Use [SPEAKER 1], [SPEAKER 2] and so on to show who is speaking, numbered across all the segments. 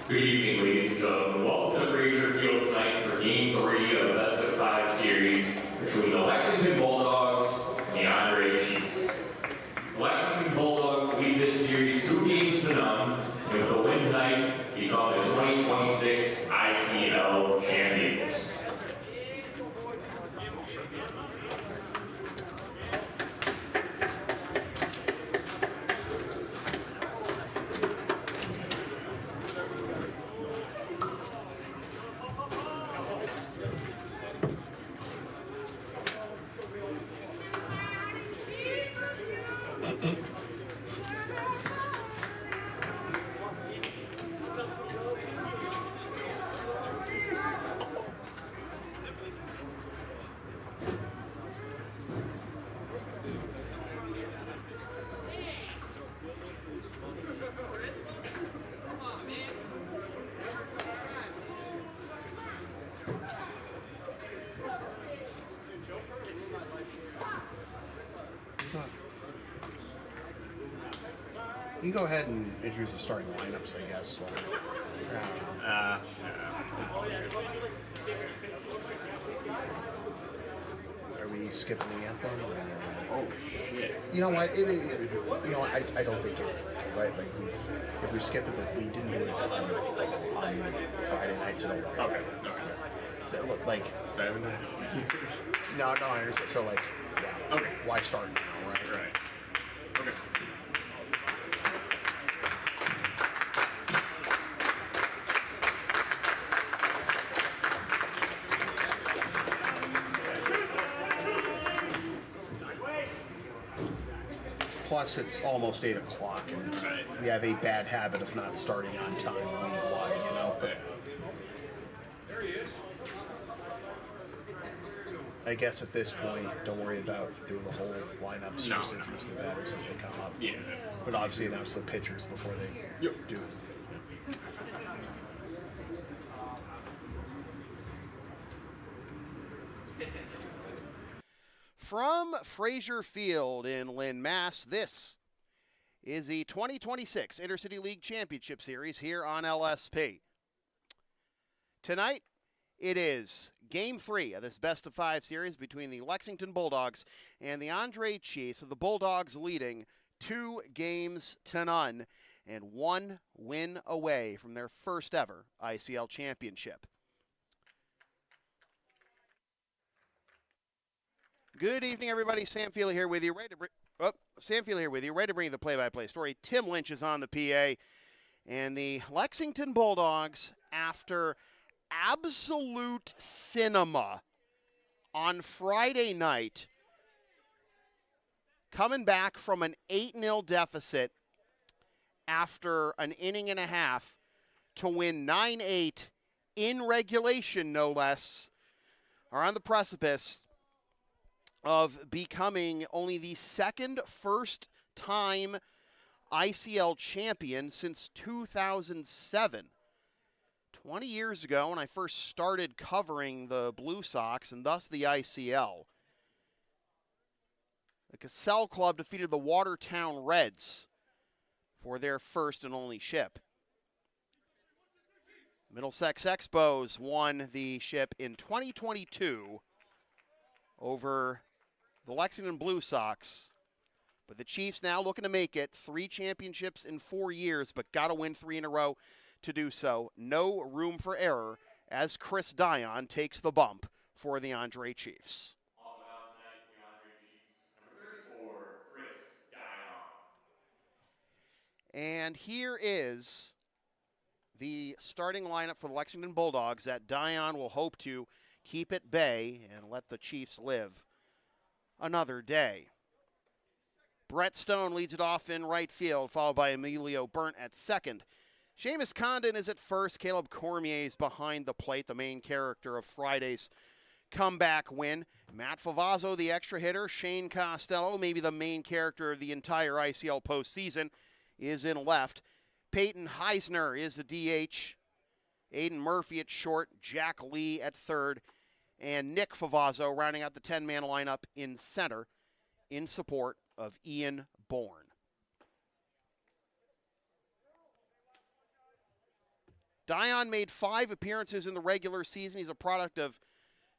[SPEAKER 1] Good evening, ladies and gentlemen. Welcome to Fraser Field tonight for Game 3 of the Best of 5 series between the Lexington Bulldogs and the Andre Chiefs. The Lexington Bulldogs lead this series 2-0, and with a win tonight, become the 2026 ICL champions.
[SPEAKER 2] You can go ahead and introduce the starting lineups, I guess. Are we skipping the anthem?
[SPEAKER 1] Oh, shit.
[SPEAKER 2] You know what? I don't think it. Right? Like if we skipped it, we didn't do it on Friday nights at all.
[SPEAKER 1] Okay.
[SPEAKER 2] So, look, like
[SPEAKER 1] 7
[SPEAKER 2] no, I understand. So, like, yeah.
[SPEAKER 1] Okay.
[SPEAKER 2] Why start now, right?
[SPEAKER 1] Right. Okay.
[SPEAKER 2] Plus, it's almost 8 o'clock, and we have a bad habit of not starting on time league-wide, you know?
[SPEAKER 1] There he is.
[SPEAKER 2] I guess at this point, don't worry about doing the whole lineups. Just introduce the batters as they come up.
[SPEAKER 1] Yeah.
[SPEAKER 2] But obviously announce the pitchers before they do it.
[SPEAKER 3] From Fraser Field in Lynn, Mass., this is the 2026 Intercity League Championship Series here on LSP. Tonight, it is Game 3 of this Best of 5 series between the Lexington Bulldogs and the Andre Chiefs, with the Bulldogs leading 2-0 and 1 win away from their first ever ICL championship. Good evening, everybody. Sam Feely here with you. Ready to bring you the play-by-play story. Tim Lynch is on the PA, and the Lexington Bulldogs, after absolute cinema on Friday night, coming back from an 8-0 deficit after an inning and a half to win 9-8 in regulation, no less, are on the precipice of becoming only the second first-time ICL champion since 2007. 20 years ago, when I first started covering the Blue Sox and thus the ICL, the Cassell Club defeated the Watertown Reds for their first and only ship. Middlesex Expos won the ship in 2022 over the Lexington Blue Sox. But the Chiefs now looking to make it 3 championships in 4 years, but got to win 3 in a row to do so. No room for error as Chris Dion takes the bump for the Andre Chiefs.
[SPEAKER 1] On the mound tonight, the Andre Chiefs, number 34, Chris Dion.
[SPEAKER 3] And here is the starting lineup for the Lexington Bulldogs that Dion will hope to keep at bay and let the Chiefs live another day. Brett Stone leads it off in right field, followed by Emilio Burnt at second. Seamus Condon is at first. Caleb Cormier is behind the plate, the main character of Friday's comeback win. Matt Favazzo, the extra hitter. Shane Costello, maybe the main character of the entire ICL postseason, is in left. Peyton Heisner is the DH. Aiden Murphy at short. Jack Lee at third. And Nick Favazzo rounding out the 10-man lineup in center in support of Ian Bourne. Dion made 5 appearances in the regular season. He's a product of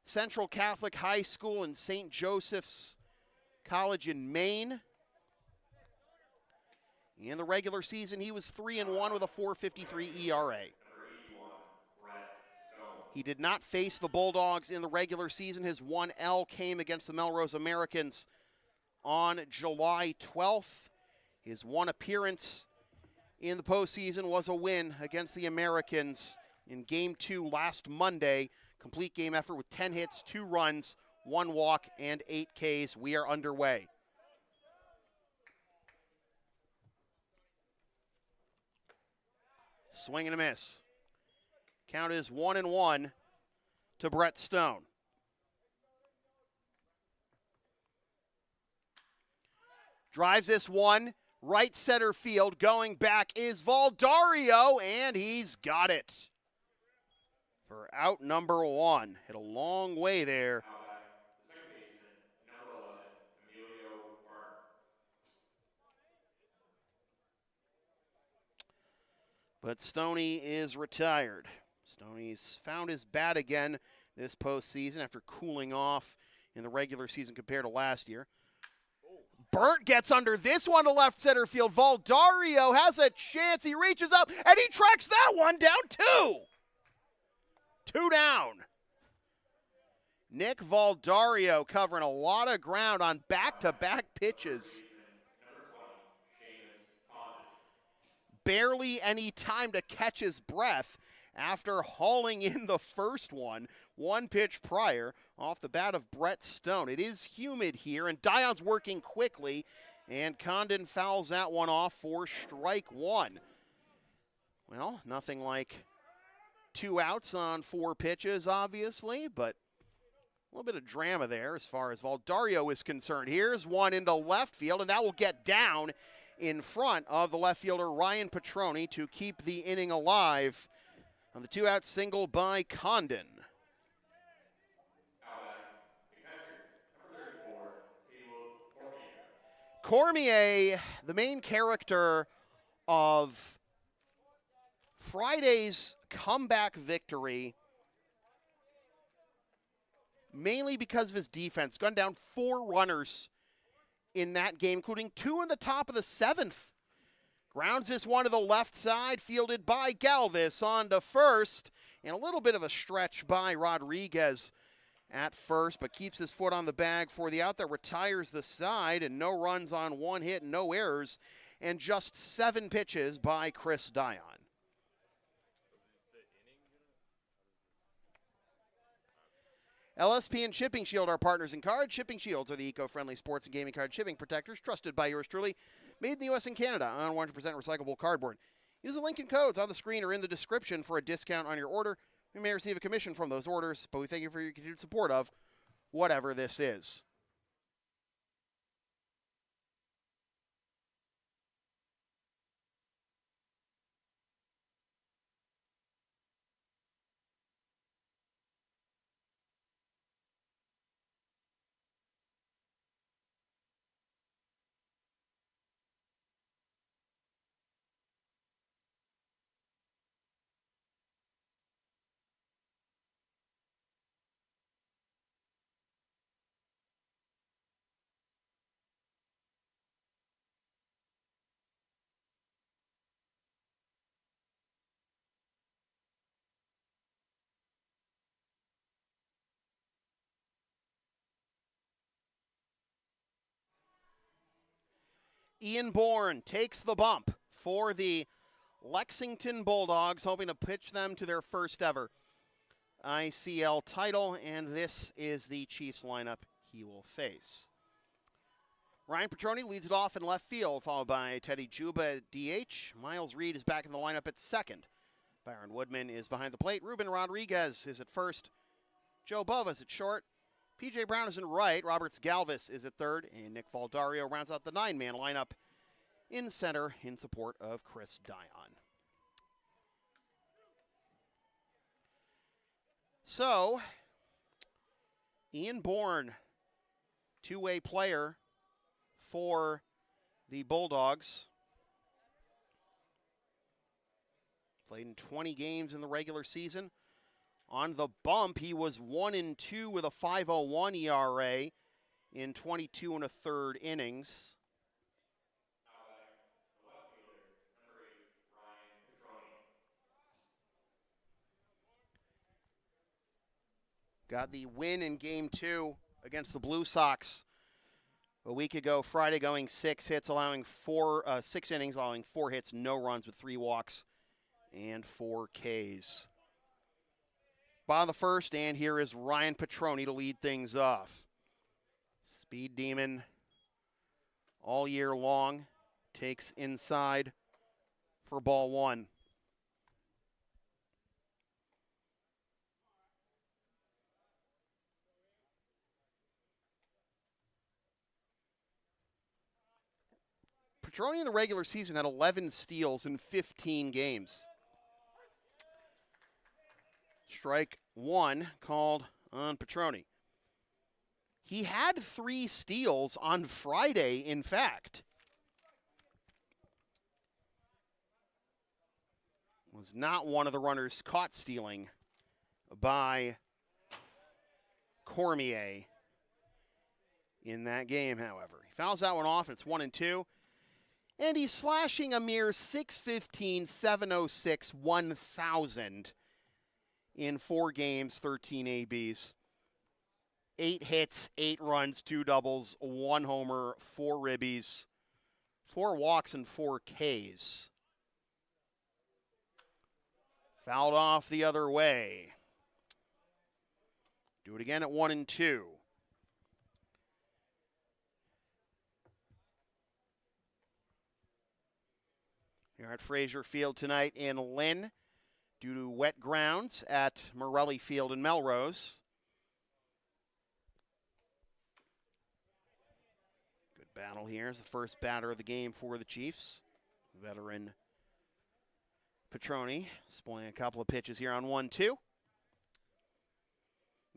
[SPEAKER 3] Central Catholic High School and St. Joseph's College in Maine. In the regular season, he was 3-1 with a 4.53 ERA. He did not face the Bulldogs in the regular season. His 1L came against the Melrose Americans on July 12th. His one appearance in the postseason was a win against the Americans in Game 2 last Monday. Complete game effort with 10 hits, 2 runs, 1 walk, and 8 Ks. We are underway. Swing and a miss. Count is 1-1 to Brett Stone. Drives this one, right center field. Going back is Valdario, and he's got it for out number 1. Hit a long way there. But Stoney is retired. Stoney's found his bat again this postseason after cooling off in the regular season compared to last year. Burnt gets under this one to left center field. Valdario has a chance. He reaches up, and he tracks that one down 2. 2 down. Nick Valdario covering a lot of ground on back-to-back pitches. Barely any time to catch his breath after hauling in the first one pitch prior off the bat of Brett Stone. It is humid here, and Dion's working quickly, and Condon fouls that one off for strike 1. Well, nothing like 2 outs on 4 pitches, obviously, but a little bit of drama there as far as Valdario is concerned. Here's one into left field, and that will get down in front of the left fielder Ryan Petroni to keep the inning alive on the 2-out single by Condon. Cormier, the main character of Friday's comeback victory, mainly because of his defense. Gunned down 4 runners in that game, including 2 in the top of the 7th. Grounds this one to the left side, fielded by Galvis on to first, and a little bit of a stretch by Rodriguez at first, but keeps his foot on the bag for the out that retires the side, and no runs on 1 hit, no errors, and just 7 pitches by Chris Dion. LSP and Shipping Shield are partners in cards. Shipping Shields are the eco-friendly sports and gaming card shipping protectors trusted by yours truly. Made in the U.S. and Canada on 100% recyclable cardboard. Use the link and codes on the screen or in the description for a discount on your order. We may receive a commission from those orders, but we thank you for your continued support of whatever this is. Ian Bourne takes the bump for the Lexington Bulldogs, hoping to pitch them to their first ever ICL title, and this is the Chiefs lineup he will face. Ryan Petroni leads it off in left field, followed by Teddy Juba at DH. Miles Reed is back in the lineup at second. Byron Woodman is behind the plate. Ruben Rodriguez is at first. Joe Bova is at short. P.J. Brown is in right. Roberts Galvis is at third. And Nick Valdario rounds out the 9-man lineup in center in support of Chris Dion. So, Ian Bourne, 2-way player for the Bulldogs. Played in 20 games in the regular seaon. On the bump, he was 1-2 with a 5.01 ERA in 22 1/3 innings. Got the win in Game 2 against the Blue Sox a week ago Friday, going 6 hits, allowing 6 innings, allowing 4 hits, no runs with 3 walks and 4 Ks. Bottom of the first, and here is Ryan Petroni to lead things off. Speed Demon all year long, takes inside for ball 1. Petroni in the regular season had 11 steals in 15 games. Strike 1 called on Petroni. He had 3 steals on Friday, in fact. Was not one of the runners caught stealing by Cormier in that game, however. He fouls that one off, and it's 1-2. And he's slashing a mere .615, .706, 1,000 in 4 games, 13 ABs. 8 hits, 8 runs, 2 doubles, 1 homer, 4 ribbies, 4 walks, and 4 Ks. Fouled off the other way. Do it again at 1-2. Here at Frazier Field tonight in Lynn, due to wet grounds at Morelli Field in Melrose. Good battle here as the first batter of the game for the Chiefs. Veteran Petroni spoiling a couple of pitches here on 1-2.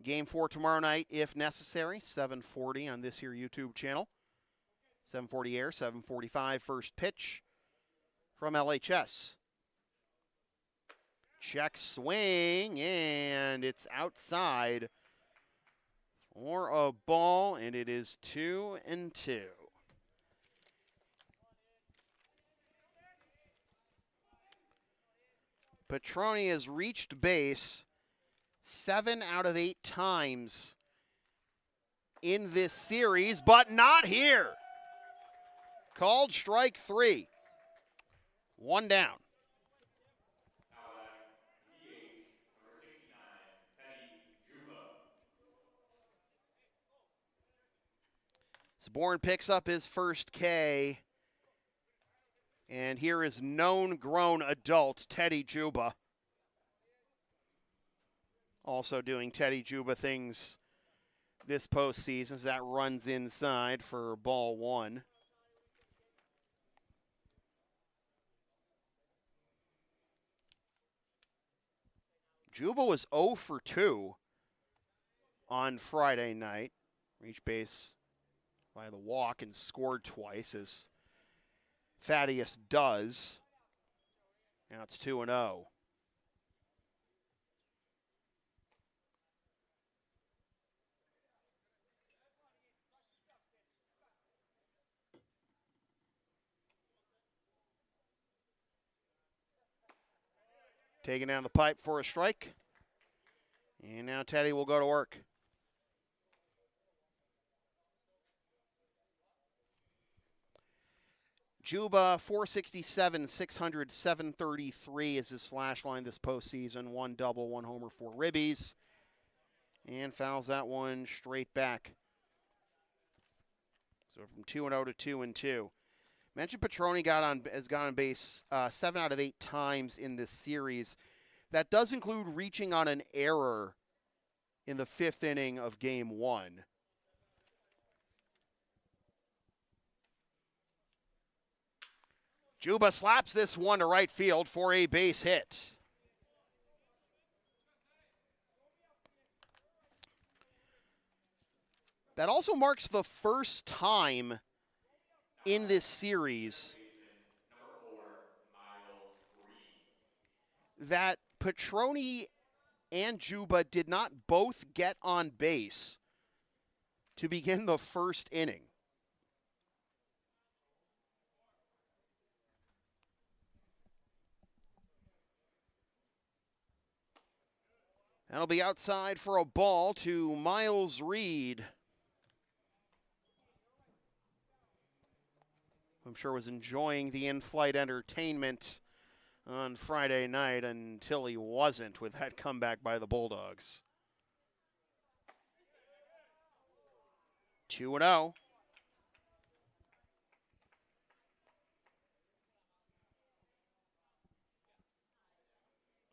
[SPEAKER 3] Game 4 tomorrow night, if necessary, 7:40 on this here YouTube channel. 7:40 air, 7:45 first pitch from LHS. Check swing, and it's outside for a ball, and it is 2-2. Petroni has reached base 7 out of 8 times in this series, but not here. Called strike 3. 1 down. Saborn picks up his first K. And here is known grown adult Teddy Juba. Also doing Teddy Juba things this postseason as that runs inside for ball 1. Juba was 0 for 2 on Friday night. Reached base by the walk and scored twice, as Thaddeus does. Now it's 2-0. Taking down the pipe for a strike. And now Teddy will go to work. Juba, 467, 600, 733 is his slash line this postseason. 1 double, 1 homer, 4 ribbies. And fouls that one straight back. So from 2-0 to 2-2. Mentioned Petroni has gone on base 7 out of 8 times in this series. That does include reaching on an error in the 5th inning of Game 1. Juba slaps this one to right field for a base hit. That also marks the first time in this series that Petroni and Juba did not both get on base to begin the first inning. That'll be outside for a ball to Miles Reed. I'm sure was enjoying the in-flight entertainment on Friday night until he wasn't with that comeback by the Bulldogs. 2-0.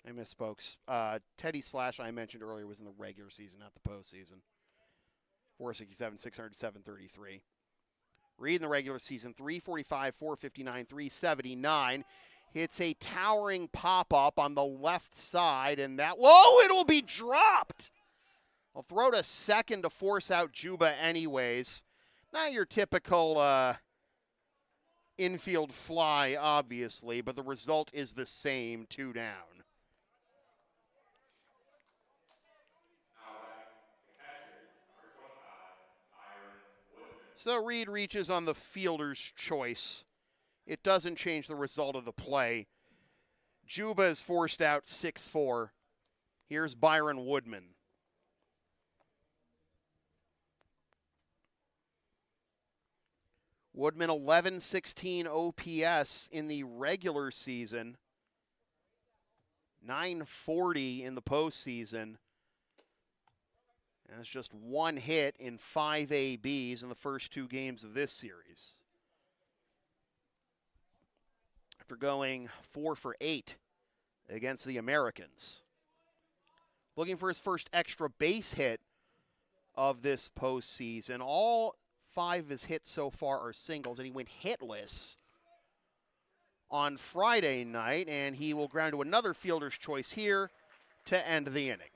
[SPEAKER 3] I misspoke. Teddy Slash, I mentioned earlier, was in the regular season, not the postseason. 467, 600, 733. Reed in the regular season, 345, 459, 379. Hits a towering pop-up on the left side, and that, whoa, it'll be dropped. I'll throw to second to force out Juba anyways. Not your typical infield fly, obviously, but the result is the same, 2 down. So Reed reaches on the fielder's choice. It doesn't change the result of the play. Juba is forced out 6-4. Here's Byron Woodman. Woodman 1116 OPS in the regular season. 940 in the postseason. And it's just 1 hit in 5 ABs in the first 2 games of this series. After going 4 for 8 against the Americans. Looking for his first extra base hit of this postseason. All 5 of his hits so far are singles, and he went hitless on Friday night, and he will ground to another fielder's choice here to end the inning.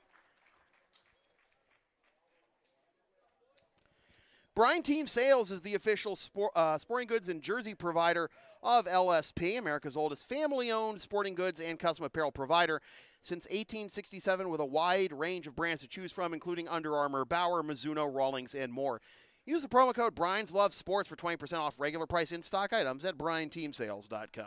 [SPEAKER 3] Brine Team Sales is the official sporting goods and jersey provider of LSP, America's oldest family-owned sporting goods and custom apparel provider since 1867, with a wide range of brands to choose from, including Under Armour, Bauer, Mizuno, Rawlings, and more. Use the promo code Brian's Love Sports for 20% off regular price in-stock items at BrineTeamSales.com.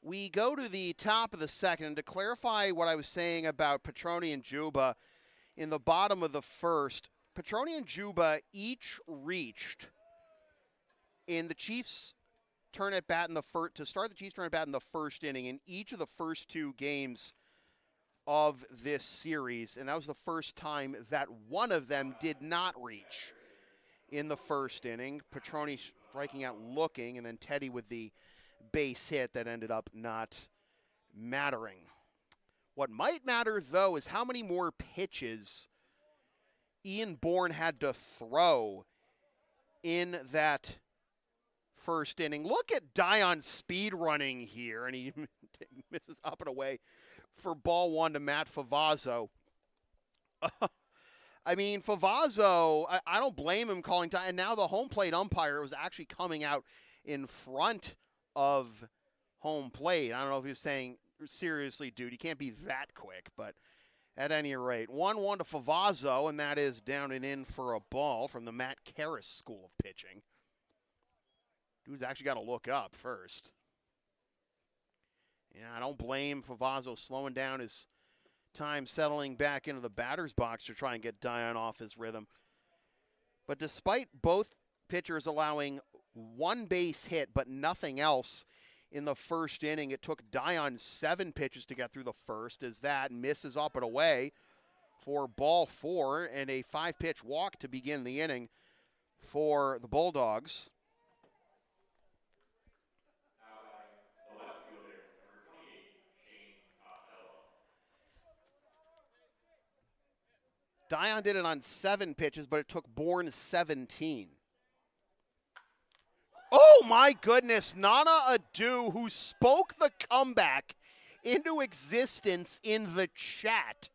[SPEAKER 3] We go to the top of the second, and to clarify what I was saying about Petroni and Juba in the bottom of the first, Petroni and Juba each reached in the Chiefs' turn at bat in the first, to start the Chiefs' turn at bat in the first inning in each of the first 2 games of this series, and that was the first time that one of them did not reach in the first inning. Petroni striking out looking, and then Teddy with the base hit that ended up not mattering. What might matter, though, is how many more pitches Ian Bourne had to throw in that first inning. Look at Dion's speed running here, and he misses up and away for ball 1 to Matt Favazzo. I mean, Favazzo, I don't blame him calling time. And now the home plate umpire was actually coming out in front of home plate. I don't know if he was saying, seriously, dude, you can't be that quick. But at any rate, 1-1 to Favazzo, and that is down and in for a ball from the Matt Karras School of Pitching. Dude's actually got to look up first. Yeah, I don't blame Favazzo slowing down his time, settling back into the batter's box to try and get Dion off his rhythm. But despite both pitchers allowing one base hit but nothing else in the first inning, it took Dion 7 pitches to get through the first, as that misses up and away for ball 4 and a 5-pitch walk to begin the inning for the Bulldogs. Dion did it on 7 pitches, but it took Bourne 17. Oh my goodness, Nana Adu, who spoke the comeback into existence in the chat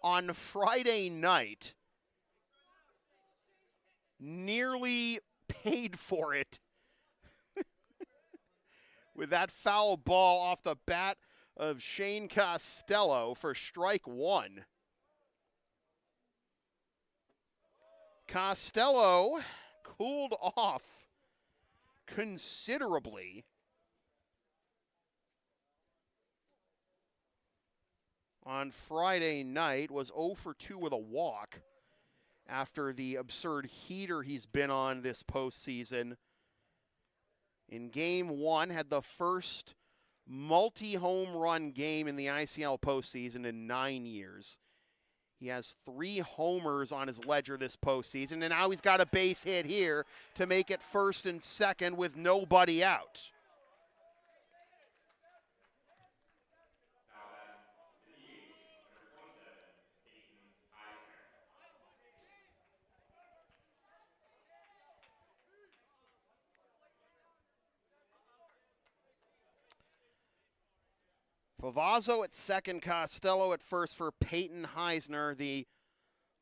[SPEAKER 3] on Friday night, nearly paid for it with that foul ball off the bat of Shane Costello for strike 1. Costello cooled off considerably on Friday night, was 0 for 2 with a walk after the absurd heater he's been on this postseason. In Game 1, had the first multi-home run game in the ICL postseason in 9 years. He has 3 homers on his ledger this postseason, and now he's got a base hit here to make it first and second with nobody out. Favazzo at second, Costello at first for Peyton Heisner, the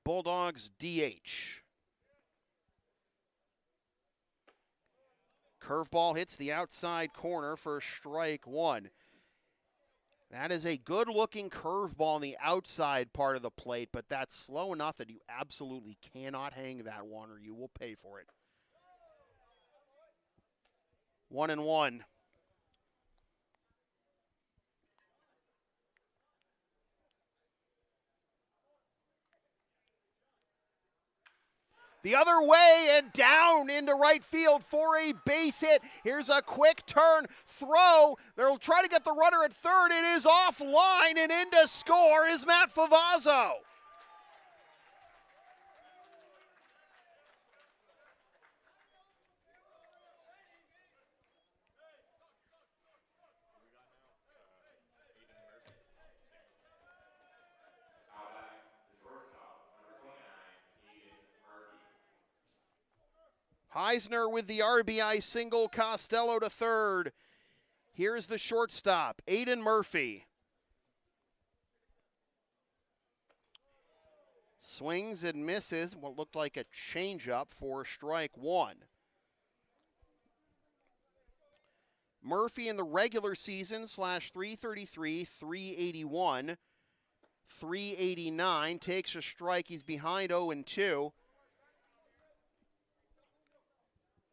[SPEAKER 3] Bulldogs DH. Curveball hits the outside corner for strike 1. That is a good-looking curveball on the outside part of the plate, but that's slow enough that you absolutely cannot hang that one or you will pay for it. 1-1. The other way and down into right field for a base hit. Here's a quick turn, throw. They'll try to get the runner at third. It is offline, and in to score is Matt Favazzo. Heisner with the RBI single, Costello to third. Here's the shortstop, Aiden Murphy. Swings and misses what looked like a changeup for strike 1. Murphy in the regular season /333, 381, 389, takes a strike. He's behind 0-2.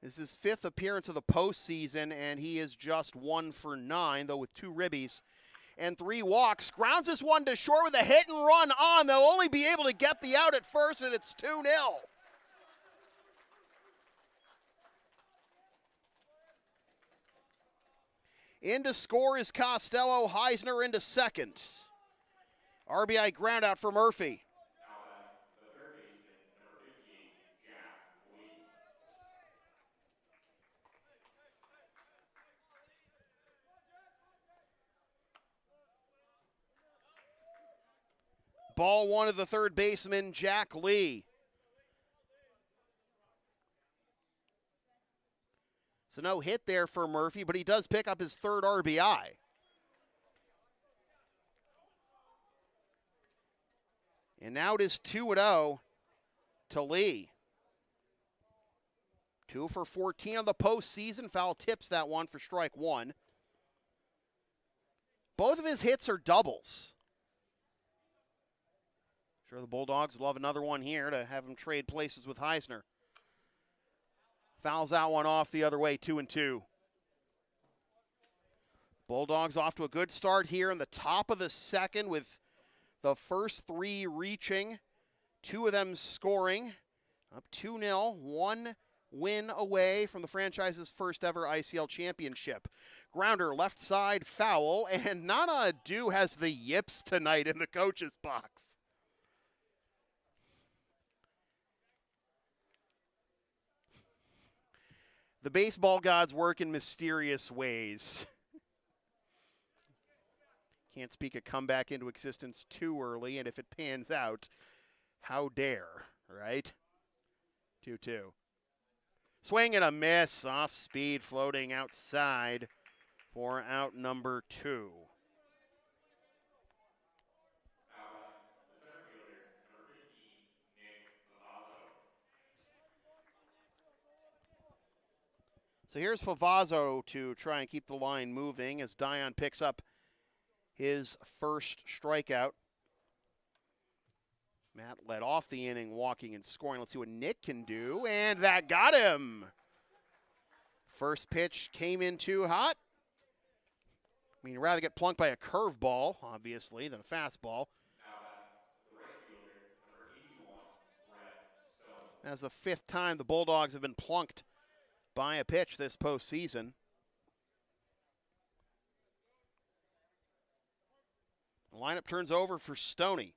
[SPEAKER 3] This is his 5th appearance of the postseason, and he is just 1 for 9, though with 2 ribbies and 3 walks. Grounds this one to short with a hit and run on. They'll only be able to get the out at first, and it's 2-0. In to score is Costello. Heisner into second. RBI ground out for Murphy. Ball 1 of the third baseman, Jack Lee. So no hit there for Murphy, but he does pick up his 3rd RBI. And now it is 2-0 to Lee. 2 for 14 on the postseason. Foul tips that one for strike one. Both of his hits are doubles. Sure, the Bulldogs will have another one here to have him trade places with Heisner. Fouls that one off the other way, 2-2. Bulldogs off to a good start here in the top of the second with the first three reaching. Two of them scoring. Up 2-0, one win away from the franchise's first ever ICL championship. Grounder, left side foul, and Nana Adu has the yips tonight in the coach's box. The baseball gods work in mysterious ways. Can't speak a comeback into existence too early, and if it pans out, how dare, right? 2-2. Swing and a miss, off speed, floating outside for out number 2. So here's Favazzo to try and keep the line moving as Dion picks up his first strikeout. Matt led off the inning walking and scoring. Let's see what Nick can do, and that got him. First pitch came in too hot. I mean, you'd rather get plunked by a curveball, obviously, than a fastball. That's the 5th time the Bulldogs have been plunked by a pitch this postseason. The lineup turns over for Stoney.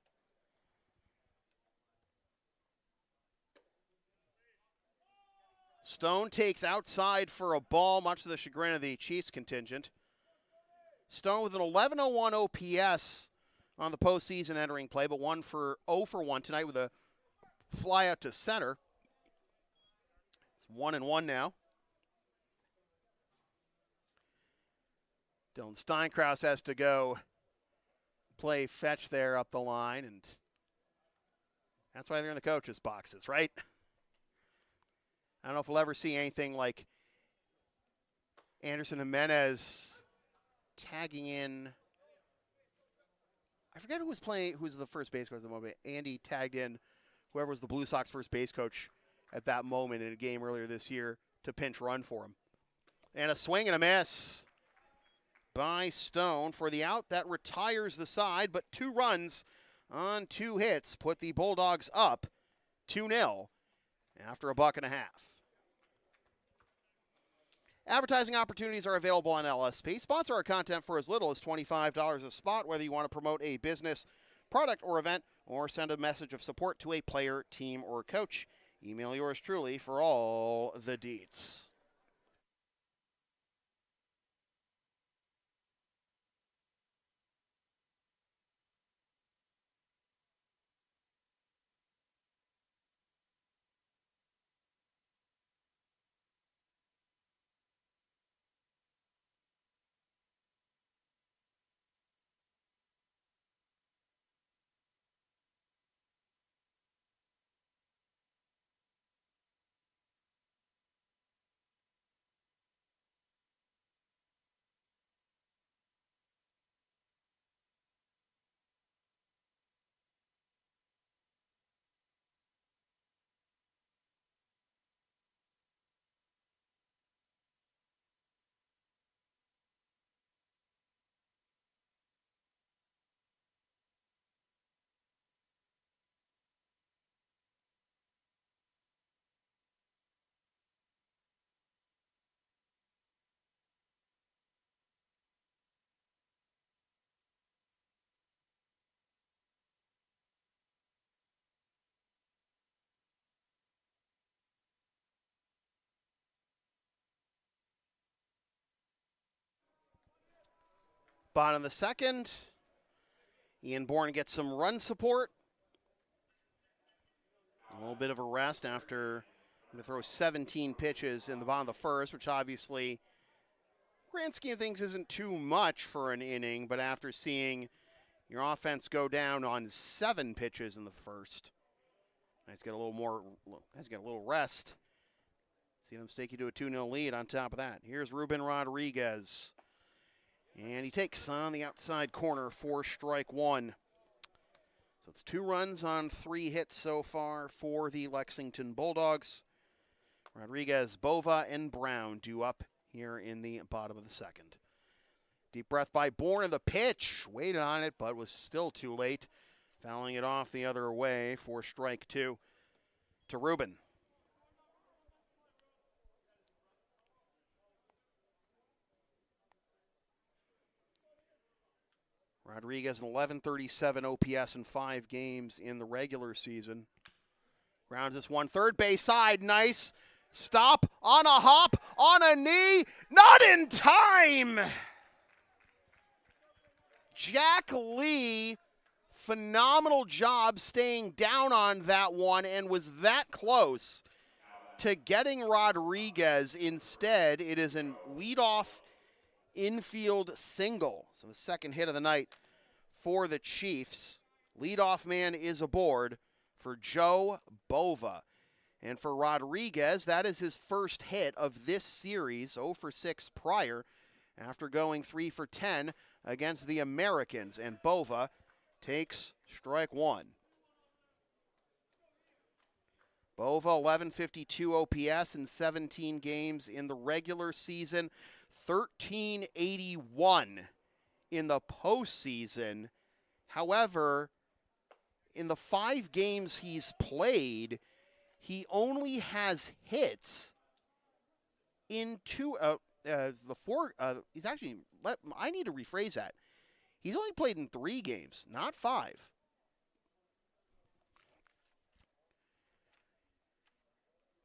[SPEAKER 3] Stone takes outside for a ball, much to the chagrin of the Chiefs contingent. Stone with an 11.01 OPS on the postseason entering play, but 0 for 1 tonight with a fly out to center. It's 1-1 now. Dylan Steinkraus has to go play fetch there up the line, and that's why they're in the coaches' boxes, right? I don't know if we'll ever see anything like Anderson Jimenez tagging in. I forget who was playing, who was the first base coach at the moment. Andy tagged in whoever was the Blue Sox first base coach at that moment in a game earlier this year to pinch run for him. And a swing and a miss by Stone for the out. That retires the side, but 2 runs on 2 hits put the Bulldogs up 2-0 after a buck and a half. Advertising opportunities are available on LSP. Sponsor our content for as little as $25 a spot, whether you want to promote a business, product, or event, or send a message of support to a player, team, or coach. Email yours truly for all the deets. Bottom of the second. Ian Bourne gets some run support. A little bit of a rest after to throw 17 pitches in the bottom of the first, which obviously, grand scheme of things, isn't too much for an inning, but after seeing, your offense go down on 7 pitches in the first. Let's get a little rest. See them stake you to a 2-0 lead on top of that. Here's Ruben Rodriguez. And he takes on the outside corner for strike 1. So it's 2 runs on 3 hits so far for the Lexington Bulldogs. Rodriguez, Bova, and Brown due up here in the bottom of the second. Deep breath by Bourne, and the pitch. Waited on it, but was still too late. Fouling it off the other way for strike 2 to Ruben. Rodriguez, an 1137 OPS in 5 games in the regular season. Grounds this one, third base side, nice. Stop, on a hop, on a knee, not in time! Jack Lee, phenomenal job staying down on that one and was that close to getting Rodriguez. Instead, it is a leadoff infield single. So the second hit of the night for the Chiefs. Leadoff man is aboard for Joe Bova. And for Rodriguez, that is his first hit of this series, 0 for 6 prior, after going 3 for 10 against the Americans. And Bova takes strike 1. Bova, 1152 OPS in 17 games in the regular season, 1381 in the postseason. However, in the 5 games he's played, he only has hits in 2. He's actually. I need to rephrase that. He's only played in 3 games, not 5.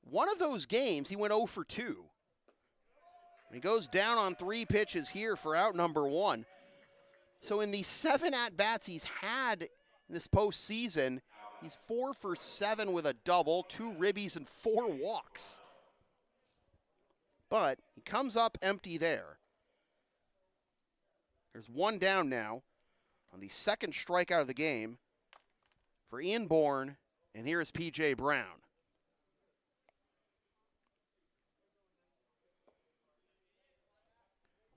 [SPEAKER 3] One of those games, he went 0 for 2. He goes down on 3 pitches here for out number 1. So in the 7 at-bats he's had in this postseason, he's 4 for 7 with a double, 2 ribbies, and 4 walks. But he comes up empty there. There's 1 down now on the second strikeout of the game for Ian Bourne, and here is P.J. Brown.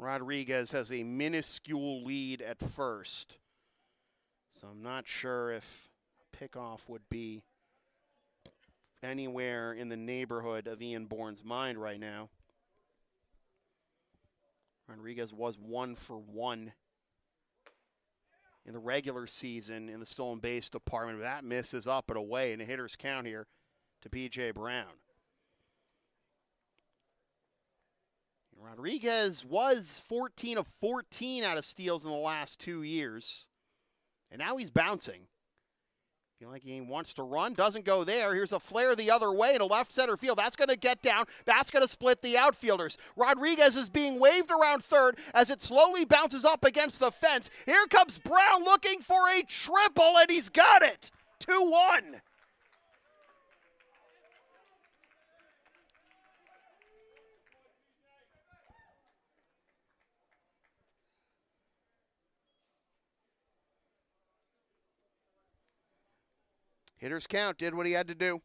[SPEAKER 3] Rodriguez has a minuscule lead at first, so I'm not sure if pickoff would be anywhere in the neighborhood of Ian Bourne's mind right now. Rodriguez was 1 for 1 in the regular season in the stolen base department. That misses up and away, and a hitter's count here to P.J. Brown. Rodriguez was 14 of 14 out of steals in the last 2 years, and now he's bouncing. Feel like he wants to run, doesn't go there. Here's a flare the other way in a left center field. That's going to get down. That's going to split the outfielders. Rodriguez is being waved around third as it slowly bounces up against the fence. Here comes Brown looking for a triple, and he's got it. 2-1. Hitter's count did what he had to do.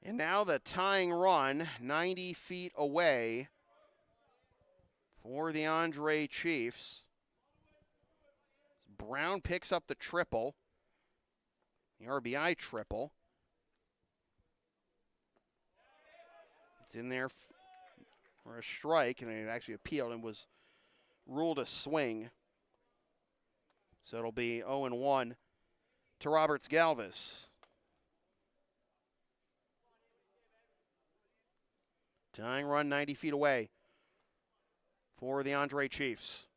[SPEAKER 3] And now the tying run, 90 feet away for the Andre Chiefs. Brown picks up the triple, the RBI triple. It's in there for a strike, and it actually appealed and was ruled a swing. So it'll be 0-1 to Roberts Galvis. Tying run 90 feet away for the Andre Chiefs.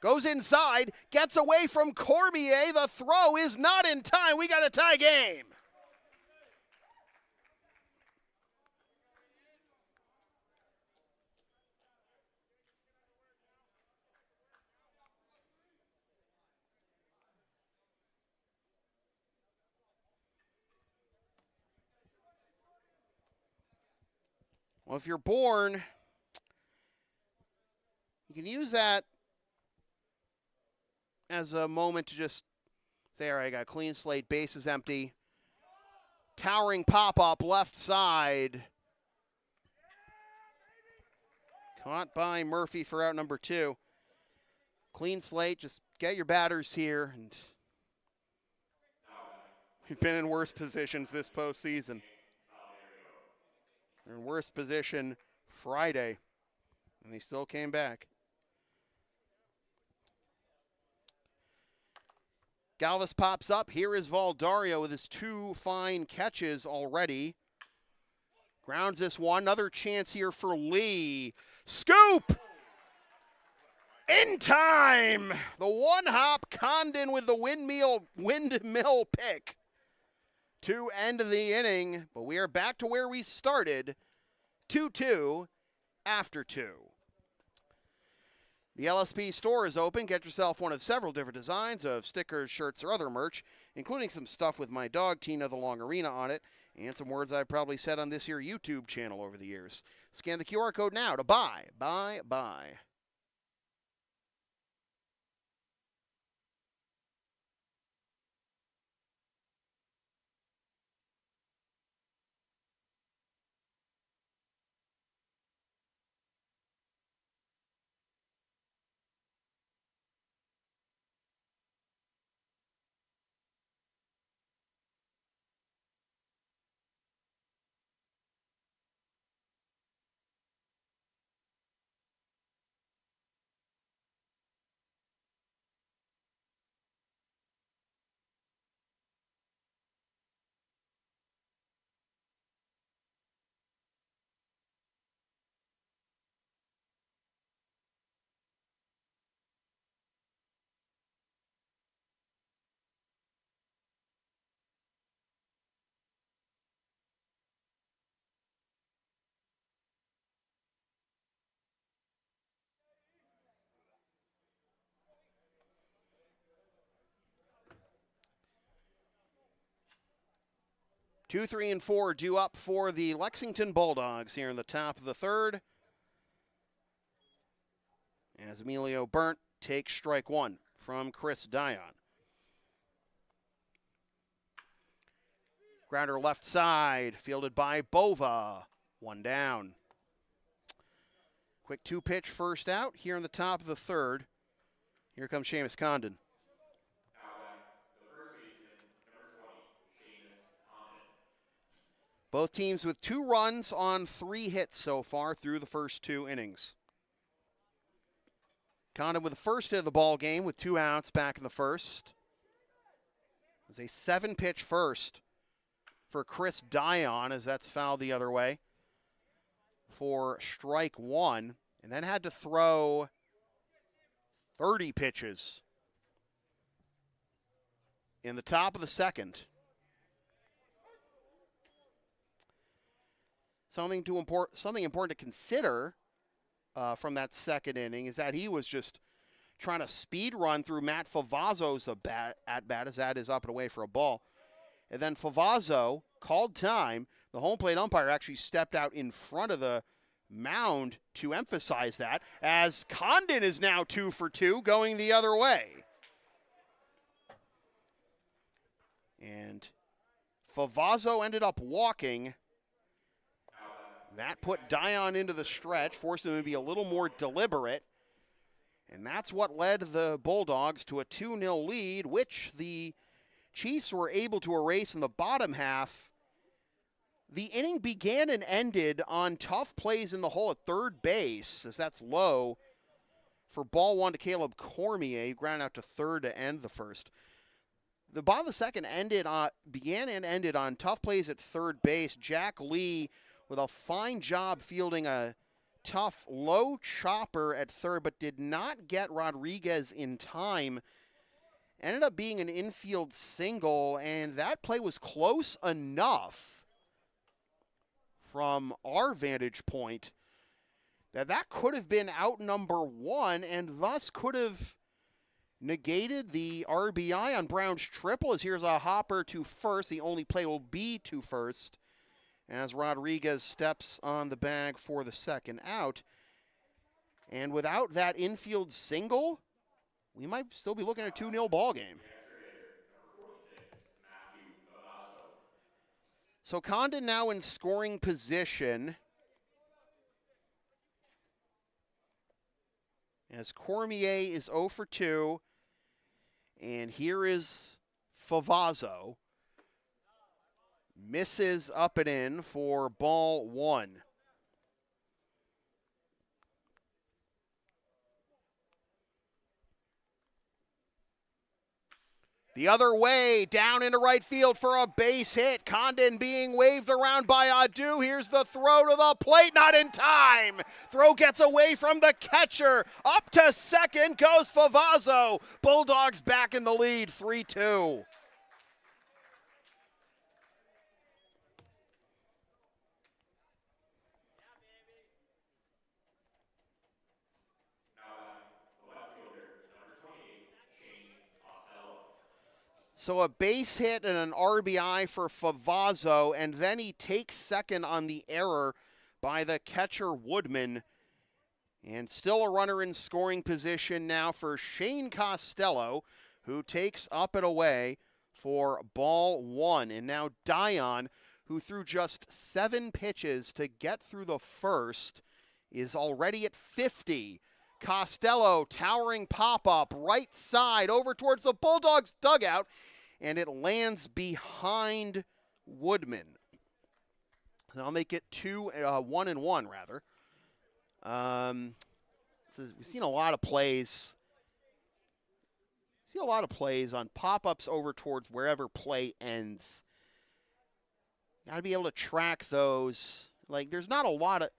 [SPEAKER 3] Goes inside, gets away from Cormier. The throw is not in time. We got a tie game. Well, if you're born, you can use that as a moment to just say, all right, I got a clean slate, base is empty. Towering pop-up left side. Caught by Murphy for out number 2. Clean slate, just get your batters here. And we've been in worse positions this postseason. They're in worse position Friday, and they still came back. Galvis pops up. Here is Valdario with his 2 fine catches already. Grounds this one. Another chance here for Lee. Scoop! In time! The one-hop Condon with the windmill pick to end the inning. But we are back to where we started. 2-2 after 2. The LSP store is open. Get yourself one of several different designs of stickers, shirts, or other merch, including some stuff with my dog, Tina the Long Arena, on it, and some words I've probably said on this here YouTube channel over the years. Scan the QR code now to buy. 2, 3, and 4 due up for the Lexington Bulldogs here in the top of the 3rd. As Emilio Burnt takes strike 1 from Chris Dion. Grounder left side, fielded by Bova. 1 down. Quick 2-pitch first out here in the top of the 3rd. Here comes Seamus Condon. Both teams with 2 runs on 3 hits so far through the first 2 innings. Condon with the first hit of the ball game with 2 outs back in the first. It was a 7-pitch first for Chris Dion, as that's fouled the other way for strike 1, and then had to throw 30 pitches in the top of the 2nd. Something important to consider from that 2nd inning is that he was just trying to speed run through Matt Favazzo's at-bat as that is up and away for a ball. And then Favazzo called time. The home plate umpire actually stepped out in front of the mound to emphasize that, as Condon is now 2 for 2 going the other way. And Favazzo ended up walking. That put Dion into the stretch, forced him to be a little more deliberate. And that's what led the Bulldogs to a 2-0 lead, which the Chiefs were able to erase in the bottom half. The inning began and ended on tough plays in the hole at third base, as that's low for ball 1 to Caleb Cormier, who grounded out to third to end the first. The bottom of the 2nd began and ended on tough plays at third base. Jack Lee with a fine job fielding a tough low chopper at third, but did not get Rodriguez in time. Ended up being an infield single, and that play was close enough from our vantage point that could have been out number 1 and thus could have negated the RBI on Brown's triple, as here's a hopper to first. The only play will be to first. as Rodriguez steps on the bag for the second out. And without that infield single, we might still be looking at a 2-0 ball game. So Condon now in scoring position as Cormier is 0 for 2. And here is Favazzo. Misses up and in for ball 1. The other way, down into right field for a base hit. Condon being waved around by Adu. Here's the throw to the plate, not in time. Throw gets away from the catcher. Up to second goes Favazzo. Bulldogs back in the lead, 3-2. So a base hit and an RBI for Favazzo, and then he takes second on the error by the catcher Woodman. And still a runner in scoring position now for Shane Costello, who takes up and away for ball 1. And now Dion, who threw just 7 pitches to get through the first, is already at 50. Costello, towering pop-up, right side, over towards the Bulldogs dugout, and it lands behind Woodman. So I'll make it 1-1 rather. We've seen a lot of plays. On pop-ups over towards wherever play ends. Got to be able to track those. Like, there's not a lot of,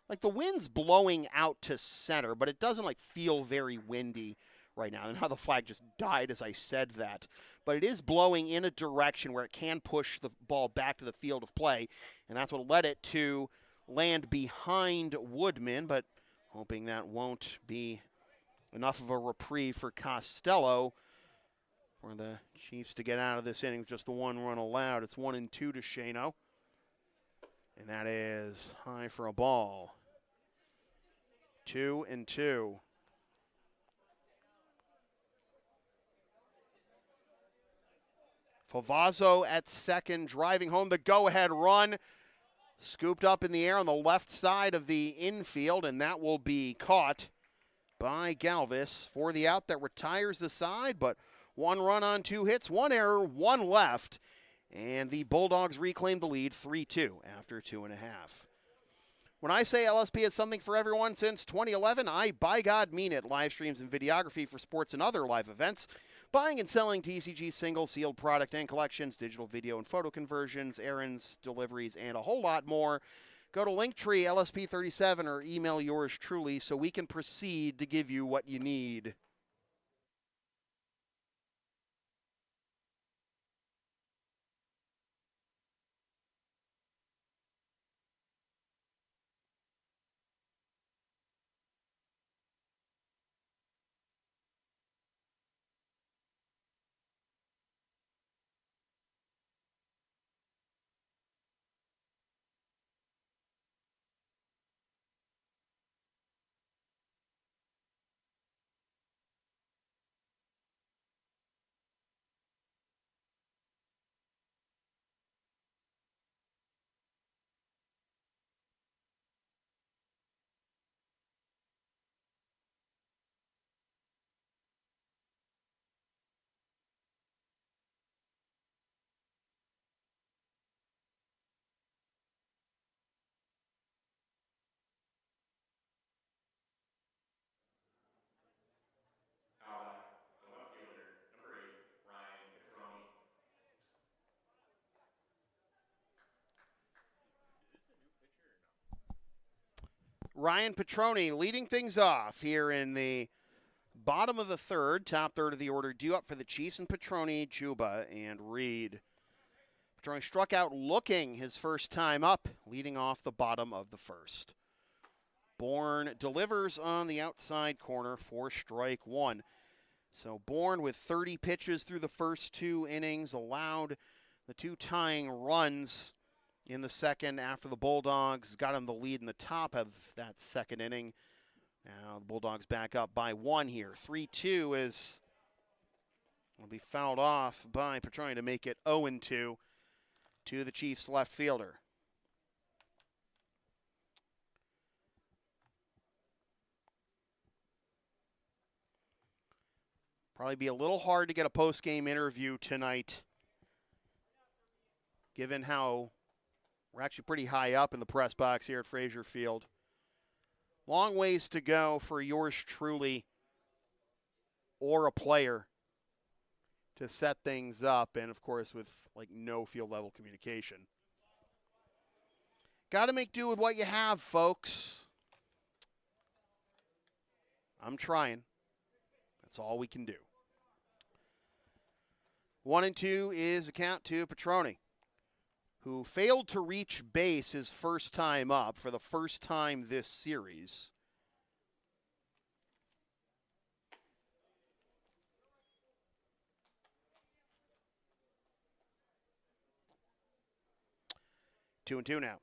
[SPEAKER 3] like, the wind's blowing out to center, but it doesn't, like, feel very windy right now. And how the flag just died as I said that. But it is blowing in a direction where it can push the ball back to the field of play, and that's what led it to land behind Woodman, but hoping that won't be enough of a reprieve for Costello for the Chiefs to get out of this inning with just the 1 run allowed. It's 1-2 to Shano, and that is high for a ball. 2-2. Favazzo at second, driving home the go-ahead run. Scooped up in the air on the left side of the infield, and that will be caught by Galvis for the out that retires the side, but 1 run on 2 hits, 1 error, 1 left, and the Bulldogs reclaim the lead 3-2 after 2.5. When I say LSP is something for everyone since 2011, I, by God, mean it. Live streams and videography for sports and other live events. Buying and selling TCG single, sealed product and collections, digital video and photo conversions, errands, deliveries, and a whole lot more. Go to Linktree LSP37 or email yours truly so we can proceed to give you what you need. Ryan Petroni leading things off here in the bottom of the third, top third of the order, due up for the Chiefs and Petroni, Juba, and Reed. Petroni struck out looking his first time up, leading off the bottom of the first. Bourne delivers on the outside corner for strike 1. So Bourne with 30 pitches through the first 2 innings allowed the 2 tying runs in the second after the Bulldogs got him the lead in the top of that second inning. Now the Bulldogs back up by 1 here. 3-2 is will be fouled off by Petroni to make it 0-2 to the Chiefs left fielder. Probably be a little hard to get a post-game interview tonight, given how we're actually pretty high up in the press box here at Frazier Field. Long ways to go for yours truly or a player to set things up, and of course with like no field level communication. Got to make do with what you have, folks. I'm trying. That's all we can do. 1-2 is a count to Petroni, who failed to reach base his first time up for the first time this series. Two and two now.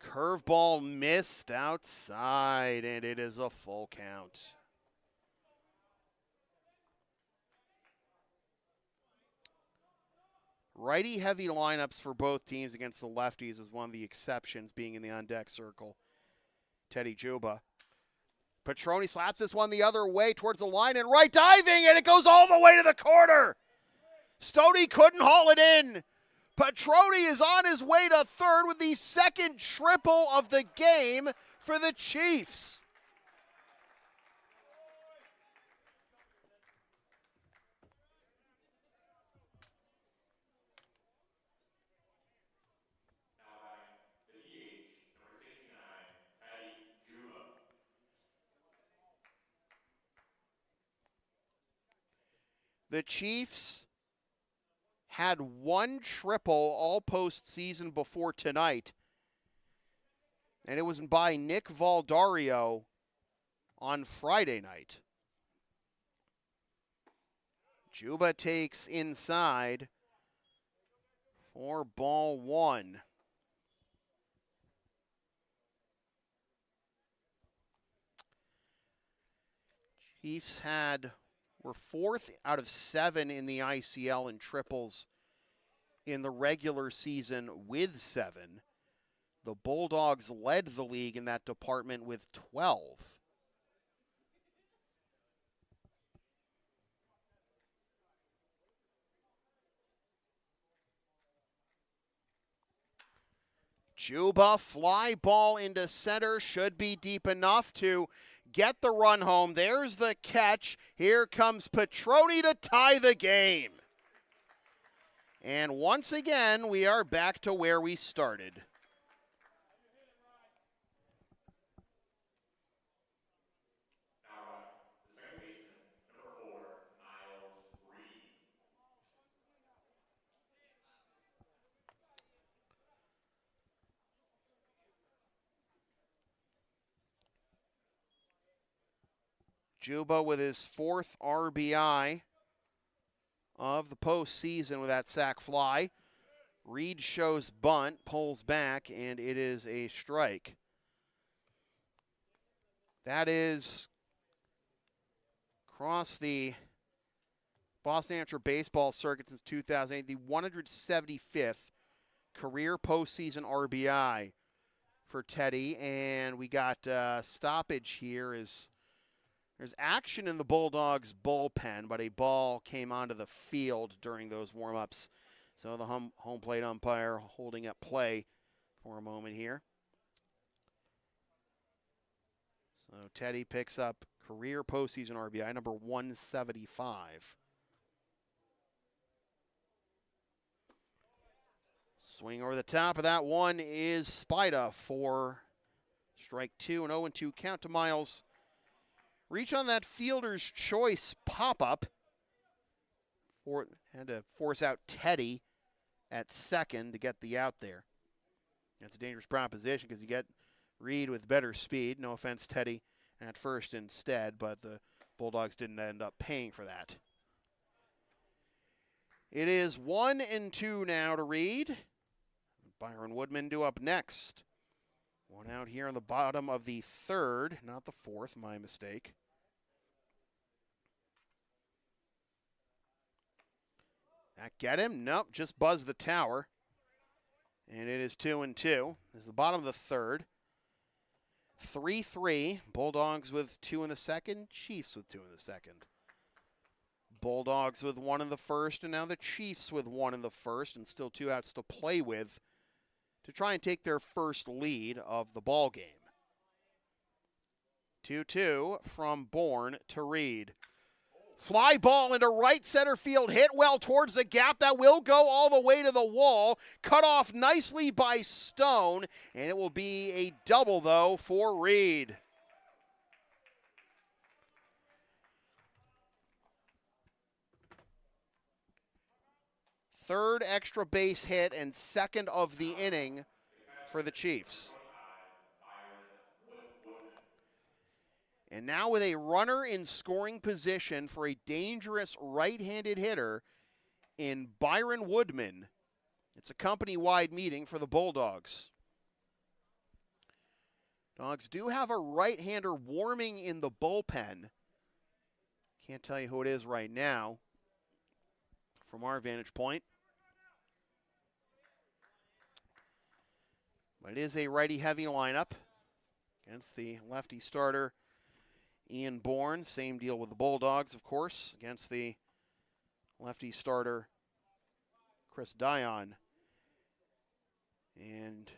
[SPEAKER 3] Curveball missed outside, and it is a full count. Righty-heavy lineups for both teams against the lefties was one of the exceptions, being in the on-deck circle. Teddy Juba. Petroni slaps this one the other way towards the line and right diving, and it goes all the way to the corner. Stoney couldn't haul it in. Petroni is on his way to third with the second triple of the game for the Chiefs. The Chiefs had one triple all postseason before tonight, and it was by Nick Valdario on Friday night. Juba takes inside for ball one. Chiefs were 4th out of 7 in the ICL in triples in the regular season with 7. The Bulldogs led the league in that department with 12. Juba, fly ball into center, should be deep enough to get the run home. There's the catch. Here comes Petroni to tie the game. And once again, we are back to where we started. Juba with his 4th RBI of the postseason with that sac fly. Reed shows bunt, pulls back, and it is a strike. That is across the Boston Amateur Baseball circuit since 2008, the 175th career postseason RBI for Teddy. And we got stoppage here as there's action in the Bulldogs bullpen, but a ball came onto the field during those warm-ups. So the home plate umpire holding up play for a moment here. So Teddy picks up career postseason RBI number 175. Swing over the top of that one is Spida for strike 2, an 0-2 count to Miles. Reach on that fielder's choice pop-up. Had to force out Teddy at second to get the out there. That's a dangerous proposition because you get Reed with better speed. No offense, Teddy, at first instead, but the Bulldogs didn't end up paying for that. It is 1-2 now to Reed. Byron Woodman due up next. One out here on the bottom of the third, not the fourth, my mistake. That get him? Nope, just buzzed the tower. And it is 2-2. This is the bottom of the third. 3-3. Bulldogs with 2 in the second. Chiefs with 2 in the second. Bulldogs with 1 in the first, and now the Chiefs with 1 in the first, and still 2 outs to play with to try and take their first lead of the ball game. 2-2 from Bourne to Reed. Fly ball into right center field, hit well towards the gap. That will go all the way to the wall. Cut off nicely by Stone, and it will be a double, though, for Reed. Third extra base hit and second of the inning for the Chiefs. And now with a runner in scoring position for a dangerous right-handed hitter in Byron Woodman, it's a company-wide meeting for the Bulldogs. Dogs do have a right-hander warming in the bullpen. Can't tell you who it is right now from our vantage point. But it is a righty-heavy lineup against the lefty starter, Ian Bourne. Same deal with the Bulldogs, of course, against the lefty starter, Chris Dion. And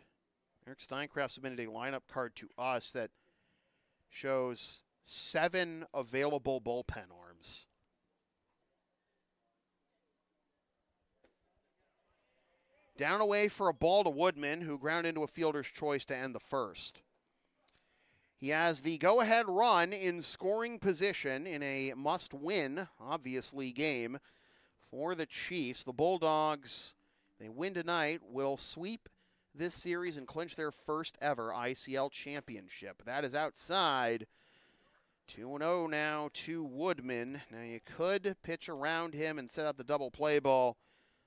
[SPEAKER 3] Eric Steincraft submitted a lineup card to us that shows 7 available bullpen arms. Down away for a ball to Woodman, who ground into a fielder's choice to end the first. He has the go-ahead run in scoring position in a must-win, obviously, game for the Chiefs. The Bulldogs, they win tonight, will sweep this series and clinch their first ever ICL championship. That is outside. 2-0 now to Woodman. Now you could pitch around him and set up the double play ball,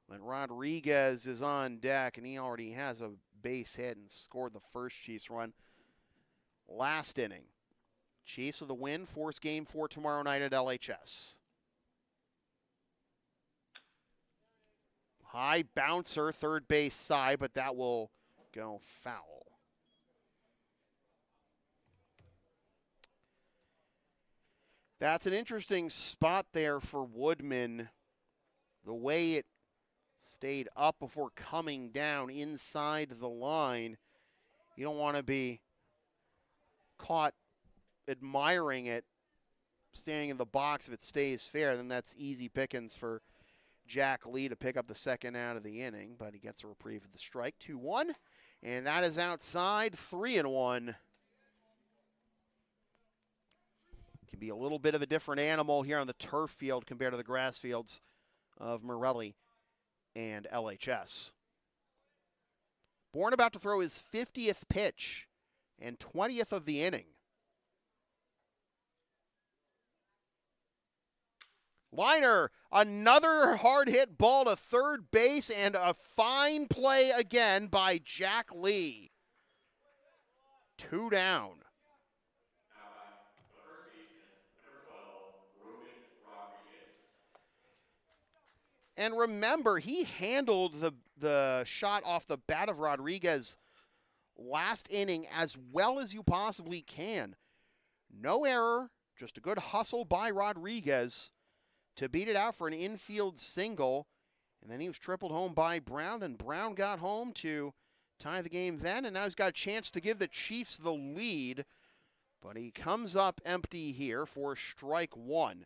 [SPEAKER 3] but Rodriguez is on deck, and he already has a base hit and scored the first Chiefs run last inning. Chiefs with a win, force game 4 tomorrow night at LHS. High bouncer, third base side, but that will go foul. That's an interesting spot there for Woodman. The way it stayed up before coming down inside the line. You don't want to be caught admiring it standing in the box. If it stays fair, then that's easy pickings for Jack Lee to pick up the second out of the inning, but he gets a reprieve of the strike. 2-1, and that is outside. 3-1. Can be a little bit of a different animal here on the turf field compared to the grass fields of Morelli and LHS. Bourne about to throw his 50th pitch and 20th of the inning. Liner, another hard hit ball to third base, and a fine play again by Jack Lee. 2 down. And remember, he handled the shot off the bat of Rodriguez last inning as well as you possibly can. No error, just a good hustle by Rodriguez to beat it out for an infield single. And then he was tripled home by Brown. Then Brown got home to tie the game then. And now he's got a chance to give the Chiefs the lead. But he comes up empty here for strike 1.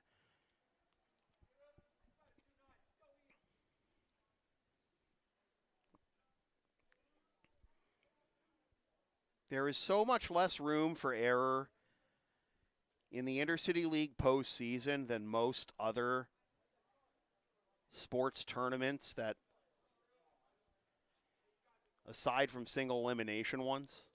[SPEAKER 3] There is so much less room for error in the Intercity League postseason than most other sports tournaments that, aside from single elimination ones.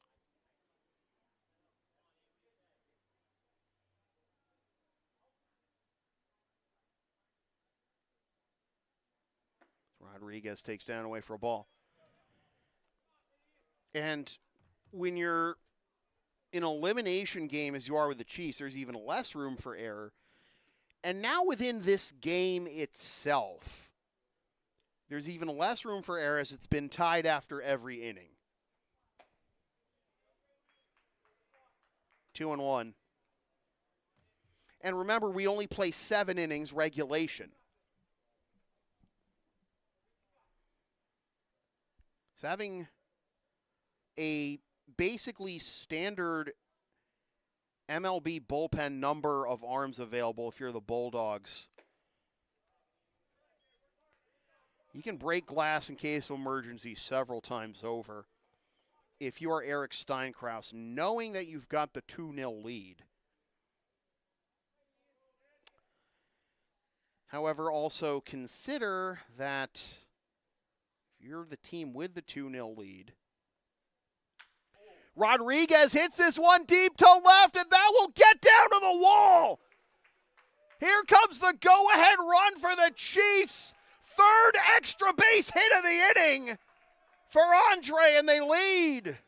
[SPEAKER 3] Rodriguez takes down away for a ball. And when you're in an elimination game as you are with the Chiefs, there's even less room for error. And now within this game itself, there's even less room for error as it's been tied after every inning. 2-1. And remember, we only play 7 innings regulation. So having a basically standard MLB bullpen number of arms available if you're the Bulldogs, you can break glass in case of emergency several times over if you are Eric Steinkraus, knowing that you've got the 2-0 lead. However, also consider that if you're the team with the 2-0 lead, Rodriguez hits this one deep to left, and that will get down to the wall. Here comes the go-ahead run for the Chiefs. Third extra base hit of the inning for Andre, and they lead.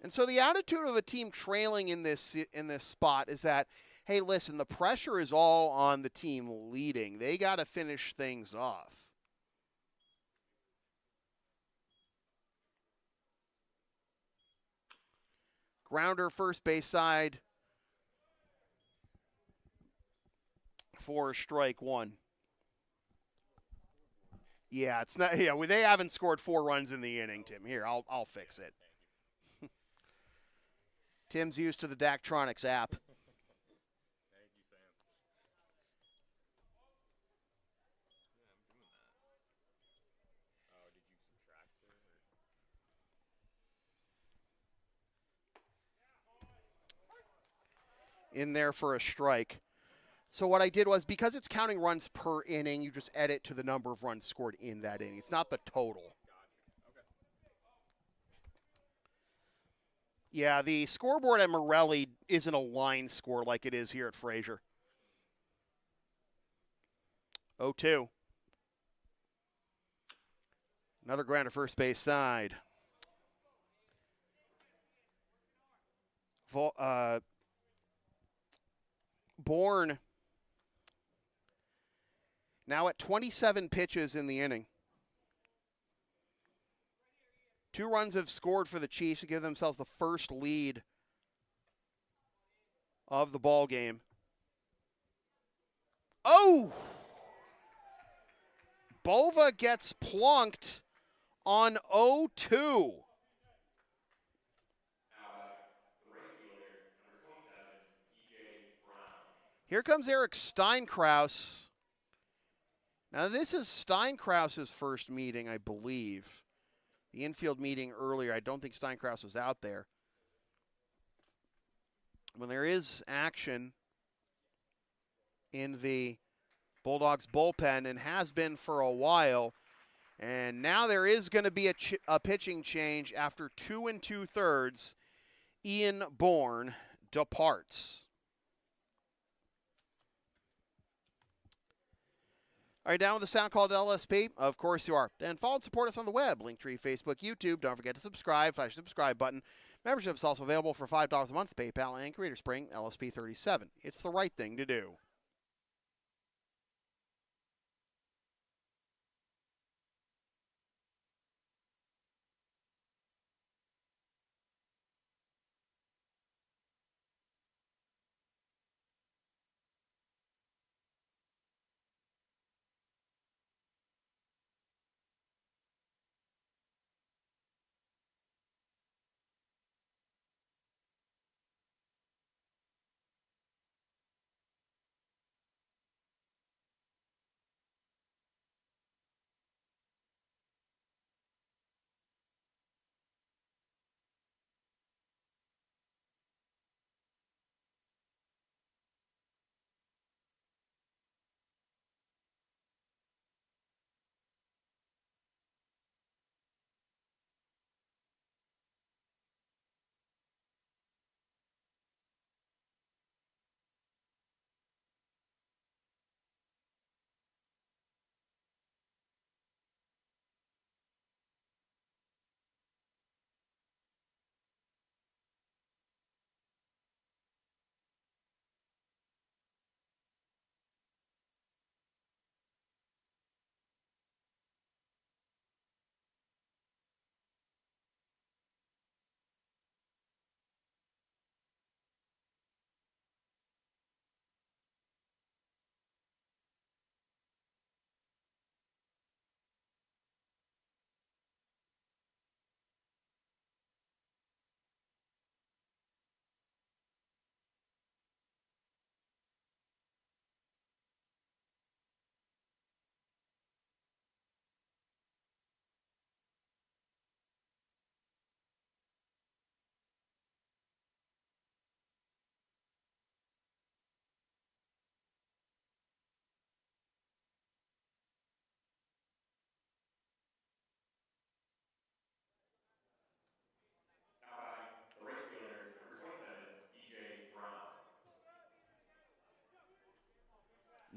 [SPEAKER 3] And so the attitude of a team trailing in this spot is that, hey, listen, the pressure is all on the team leading. They got to finish things off. Grounder first base side for strike one. Yeah, it's not. Yeah, they haven't scored 4 runs in the inning, Tim. Here, I'll fix it. Tim's used to the Daktronics app.
[SPEAKER 4] Thank you, Sam. Yeah, I'm doing that. Oh, did you subtract it?
[SPEAKER 3] In there for a strike. So what I did was, because it's counting runs per inning, you just edit to the number of runs scored in that inning. It's not the total. Yeah, the scoreboard at Morelli isn't a line score like it is here at Frazier. 0-2. Another grounder first base side. Bourne now at 27 pitches in the inning. 2 runs have scored for the Chiefs to give themselves the first lead of the ball game. Oh! Bova gets plunked on 0-2. Here comes Eric Steinkraus. Now, this is Steinkraus's first meeting, I believe. The infield meeting earlier, I don't think Steinkraus was out there. When there is action in the Bulldogs bullpen, and has been for a while, and now there is going to be a pitching change after 2 2/3. Ian Bourne departs. All right, down with the sound called LSP. Of course you are. And follow and support us on the web. Linktree, Facebook, YouTube. Don't forget to subscribe. Flash the subscribe button. Membership is also available for $5 a month. PayPal and Creator Spring, LSP 37. It's the right thing to do.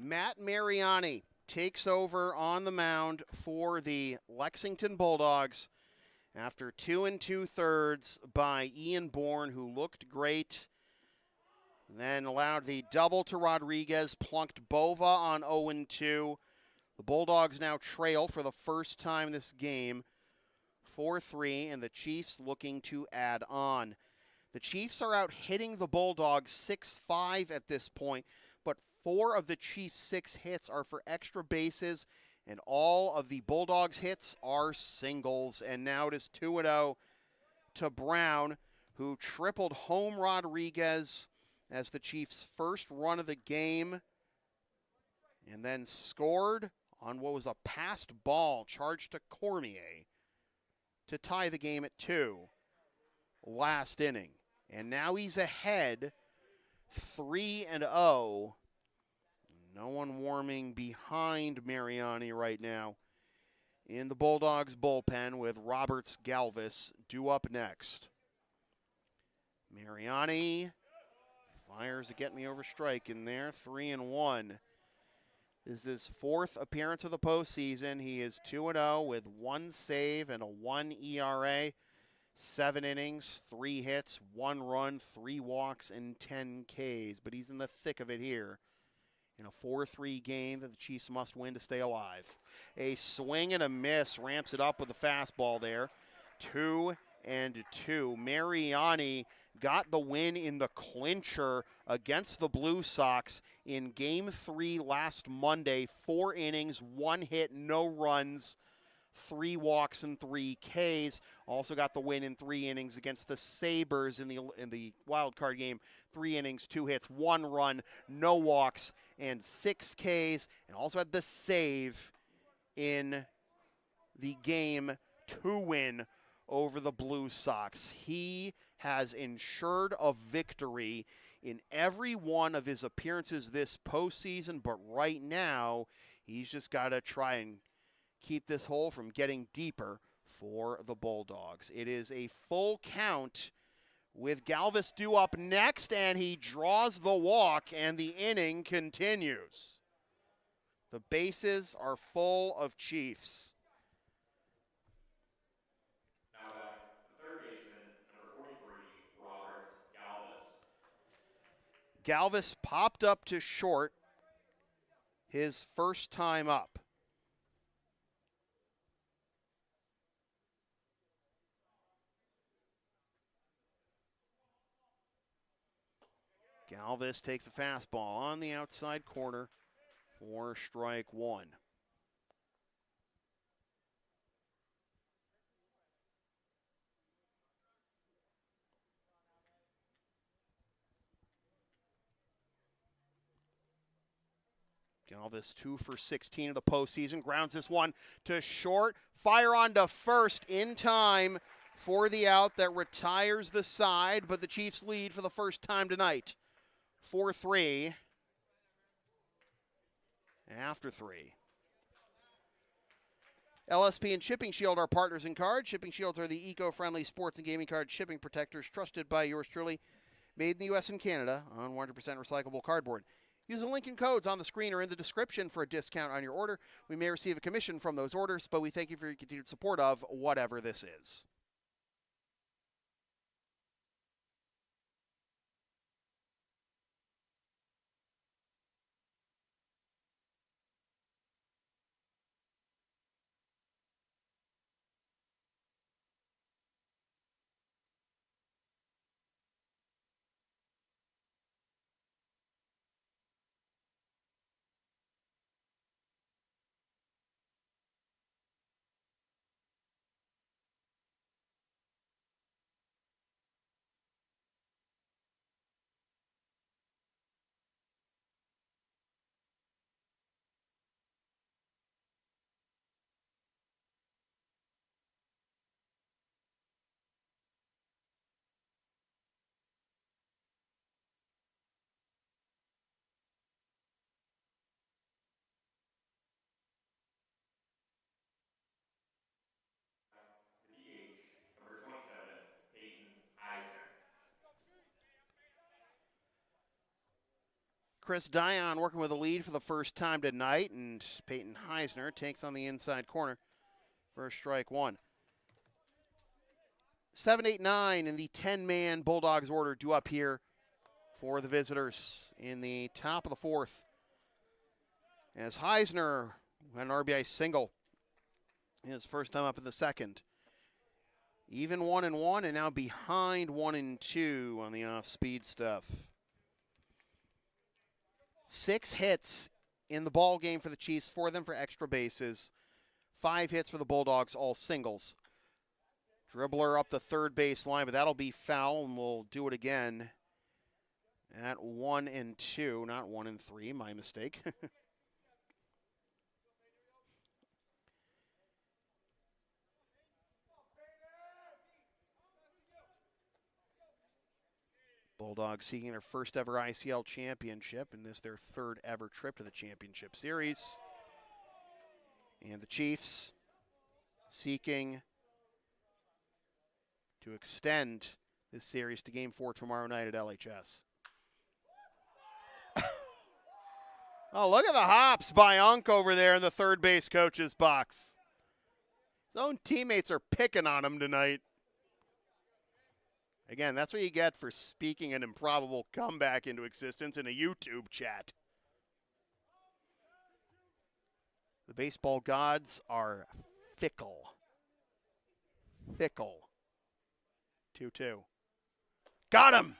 [SPEAKER 3] Matt Mariani takes over on the mound for the Lexington Bulldogs after 2 2/3 by Ian Bourne, who looked great. Then allowed the double to Rodriguez, plunked Bova on 0-2. The Bulldogs now trail for the first time this game, 4-3, and the Chiefs looking to add on. The Chiefs are out hitting the Bulldogs 6-5 at this point, but 4 of the Chiefs' 6 hits are for extra bases, and all of the Bulldogs' hits are singles. And now it is 2-0 to Brown, who tripled home Rodriguez as the Chiefs' first run of the game, and then scored on what was a passed ball charged to Cormier to tie the game at 2 last inning. And now he's ahead 3-0. No one warming behind Mariani right now in the Bulldogs bullpen, with Roberts Galvis due up next. Mariani fires a get me over strike in there, 3-1. This is his 4th appearance of the postseason. He is 2-0 with 1 save and a 1 ERA. 7 innings, 3 hits, 1 run, 3 walks, and 10 Ks. But he's in the thick of it here in a 4-3 game that the Chiefs must win to stay alive. A swing and a miss, ramps it up with the fastball there. 2-2. Mariani got the win in the clincher against the Blue Sox in Game 3 last Monday. 4 innings, 1 hit, no runs, 3 walks, and 3 Ks. Also got the win in 3 innings against the Sabres in the wild card game. 3 innings, 2 hits, 1 run, no walks, and 6 Ks. And also had the save in the Game 2 win over the Blue Sox. He has ensured a victory in every one of his appearances this postseason, but right now he's just got to try and keep this hole from getting deeper for the Bulldogs. It is a full count with Galvis due up next, and he draws the walk, and the inning continues. The bases are full of Chiefs.
[SPEAKER 1] Now back, the third baseman, number 43, Roberts Galvis.
[SPEAKER 3] Galvis popped up to short his first time up. Galvis takes the fastball on the outside corner for strike 1. Galvis 2 for 16 of the postseason. Grounds this one to short. Fire on to first in time for the out that retires the side, but the Chiefs lead for the first time tonight. 4-3 after 3. LSP and Shipping Shield are partners in cards. Shipping Shields are the eco-friendly sports and gaming card shipping protectors trusted by yours truly. Made in the U.S. and Canada on 100% recyclable cardboard. Use the link and codes on the screen or in the description for a discount on your order. We may receive a commission from those orders, but we thank you for your continued support of whatever this is. Chris Dion working with a lead for the first time tonight, and Peyton Heisner takes on the inside corner for strike one. 7, 8, 9 in the 10-man Bulldogs order due up here for the visitors in the top of the fourth. As Heisner had an RBI single his first time up in the second. Even 1-1 and now behind 1-2 on the off-speed stuff. 6 hits in the ball game for the Chiefs, 4 of them for extra bases. 5 hits for the Bulldogs, all singles. Dribbler up the third base line, but that'll be foul, and we'll do it again at 1-2, not 1-3, my mistake. Bulldogs seeking their first ever ICL championship, and this their third ever trip to the championship series. And the Chiefs seeking to extend this series to Game 4 tomorrow night at LHS. Oh, look at the hops by Unk over there in the third base coach's box. His own teammates are picking on him tonight. Again, that's what you get for speaking an improbable comeback into existence in a YouTube chat. The baseball gods are fickle. Fickle. 2-2. Got him!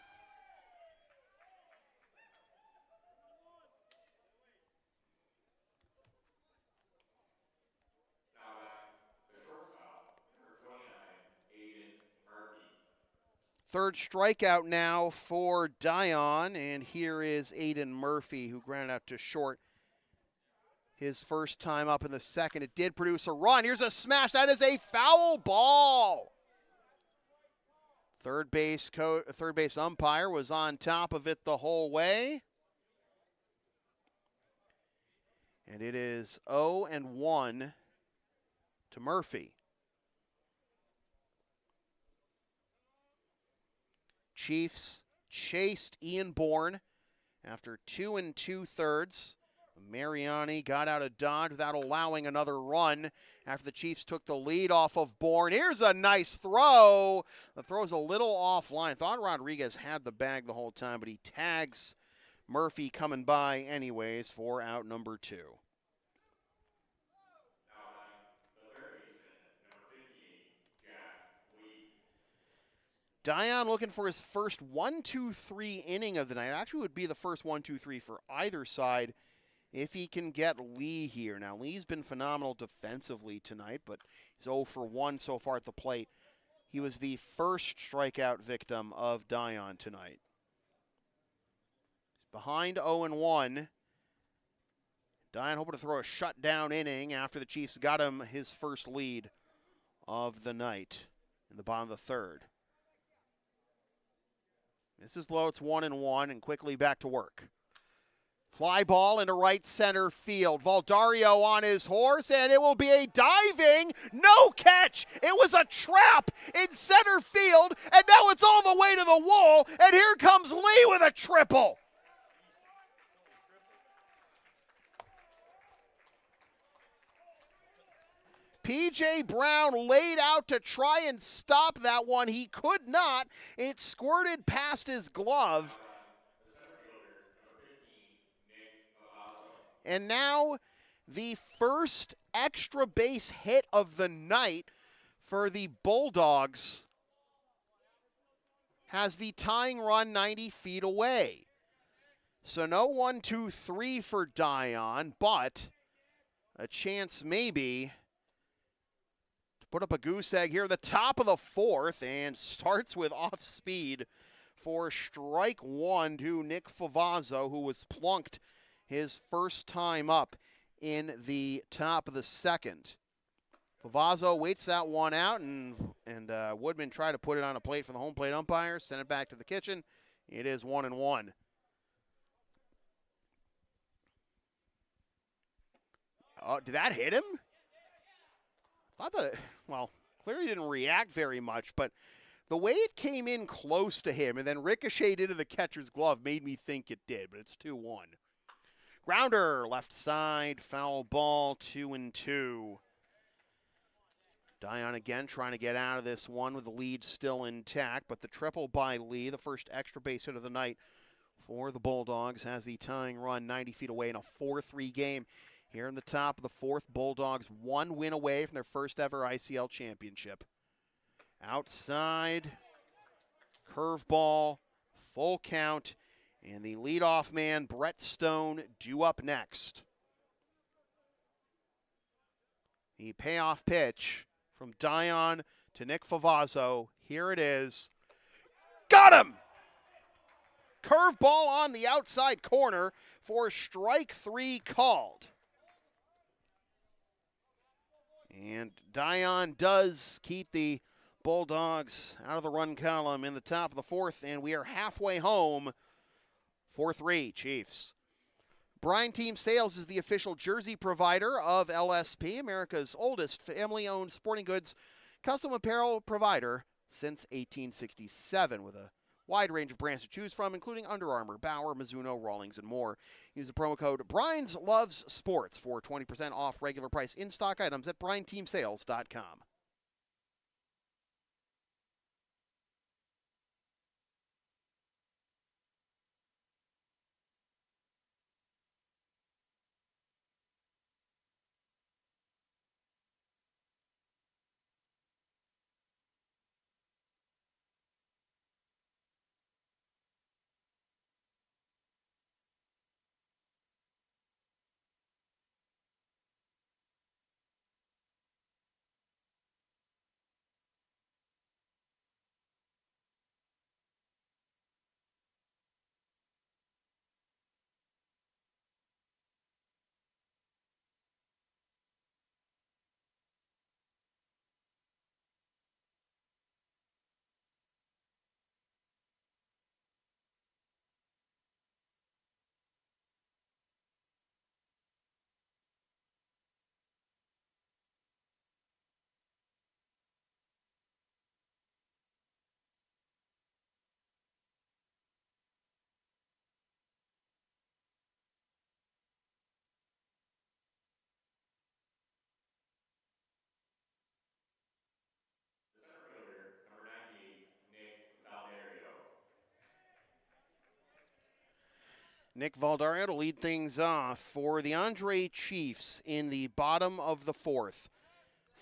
[SPEAKER 3] Third strikeout now for Dion, and here is Aiden Murphy, who grounded out to short his first time up in the second. It did produce a run. Here's a smash. That is a foul ball. Third base umpire was on top of it the whole way. And it is 0-1 to Murphy. Chiefs chased Ian Bourne after 2 2/3. Mariani got out of Dodge without allowing another run after the Chiefs took the lead off of Bourne. Here's a nice throw. The throw's a little offline. Thought Rodriguez had the bag the whole time, but he tags Murphy coming by anyways for out number 2. Dion looking for his first 1-2-3 inning of the night. Actually, would be the first 1-2-3 for either side if he can get Lee here. Now, Lee's been phenomenal defensively tonight, but he's 0 for 1 so far at the plate. He was the first strikeout victim of Dion tonight. He's behind 0-1. Dion hoping to throw a shutdown inning after the Chiefs got him his first lead of the night in the bottom of the third. This is low, it's 1-1, and quickly back to work. Fly ball into right center field. Valdario on his horse, and it will be a diving no catch. It was a trap in center field, and now it's all the way to the wall, and here comes Lee with a triple. P.J. Brown laid out to try and stop that one. He could not. It squirted past his glove. And now the first extra base hit of the night for the Bulldogs has the tying run 90 feet away. So no 1-2-3 for Dion, but a chance maybe put up a goose egg here at the top of the fourth, and starts with off speed for strike one to Nick Favazzo, who was plunked his first time up in the top of the second. Favazzo waits that one out, and Woodman tried to put it on a plate for the home plate umpire, sent it back to the kitchen. It is 1-1. Oh, did that hit him? I thought, well, clearly didn't react very much, but The way it came in close to him and then ricocheted into the catcher's glove made me think it did, but it's 2-1. Grounder, left side, foul ball, 2-2. Dion again trying to get out of this one with the lead still intact, but the triple by Lee, the first extra base hit of the night for the Bulldogs, has the tying run 90 feet away in a 4-3 game. Here in the top of the fourth, Bulldogs 1 win away from their first ever ICL championship. Outside, curveball, full count, and the leadoff man, Brett Stone, due up next. The payoff pitch from Dion to Nick Favazzo. Here it is. Got him! Curveball on the outside corner for strike 3 called. And Dion does keep the Bulldogs out of the run column in the top of the fourth, and we are halfway home. 4-3 Chiefs. Bryan Team Sales is the official jersey provider of LSP, America's oldest family-owned sporting goods custom apparel provider since 1867, with a wide range of brands to choose from, including Under Armour, Bauer, Mizuno, Rawlings, and more. Use the promo code Brian's Loves Sports for 20% off regular price in-stock items at BryanTeamSales.com. Nick Valdario to lead things off for the Andre Chiefs in the bottom of the fourth.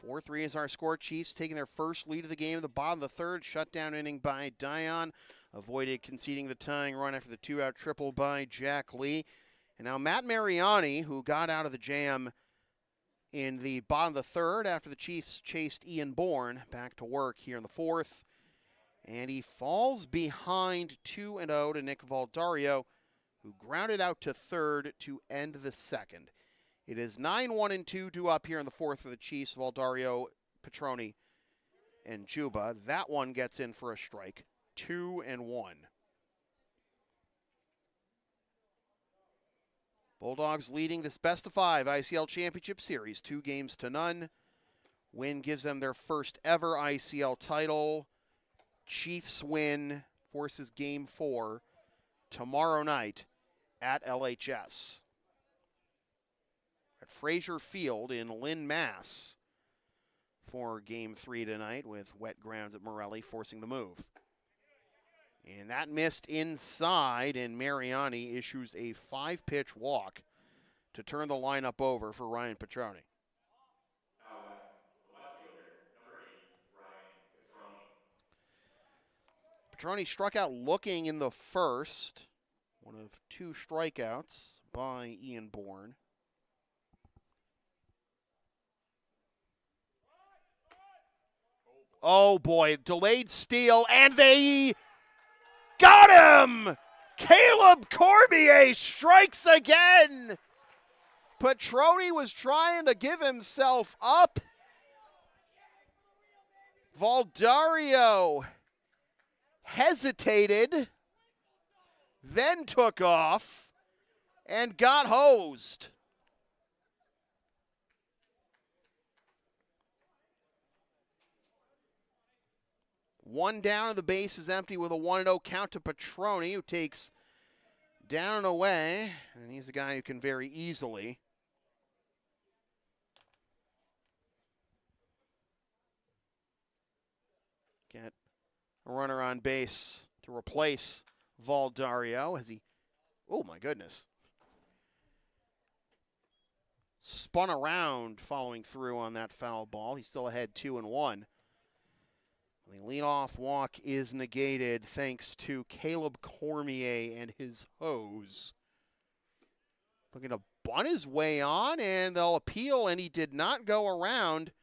[SPEAKER 3] 4-3 is our score. Chiefs taking their first lead of the game at the bottom of the third. Shutdown inning by Dion. Avoided conceding the tying run after the 2-out triple by Jack Lee. And now Matt Mariani, who got out of the jam in the bottom of the third after the Chiefs chased Ian Bourne, back to work here in the fourth. And he falls behind 2-0 to Nick Valdario, who grounded out to third to end the second. It is 9-1-2 due up here in the fourth for the Chiefs, Valdario, Petroni, and Juba. That one gets in for a strike, 2-1. Bulldogs leading this best-of-5 ICL Championship Series, 2-0. Win gives them their first ever ICL title. Chiefs win, forces Game 4 tomorrow night at LHS. At Frazier Field in Lynn, Mass. For Game 3 tonight, with wet grounds at Morelli forcing the move. And that missed inside, and Mariani issues a 5-pitch walk to turn the lineup over for Ryan Petroni. Petroni struck out looking in the first. One of 2 strikeouts by Ian Bourne. Oh boy, delayed steal, and they got him! Caleb Cormier strikes again! Petroni was trying to give himself up. Valdario hesitated, then took off, and got hosed. One down and the base is empty with a 1-0 count to Petroni, who takes down and away. And he's a guy who can very easily get a runner on base to replace Valdario as he, oh my goodness, spun around following through on that foul ball. He's still ahead 2-1. The leadoff walk is negated thanks to Caleb Cormier and his hose. Looking to bunt his way on, and they'll appeal, and he did not go around.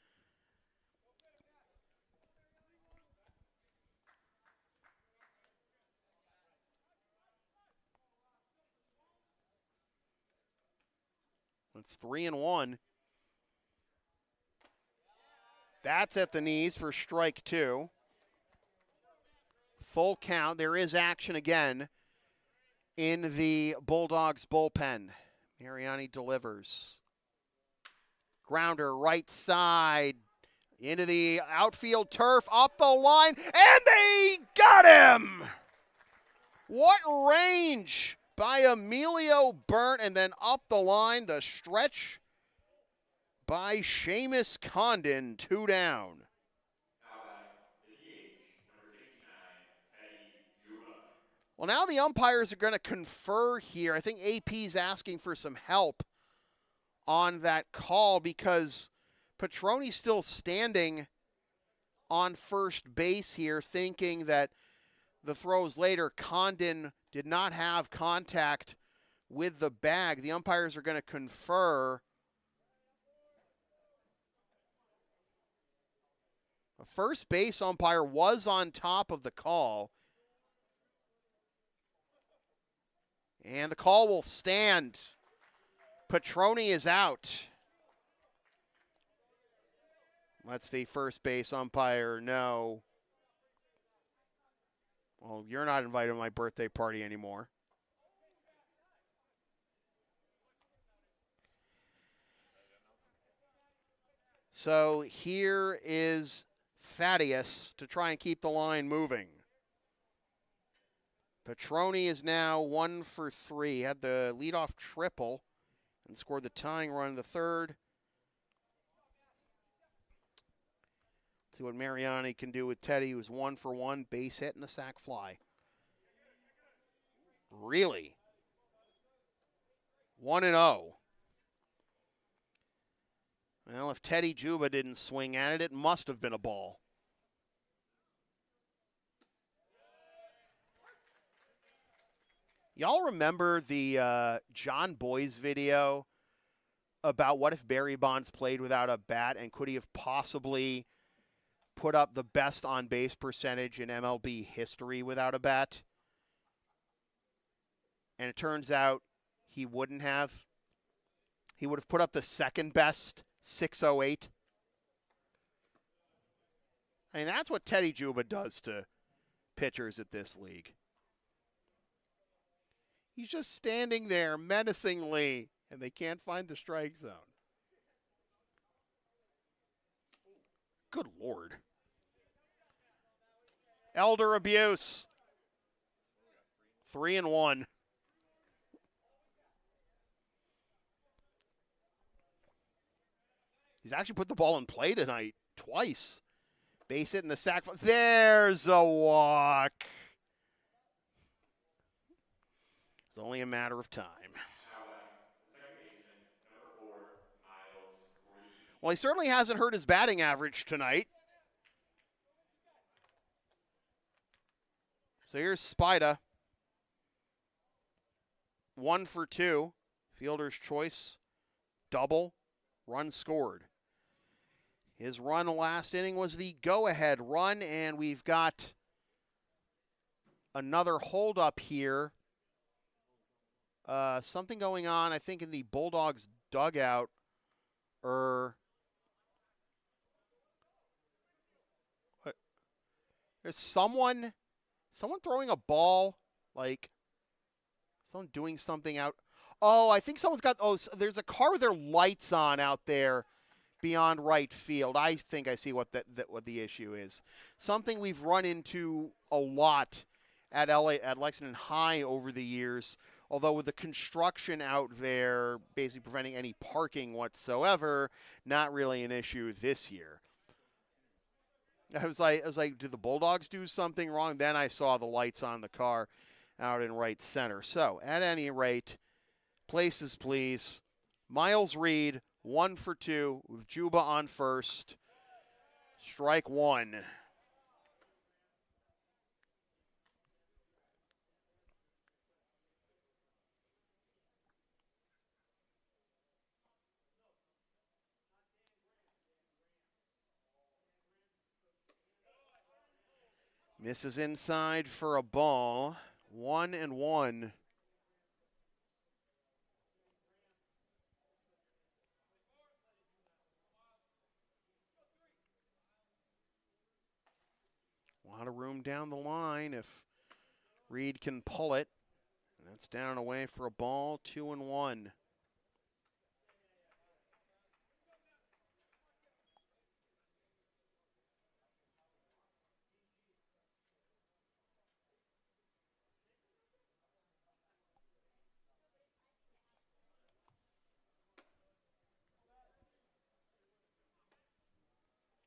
[SPEAKER 3] It's 3-1. That's at the knees for strike 2. Full count. There is action again in the Bulldogs bullpen. Mariani delivers. Grounder right side into the outfield turf, up the line, and they got him! What range by Emilio Burnt, and then up the line, the stretch by Seamus Condon, 2 down. Well, now the umpires are going to confer here. I think AP's asking for some help on that call because Petroni's still standing on first base here, thinking that the throws later, Condon did not have contact with the bag. The umpires are going to confer. The first base umpire was on top of the call. And the call will stand. Petroni is out. Let's the first base umpire know. Well, you're not invited to my birthday party anymore. So here is Thaddeus to try and keep the line moving. Petroni is now 1 for 3. Had the leadoff triple and scored the tying run in the third. See what Mariani can do with Teddy, who's 1 for 1, base hit and a sac fly. Really? 1-0. Well, if Teddy Juba didn't swing at it, it must have been a ball. Y'all remember the John Boy's video about what if Barry Bonds played without a bat, and could he have possibly put up the best on-base percentage in MLB history without a bat? And it turns out he wouldn't have. He would have put up the second best, 608. I mean, that's what Teddy Juba does to pitchers at this league. He's just standing there menacingly, and they can't find the strike zone. Good Lord. Elder abuse. 3-1. He's actually put the ball in play tonight twice. Base hit in the sack. There's a walk. It's only a matter of time. Well, he certainly hasn't hurt his batting average tonight. So here's Spida. 1 for 2. Fielder's choice. Double. Run scored. His run last inning was the go-ahead run, and we've got another holdup here. Something going on, I think, in the Bulldogs dugout. There's someone throwing a ball, like someone doing something out. Oh, I think someone's got, so there's a car with their lights on out there beyond right field. I think I see what what the issue is. Something we've run into a lot at Lexington High over the years. Although with the construction out there basically preventing any parking whatsoever, not really an issue this year. I was like, did the Bulldogs do something wrong? Then I saw the lights on the car out in right center. So at any rate, places please. Miles Reed, 1 for 2 with Juba on first. Strike one. Misses inside for a ball. 1-1. A lot of room down the line if Reed can pull it. And that's down and away for a ball. 2-1.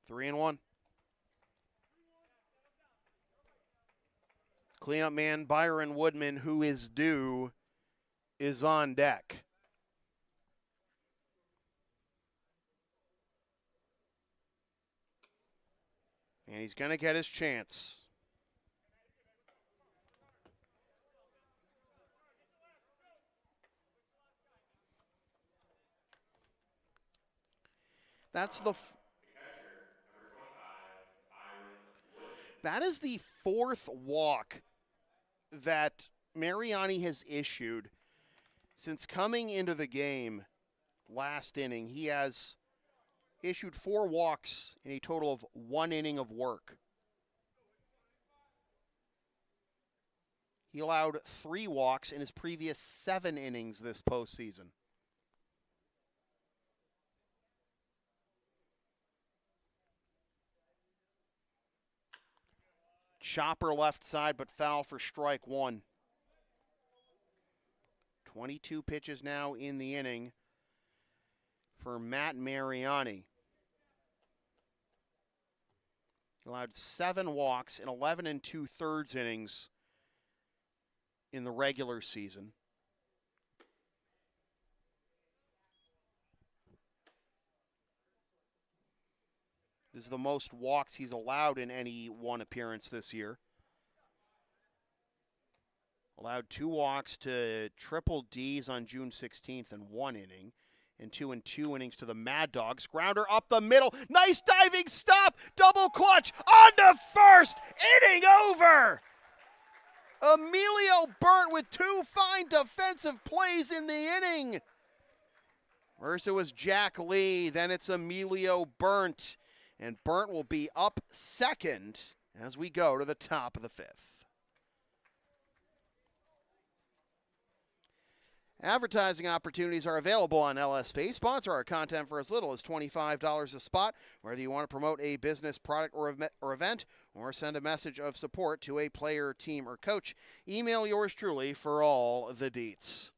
[SPEAKER 3] Three and one. Cleanup man Byron Woodman, who is due, is on deck. And he's going to get his chance. That is the fourth walk that Mariani has issued since coming into the game last inning. He has issued 4 walks in a total of 1 inning of work. He allowed 3 walks in his previous 7 innings this postseason. Chopper left side, but foul for strike one. 22 pitches now in the inning for Matt Mariani. Allowed 7 walks in 11 2/3 innings in the regular season. This is the most walks he's allowed in any one appearance this year. Allowed 2 walks to Triple D's on June 16th in 1 inning, and 2 in 2 innings to the Mad Dogs. Grounder up the middle. Nice diving stop. Double clutch on to first. Inning over. Emilio Burnt with 2 fine defensive plays in the inning. First it was Jack Lee, then it's Emilio Burnt. And Burnt will be up second as we go to the top of the 5th. Advertising opportunities are available on LSP. Sponsor our content for as little as $25 a spot, whether you want to promote a business, product, or event, or send a message of support to a player, team, or coach. Email yours truly for all the deets.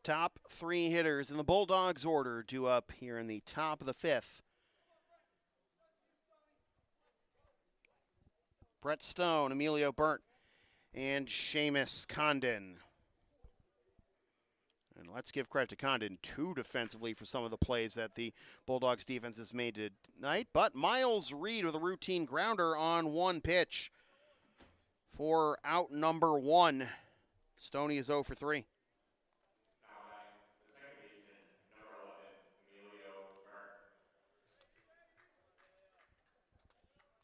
[SPEAKER 3] top three hitters in the Bulldogs order due up here in the top of the fifth. Brett Stone, Emilio Burnt, and Seamus Condon. And let's give credit to Condon, too, defensively for some of the plays that the Bulldogs defense has made tonight. But Miles Reed with a routine grounder on one pitch for out number one. Stoney is 0 for 3.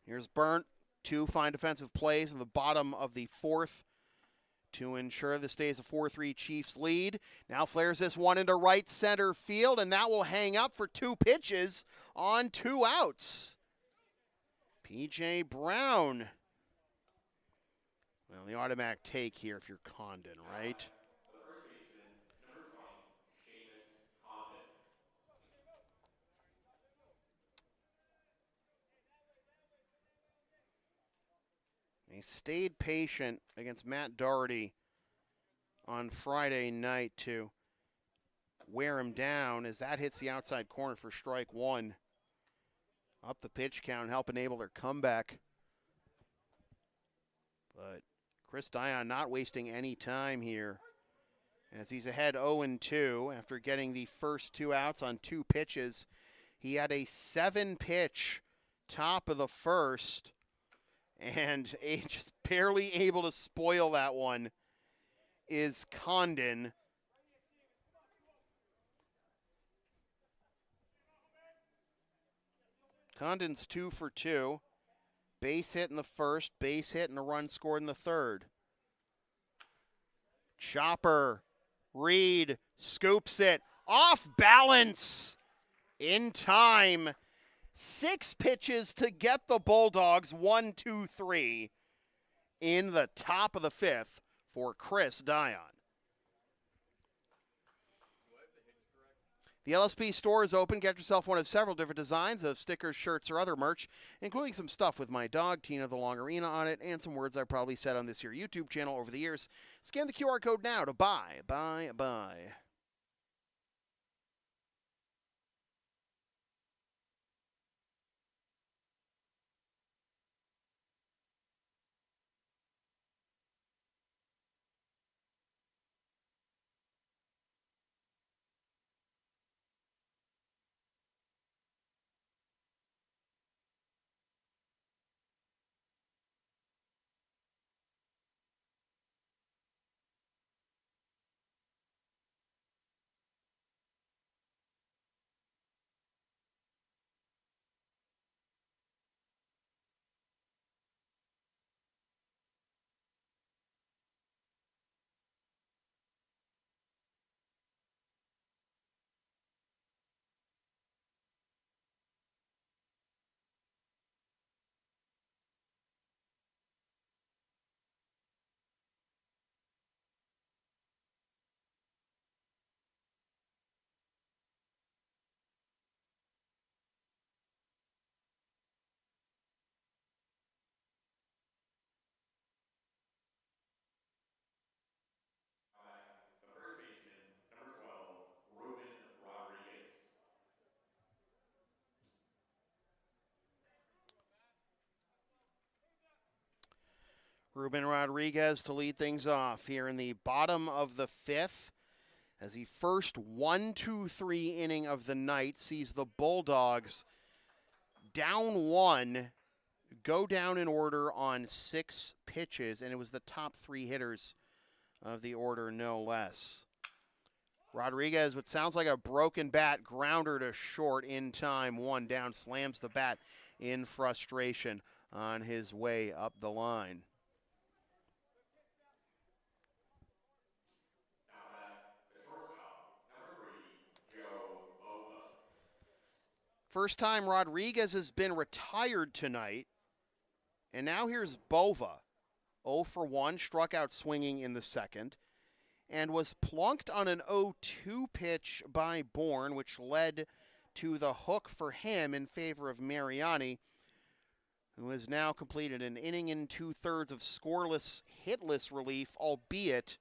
[SPEAKER 3] Here's Burnt. 2 fine defensive plays in the bottom of the fourth to ensure this stays a 4-3 Chiefs lead. Now flares this one into right center field, and that will hang up for 2 pitches on 2 outs. P.J. Brown. Well, the automatic take here if you're Condon, right? He stayed patient against Matt Doherty on Friday night to wear him down as that hits the outside corner for strike 1. Up the pitch count, help enable their comeback. But Chris Dion not wasting any time here as he's ahead 0-2 after getting the first 2 outs on 2 pitches. He had a 7-pitch top of the first, and just barely able to spoil that one is Condon. Condon's 2 for 2. Base hit in the first, base hit, and a run scored in the third. Chopper, Reed, scoops it, off balance, in time. 6 pitches to get the Bulldogs 1-2-3 in the top of the fifth for Chris Dion. The LSP store is open. Get yourself one of several different designs of stickers, shirts, or other merch, including some stuff with my dog, Tina the Longarina, on it, and some words I probably said on this here YouTube channel over the years. Scan the QR code now to buy. Ruben Rodriguez to lead things off here in the bottom of the fifth as the first 1-2-3 inning of the night sees the Bulldogs down 1, go down in order on 6 pitches, and it was the top 3 hitters of the order, no less. Rodriguez, what sounds like a broken bat, grounder to short in time, 1 down, slams the bat in frustration on his way up the line. First time Rodriguez has been retired tonight. And now here's Bova. 0 for 1, struck out swinging in the second. And was plunked on an 0-2 pitch by Bourne, which led to the hook for him in favor of Mariani, who has now completed an inning and 2/3 of scoreless, hitless relief, albeit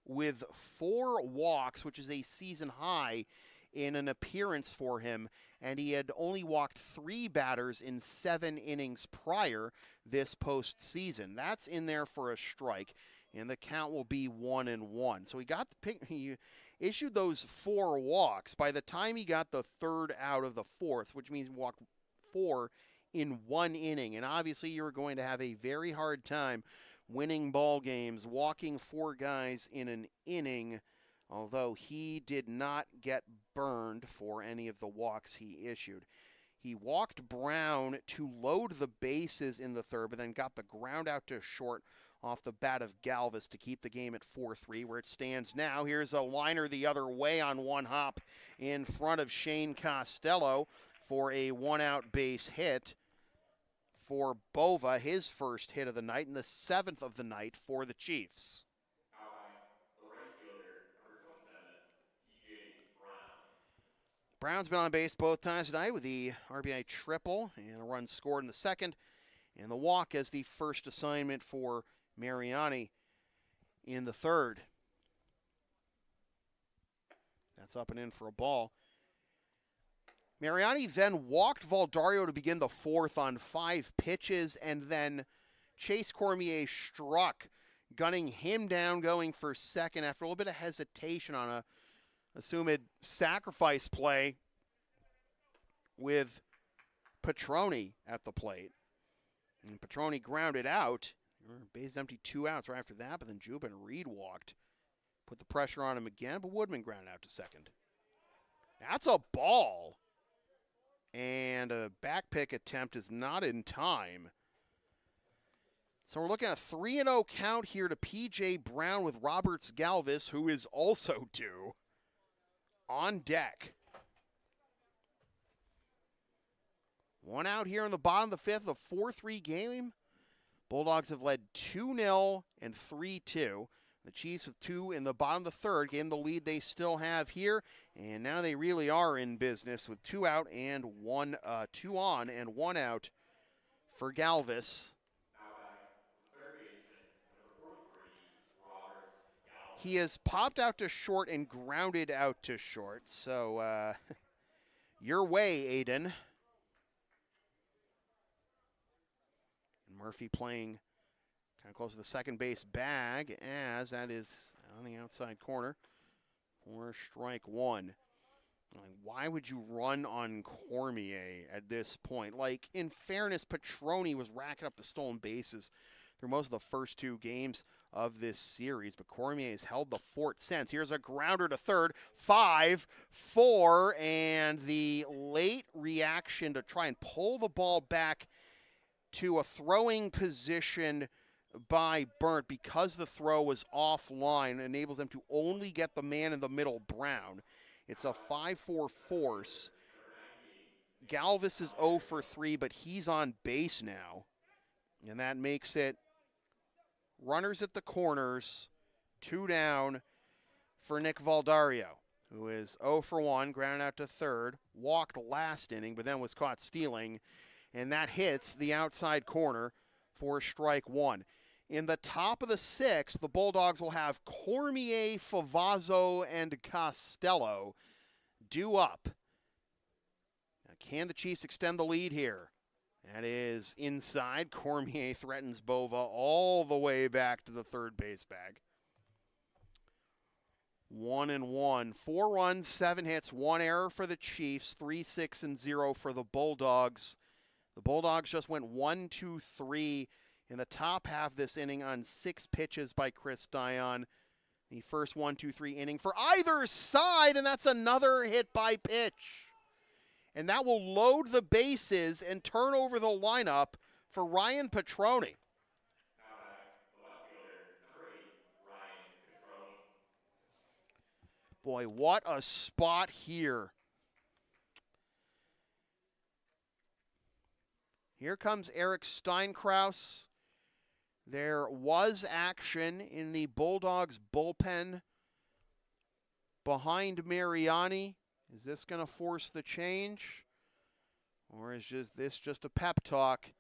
[SPEAKER 3] with 4 walks, which is a season high in an appearance for him, and he had only walked 3 batters in 7 innings prior this postseason. That's in there for a strike, and the count will be 1-1. So he got the pick. He issued those 4 walks. By the time he got the 3rd out of the 4th, which means he walked 4 in 1 inning, and obviously you're going to have a very hard time winning ball games, walking 4 guys in an inning, although he did not get burned for any of the walks he issued. He walked Brown to load the bases in the 3rd, but then got the ground out to short off the bat of Galvis to keep the game at 4-3, where it stands now. Here's a liner the other way on 1 hop in front of Shane Costello for a 1-out base hit for Bova, his first hit of the night, and the 7th of the night for the Chiefs. Brown's been on base both times tonight with the RBI triple and a run scored in the 2nd, and the walk as the first assignment for Mariani in the 3rd. That's up and in for a ball. Mariani then walked Valdario to begin the 4th on 5 pitches, and then Chase Cormier struck, gunning him down, going for 2nd after a little bit of hesitation on a assumed sacrifice play with Petroni at the plate. And Petroni grounded out. Base empty, 2 outs right after that, but then Juba and Reed walked. Put the pressure on him again, but Woodman grounded out to 2nd. That's a ball. And a back pick attempt is not in time. So we're looking at a 3-0 count here to P.J. Brown with Roberts Galvis, who is also due on deck. 1 out here in the bottom of the 5th, a 4-3 game. Bulldogs have led 2-0 and 3-2. The Chiefs with 2 in the bottom of the 3rd, gave them the lead they still have here, and now they really are in business with 2 out and 2 on and 1 out for Galvis. He has popped out to short and grounded out to short, so your way, Aiden. And Murphy playing kind of close to the second base bag, as that is on the outside corner for strike 1. Why would you run on Cormier at this point? Like, in fairness, Petroni was racking up the stolen bases through most of the first 2 games of this series, but Cormier has held the fort since. Here's a grounder to 3rd, 5-4, and the late reaction to try and pull the ball back to a throwing position by Burnt, because the throw was offline, enables them to only get the man in the middle, Brown. It's a 5-4 force. Galvis is 0 for 3, but he's on base now. And that makes it runners at the corners, 2 down for Nick Valdario, who is 0 for 1, grounded out to 3rd, walked last inning, but then was caught stealing, and that hits the outside corner for strike 1. In the top of the 6th, the Bulldogs will have Cormier, Favazzo, and Costello due up. Now, can the Chiefs extend the lead here? That is inside. Cormier threatens Bova all the way back to the 3rd base bag. 1-1. 4 runs, 7 hits, 1 error for the Chiefs, 3-6-0 for the Bulldogs. The Bulldogs just went 1-2-3 in the top half of this inning on 6 pitches by Chris Dion. The first 1-2-3 inning for either side, and that's another hit by pitch. And that will load the bases and turn over the lineup for Ryan Petroni. Boy, what a spot here. Here comes Eric Steinkraus. There was action in the Bulldogs bullpen behind Mariani. Is this going to force the change? Or is this just a pep talk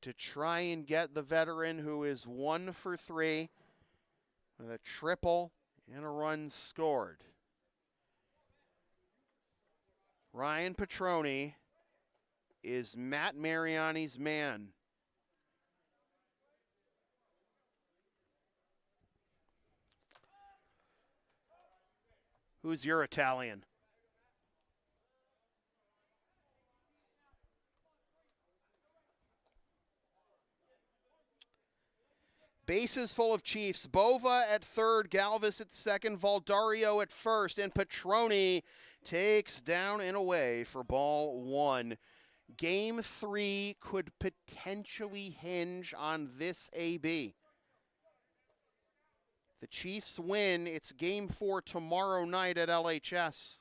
[SPEAKER 3] to try and get the veteran who is 1 for 3 with a triple And a run scored. Ryan Petroni is Matt Mariani's man. Who's your Italian? Bases full of Chiefs. Bova at third, Galvis at second, Valdario at first, and Petroni takes down and away for ball one. Game 3 could potentially hinge on this AB. The Chiefs win. It's game 4 tomorrow night at LHS.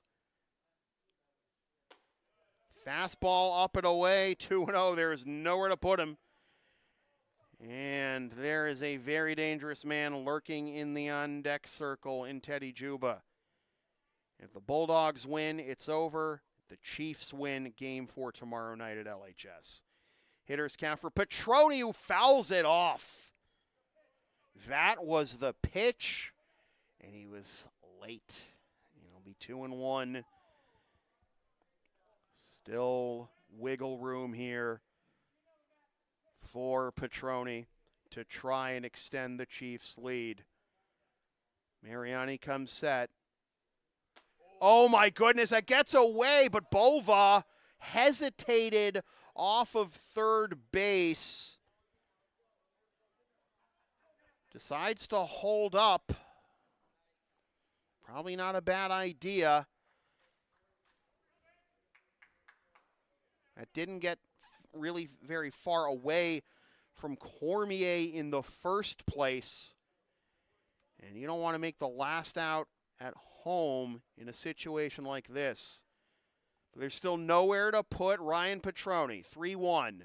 [SPEAKER 3] Fastball up and away, 2-0. There's nowhere to put him. And there is a very dangerous man lurking in the on-deck circle in Teddy Juba. If the Bulldogs win, it's over. The Chiefs win game 4 tomorrow night at LHS. Hitters count for Petroni, who fouls it off. That was the pitch, and he was late. It'll be 2-1. Still wiggle room here for Petroni to try and extend the Chiefs' lead. Mariani comes set. Oh my goodness, that gets away, but Bova hesitated off of third base. Decides to hold up. Probably not a bad idea. That didn't get really very far away from Cormier in the first place. And you don't want to make the last out at home in a situation like this. But there's still nowhere to put Ryan Petroni. 3-1.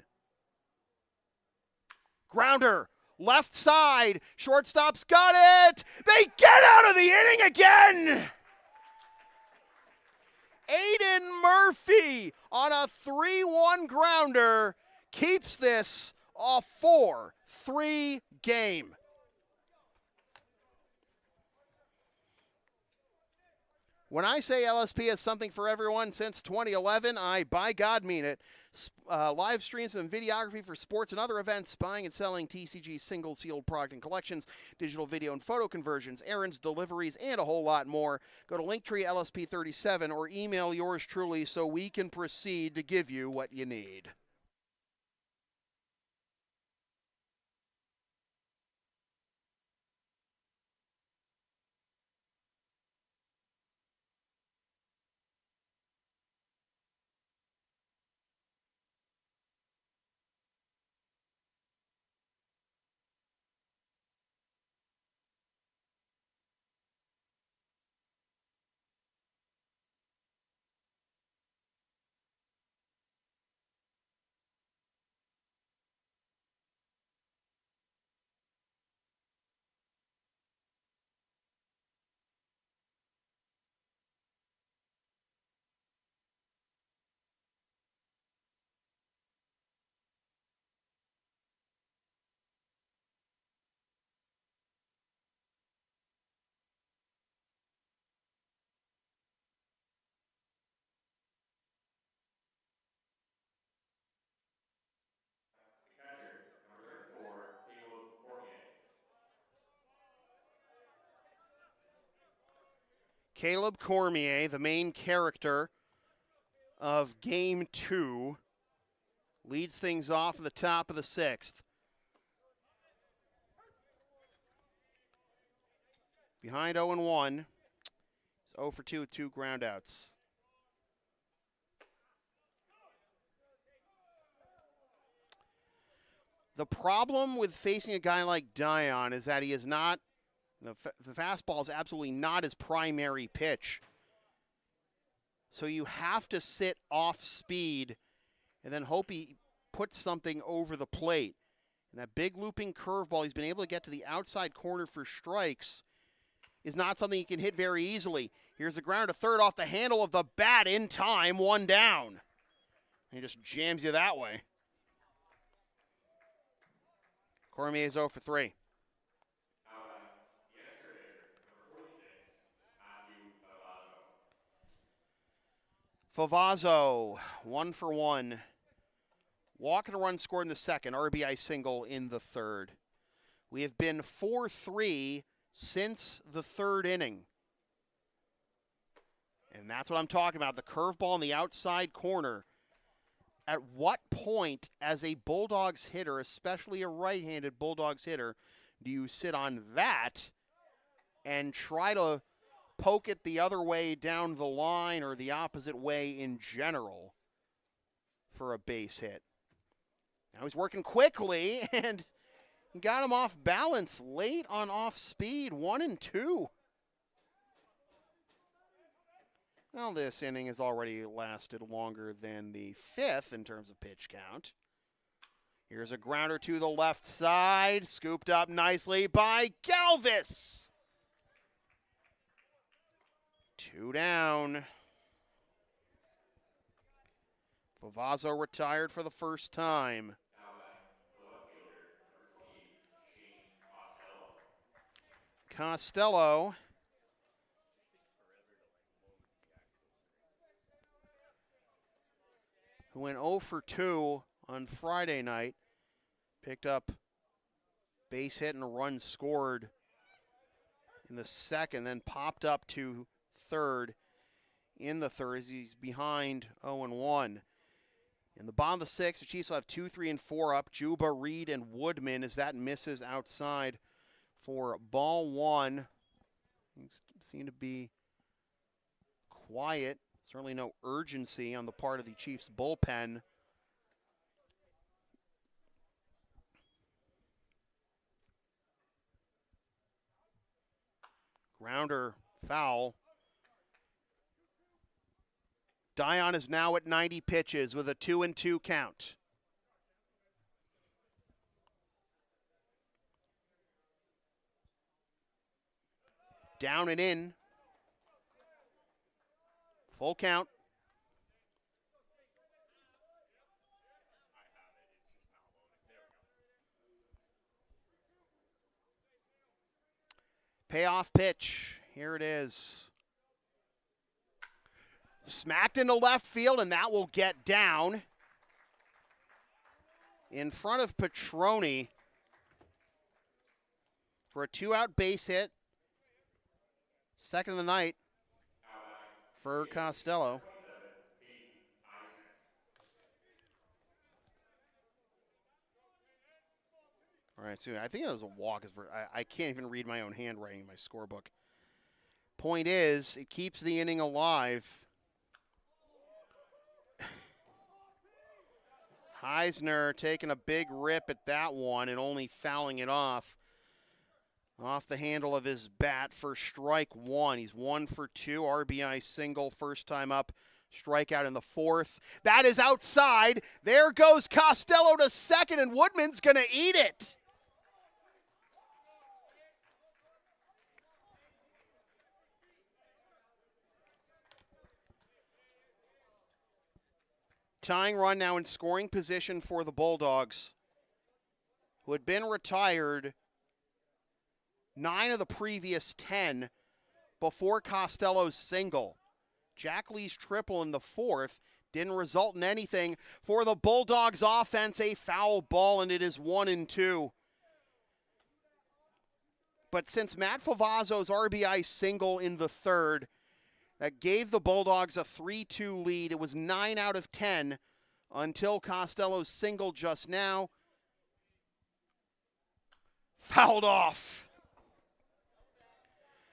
[SPEAKER 3] Grounder, left side. Shortstop's got it. They get out of the inning again. Aiden Murphy on a 3-1 grounder keeps this a 4-3 game. When I say LSP is something for everyone since 2011, I, by God, mean it. Live streams and videography for sports and other events, buying and selling TCG single sealed product and collections, digital video and photo conversions, errands, deliveries, and a whole lot more. Go to Linktree LSP37 or email yours truly so we can proceed to give you what you need.
[SPEAKER 1] Catcher, number 34, Caleb Cormier.
[SPEAKER 3] Caleb Cormier, the main character of Game 2, leads things off at the top of the 6th. Behind 0-1. He's 0 for 2 with 2 groundouts. The problem with facing a guy like Dion is that he is not, the fastball is absolutely not his primary pitch. So you have to sit off speed and then hope he puts something over the plate. And that big looping curveball he's been able to get to the outside corner for strikes is not something he can hit very easily. Here's the ground to third off the handle of the bat in time, 1 down. And he just jams you that way. Cormier is 0 for 3.
[SPEAKER 1] Out, the extra hitter, number 46,
[SPEAKER 3] Favazzo, 1 for 1. Walk and a run scored in the second. RBI single in the third. We have been 4-3 since the third inning. And that's what I'm talking about. The curveball in the outside corner. At what point, as a Bulldogs hitter, especially a right-handed Bulldogs hitter, do you sit on that and try to poke it the other way down the line or the opposite way in general for a base hit? Now he's working quickly and got him off balance late on off speed, 1-2. Well, this inning has already lasted longer than the fifth in terms of pitch count. Here's a grounder to the left side, scooped up nicely by Galvis. 2 down. Favazzo retired for the first time. Costello. Who went 0 for 2 on Friday night, picked up base hit and a run scored in the second, then popped up to third in the third as he's behind 0-1. In the bottom of the sixth, the Chiefs will have 2, 3, and 4 up. Juba, Reed, and Woodman as that misses outside for ball 1. Things seem to be quiet. Certainly no urgency on the part of the Chiefs bullpen. Grounder, foul. Dion is now at 90 pitches with a 2-2 count. Down and in. Full count. Payoff pitch. Here it is. Smacked into left field, and that will get down in front of Petroni for a 2-out base hit. Second of the night for Costello. All right, so I think that was a walk. I can't even read my own handwriting in my scorebook. Point is, it keeps the inning alive. Heisner taking a big rip at that one and only fouling it off the handle of his bat for strike 1. He's 1 for 2, RBI single, first time up, strikeout in the fourth. That is outside. There goes Costello to second, and Woodman's going to eat it. Tying run now in scoring position for the Bulldogs, who had been retired 9 of the previous 10 before Costello's single. Jack Lee's triple in the fourth didn't result in anything for the Bulldogs offense. A foul ball, and it is 1-2. But since Matt Favazzo's RBI single in the third, that gave the Bulldogs a 3-2 lead. It was 9 out of 10 until Costello's single just now. Fouled off.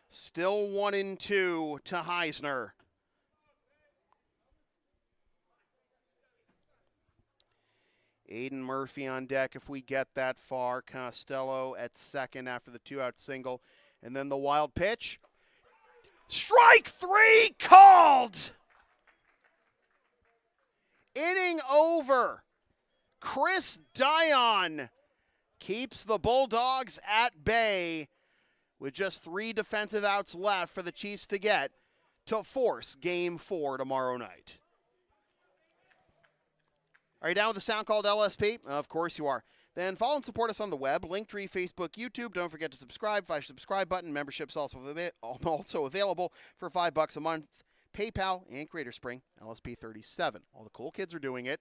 [SPEAKER 3] Still 1-2 to Heisner. Aiden Murphy on deck if we get that far. Costello at second after the 2-out single. And then the wild pitch. Strike 3 called! Inning over. Chris Dion keeps the Bulldogs at bay with just 3 defensive outs left for the Chiefs to get to force Game 4 tomorrow night. Are you down with the sound called LSP? Of course you are. Then follow and support us on the web, Linktree, Facebook, YouTube. Don't forget to subscribe. Flash the subscribe button. Membership's also available for $5 a month. PayPal, and Greater Spring, LSP 37. All the cool kids are doing it.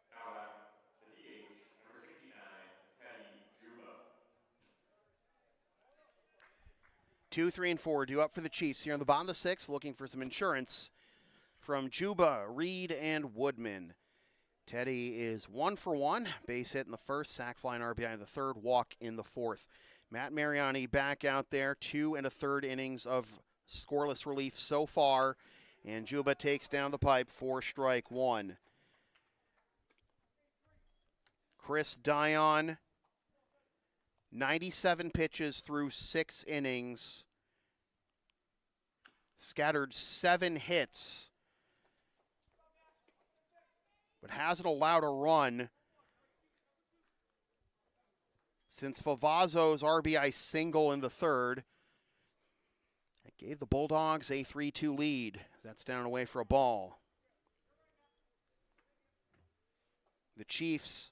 [SPEAKER 1] Now back, the DH, number 69, Teddy Juba.
[SPEAKER 3] 2, 3, and 4 due up for the Chiefs here on the bottom of the sixth, looking for some insurance from Juba, Reed, and Woodman. Teddy is 1 for 1, base hit in the first, sac fly and RBI in the third, walk in the fourth. Matt Mariani back out there, 2 1/3 innings of scoreless relief so far, and Juba takes down the pipe for strike one. Chris Dion, 97 pitches through 6 innings, scattered 7 hits, but hasn't allowed a run since Favazzo's RBI single in the third. That gave the Bulldogs a 3-2 lead. That's down and away for a ball. The Chiefs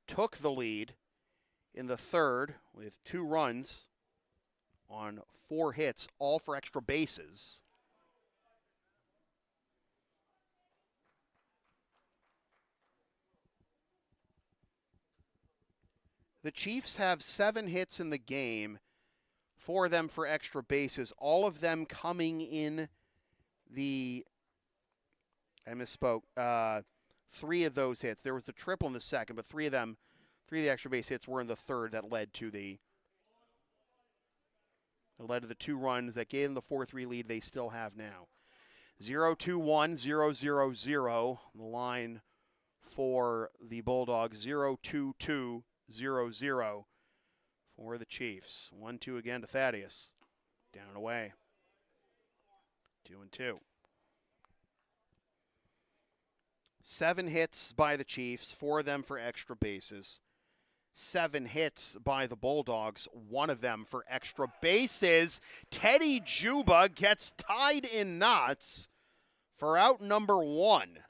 [SPEAKER 3] took the lead in the third with 2 runs on 4 hits, all for extra bases. The Chiefs have 7 hits in the game, 4 of them for extra bases, all of them coming in the, I misspoke, 3 of those hits. There was the triple in the second, but 3 of the extra base hits were in the third that led to the 2 runs that gave them the 4-3 lead they still have now. 0-2-1, 0-0-0, the line for the Bulldogs, 0-2-2, 0-0 for the Chiefs. 1-2 again to Thaddeus. Down and away. 2-2. 7 hits by the Chiefs, 4 of them for extra bases. 7 hits by the Bulldogs, 1 of them for extra bases. Teddy Juba gets tied in knots for out number 1.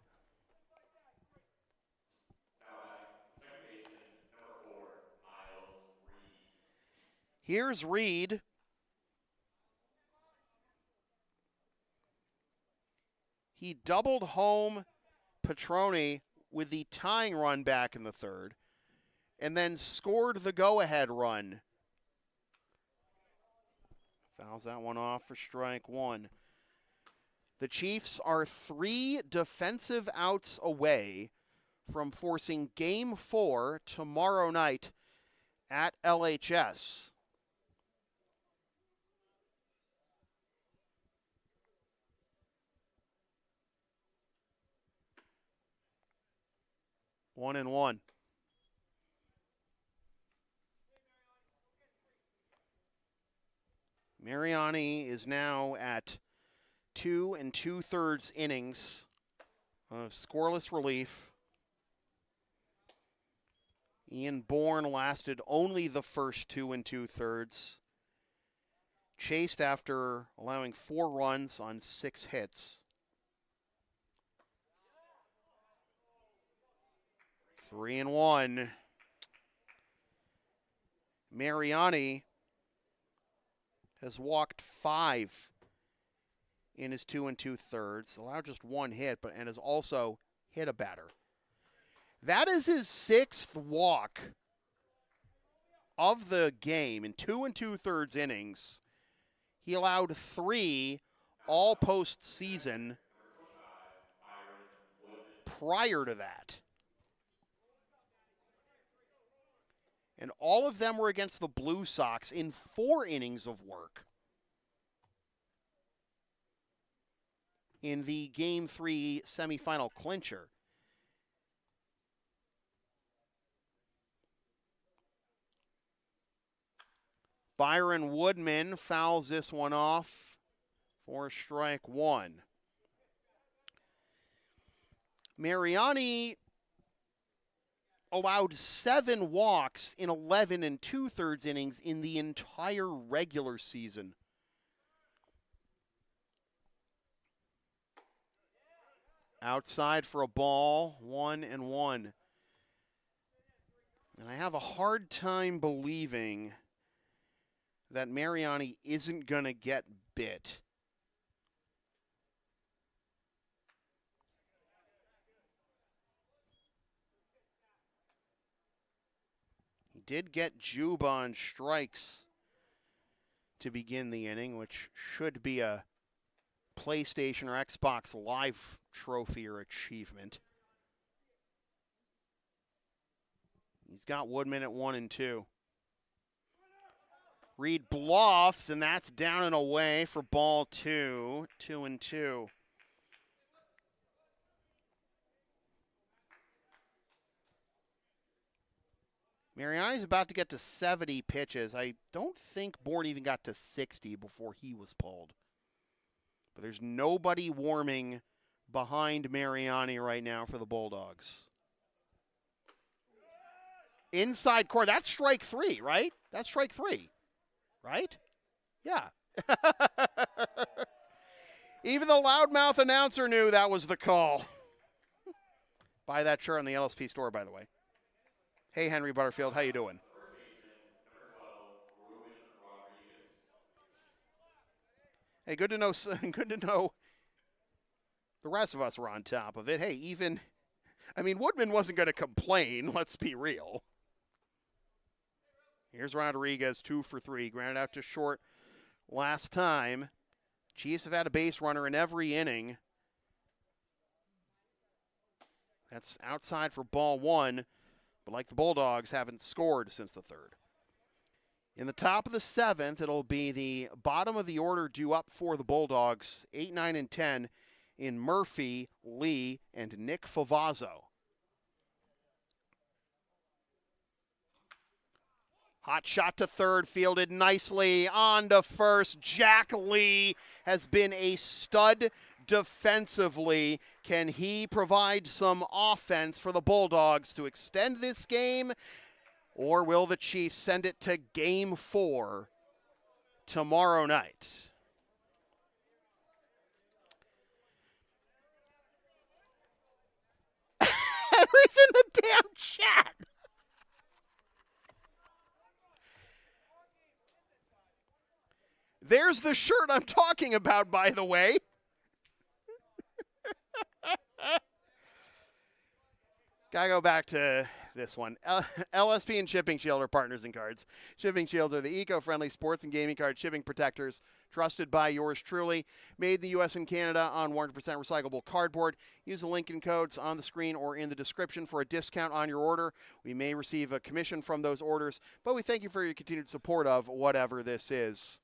[SPEAKER 3] Here's Reed. He doubled home Petroni with the tying run back in the third, and then scored the go-ahead run. Fouls that one off for strike one. The Chiefs are 3 defensive outs away from forcing Game 4 tomorrow night at LHS. One and one. Mariani is now at 2 2/3 innings of scoreless relief. Ian Bourne lasted only the first 2 2/3. Chased after allowing 4 runs on 6 hits. 3-1. Mariani has walked 5 in his 2 2/3, allowed just 1 hit, and has also hit a batter. That is his 6th walk of the game in 2 2/3 innings. He allowed 3 all postseason prior to that. And all of them were against the Blue Sox in 4 innings of work. In the Game 3 semifinal clincher. Byron Woodman fouls this one off for strike 1. Mariani allowed 7 walks in 11 2/3 innings in the entire regular season. Outside for a ball, 1-1. And I have a hard time believing that Mariani isn't going to get bit. He did get Juba on strikes to begin the inning, which should be a PlayStation or Xbox Live trophy or achievement. He's got Woodman at 1-2. Reed bluffs, and that's down and away for ball 2, 2-2. Mariani's about to get to 70 pitches. I don't think Bourne even got to 60 before he was pulled. But there's nobody warming behind Mariani right now for the Bulldogs. Inside corner, that's strike 3, right? That's strike 3. Right? Yeah. Even the loudmouth announcer knew that was the call. Buy that shirt on the LSP store, by the way. Hey, Henry Butterfield, how you doing? Hey, good to know. Good to know. The rest of us were on top of it. Hey, Woodman wasn't going to complain. Let's be real. Here's Rodriguez, 2 for 3. Grounded out to short last time. Chiefs have had a base runner in every inning. That's outside for ball 1. But like the Bulldogs, haven't scored since the 3rd. In the top of the 7th, it'll be the bottom of the order due up for the Bulldogs, 8, 9, and 10 in Murphy, Lee, and Nick Favazzo. Hot shot to third, fielded nicely on to first. Jack Lee has been a stud defensively. Can he provide some offense for the Bulldogs to extend this game? Or will the Chiefs send it to Game 4 tomorrow night? Henry's in the damn chat. There's the shirt I'm talking about, by the way. Gotta go back to this one. LSP and Shipping Shield are partners in cards. Shipping Shields are the eco-friendly sports and gaming card shipping protectors trusted by yours truly. Made in the U.S. and Canada on 100% recyclable cardboard. Use the link and codes on the screen or in the description for a discount on your order. We may receive a commission from those orders, but we thank you for your continued support of whatever this is.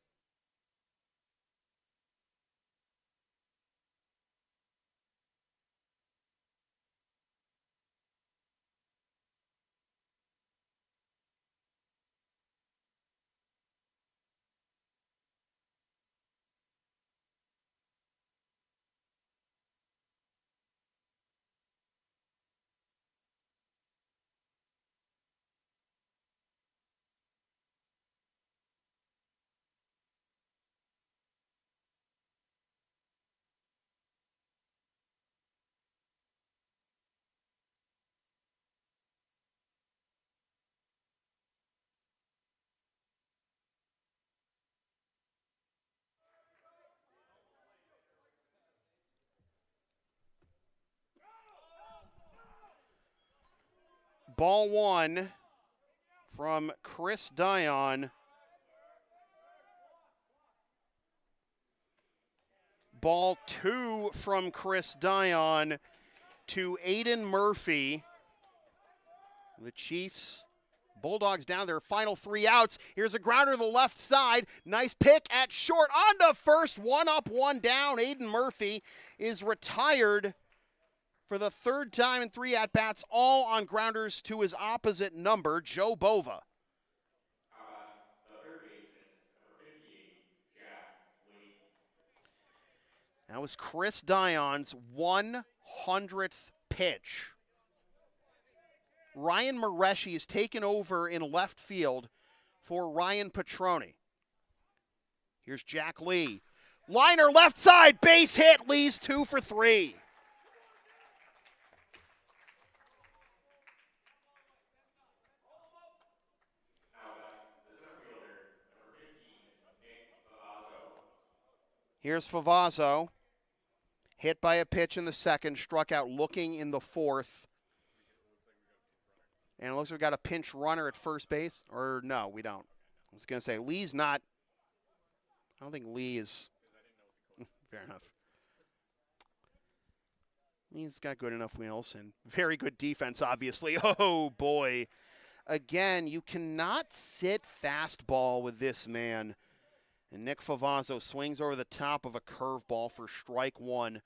[SPEAKER 3] Ball 1 from Chris Dion. Ball 2 from Chris Dion to Aiden Murphy. The Chiefs, Bulldogs down their final 3 outs. Here's a grounder to the left side. Nice pick at short. On to first. 1 up, 1 down. Aiden Murphy is retired for the 3rd time in 3 at-bats, all on grounders to his opposite number, Joe Bova. That was Chris Dion's 100th pitch. Ryan Mareshi is taken over in left field for Ryan Petroni. Here's Jack Lee. Liner left side, base hit. Lee's 2 for 3. Here's Favazzo. Hit by a pitch in the 2nd, struck out looking in the 4th. And it looks like we got a pinch runner at first base. Or no, we don't. I was going to say, Lee's not. I don't think Lee is. Fair enough. He's got good enough wheels and very good defense, obviously. Oh, boy. Again, you cannot sit fastball with this man. And Nick Favazzo swings over the top of a curveball for strike 1.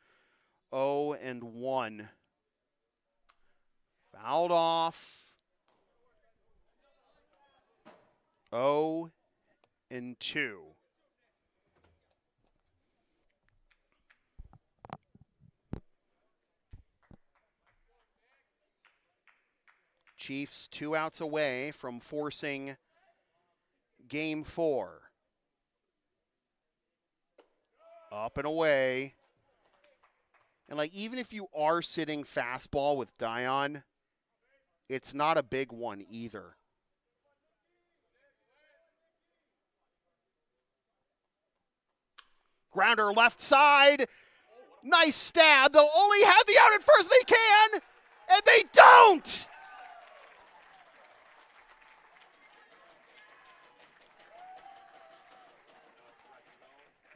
[SPEAKER 3] 0-1. Fouled off. 0-2. Chiefs 2 outs away from forcing Game 4. Up and away. And, like, even if you are sitting fastball with Dion, it's not a big one either. Grounder left side. Nice stab. They'll only have the out at first they can, and they don't.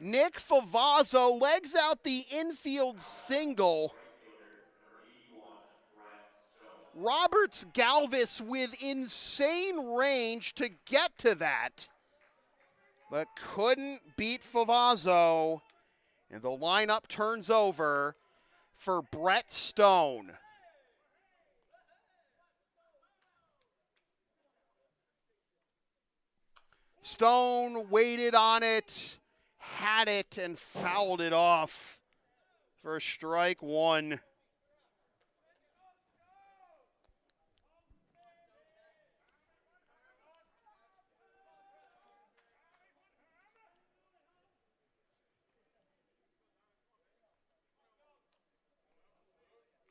[SPEAKER 3] Nick Favazzo legs out the infield single. Roberts Galvis with insane range to get to that, but couldn't beat Favazzo. And the lineup turns over for Brett Stone. Stone waited on it, had it, and fouled it off for strike 1.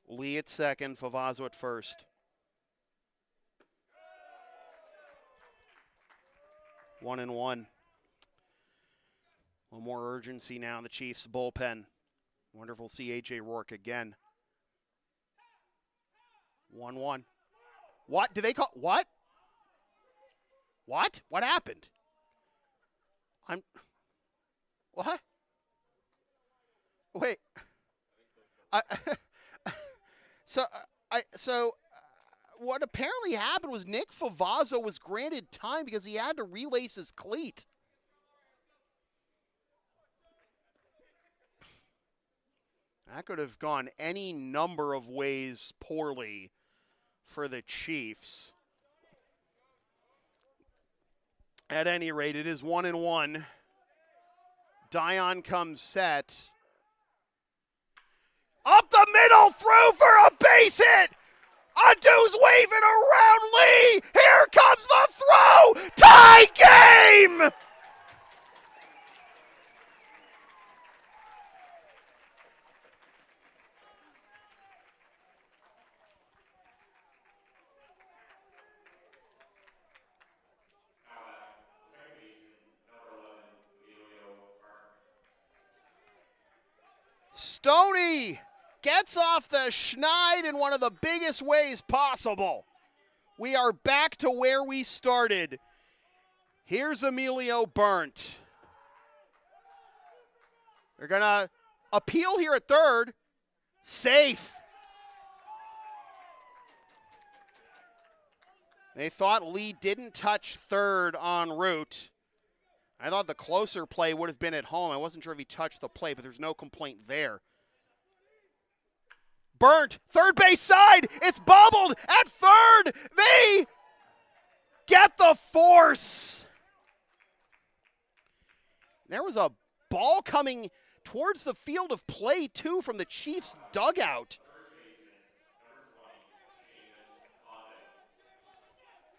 [SPEAKER 3] Lee at second, Favazzo at first. 1-1. A little more urgency now in the Chiefs' bullpen. Wonderful to see A.J. Rourke again. 1-1. What? Did they call? What? What? What happened? What? Wait. So what apparently happened was Nick Favazzo was granted time because he had to relace his cleat. That could have gone any number of ways poorly for the Chiefs. At any rate, it is 1-1. Dion comes set. Up the middle, through for a base hit. Adu's waving around Lee. Here comes the throw. Tie game. Stoney gets off the schneid in one of the biggest ways possible. We are back to where we started. Here's Emilio Burnt. They're going to appeal here at third. Safe. They thought Lee didn't touch third en route. I thought the closer play would have been at home. I wasn't sure if he touched the plate, but there's no complaint there. Burnt, third base side. It's bobbled at third. They get the force. There was a ball coming towards the field of play, too, from the Chiefs' dugout.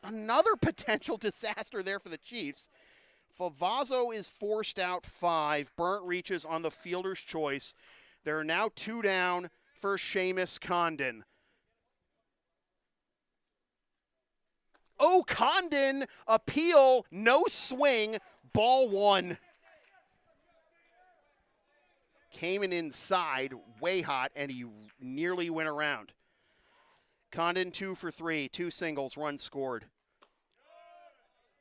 [SPEAKER 3] Another potential disaster there for the Chiefs. Favazzo is forced out 5. Burnt reaches on the fielder's choice. There are now 2 down for Seamus Condon. Oh, Condon, appeal, no swing, ball 1. Came in inside, way hot, and he nearly went around. Condon 2 for 3, 2 singles, run scored.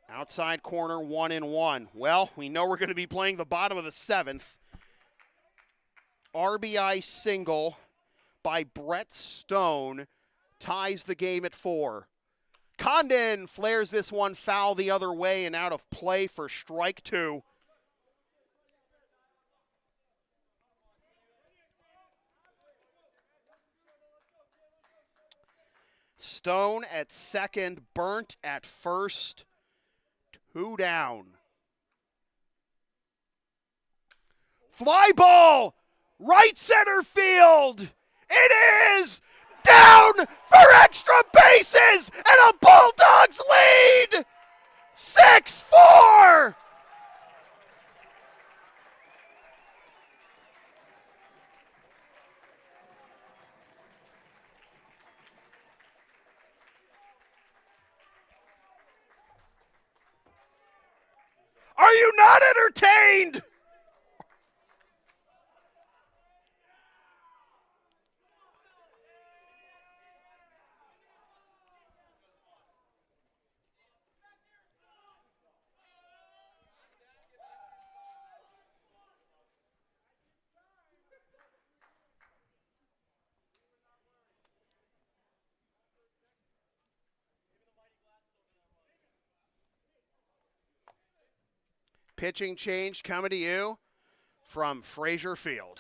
[SPEAKER 3] Outside corner, 1-1. Well, we know we're going to be playing the bottom of the 7th. RBI single by Brett Stone ties the game at 4. Condon flares this one foul the other way and out of play for strike 2. Stone at second, Burnt at first. 2 down. Fly ball, right center field. It is down for extra bases and a Bulldogs lead. 6-4. Are you not entertained? Pitching change coming to you from Frazier Field.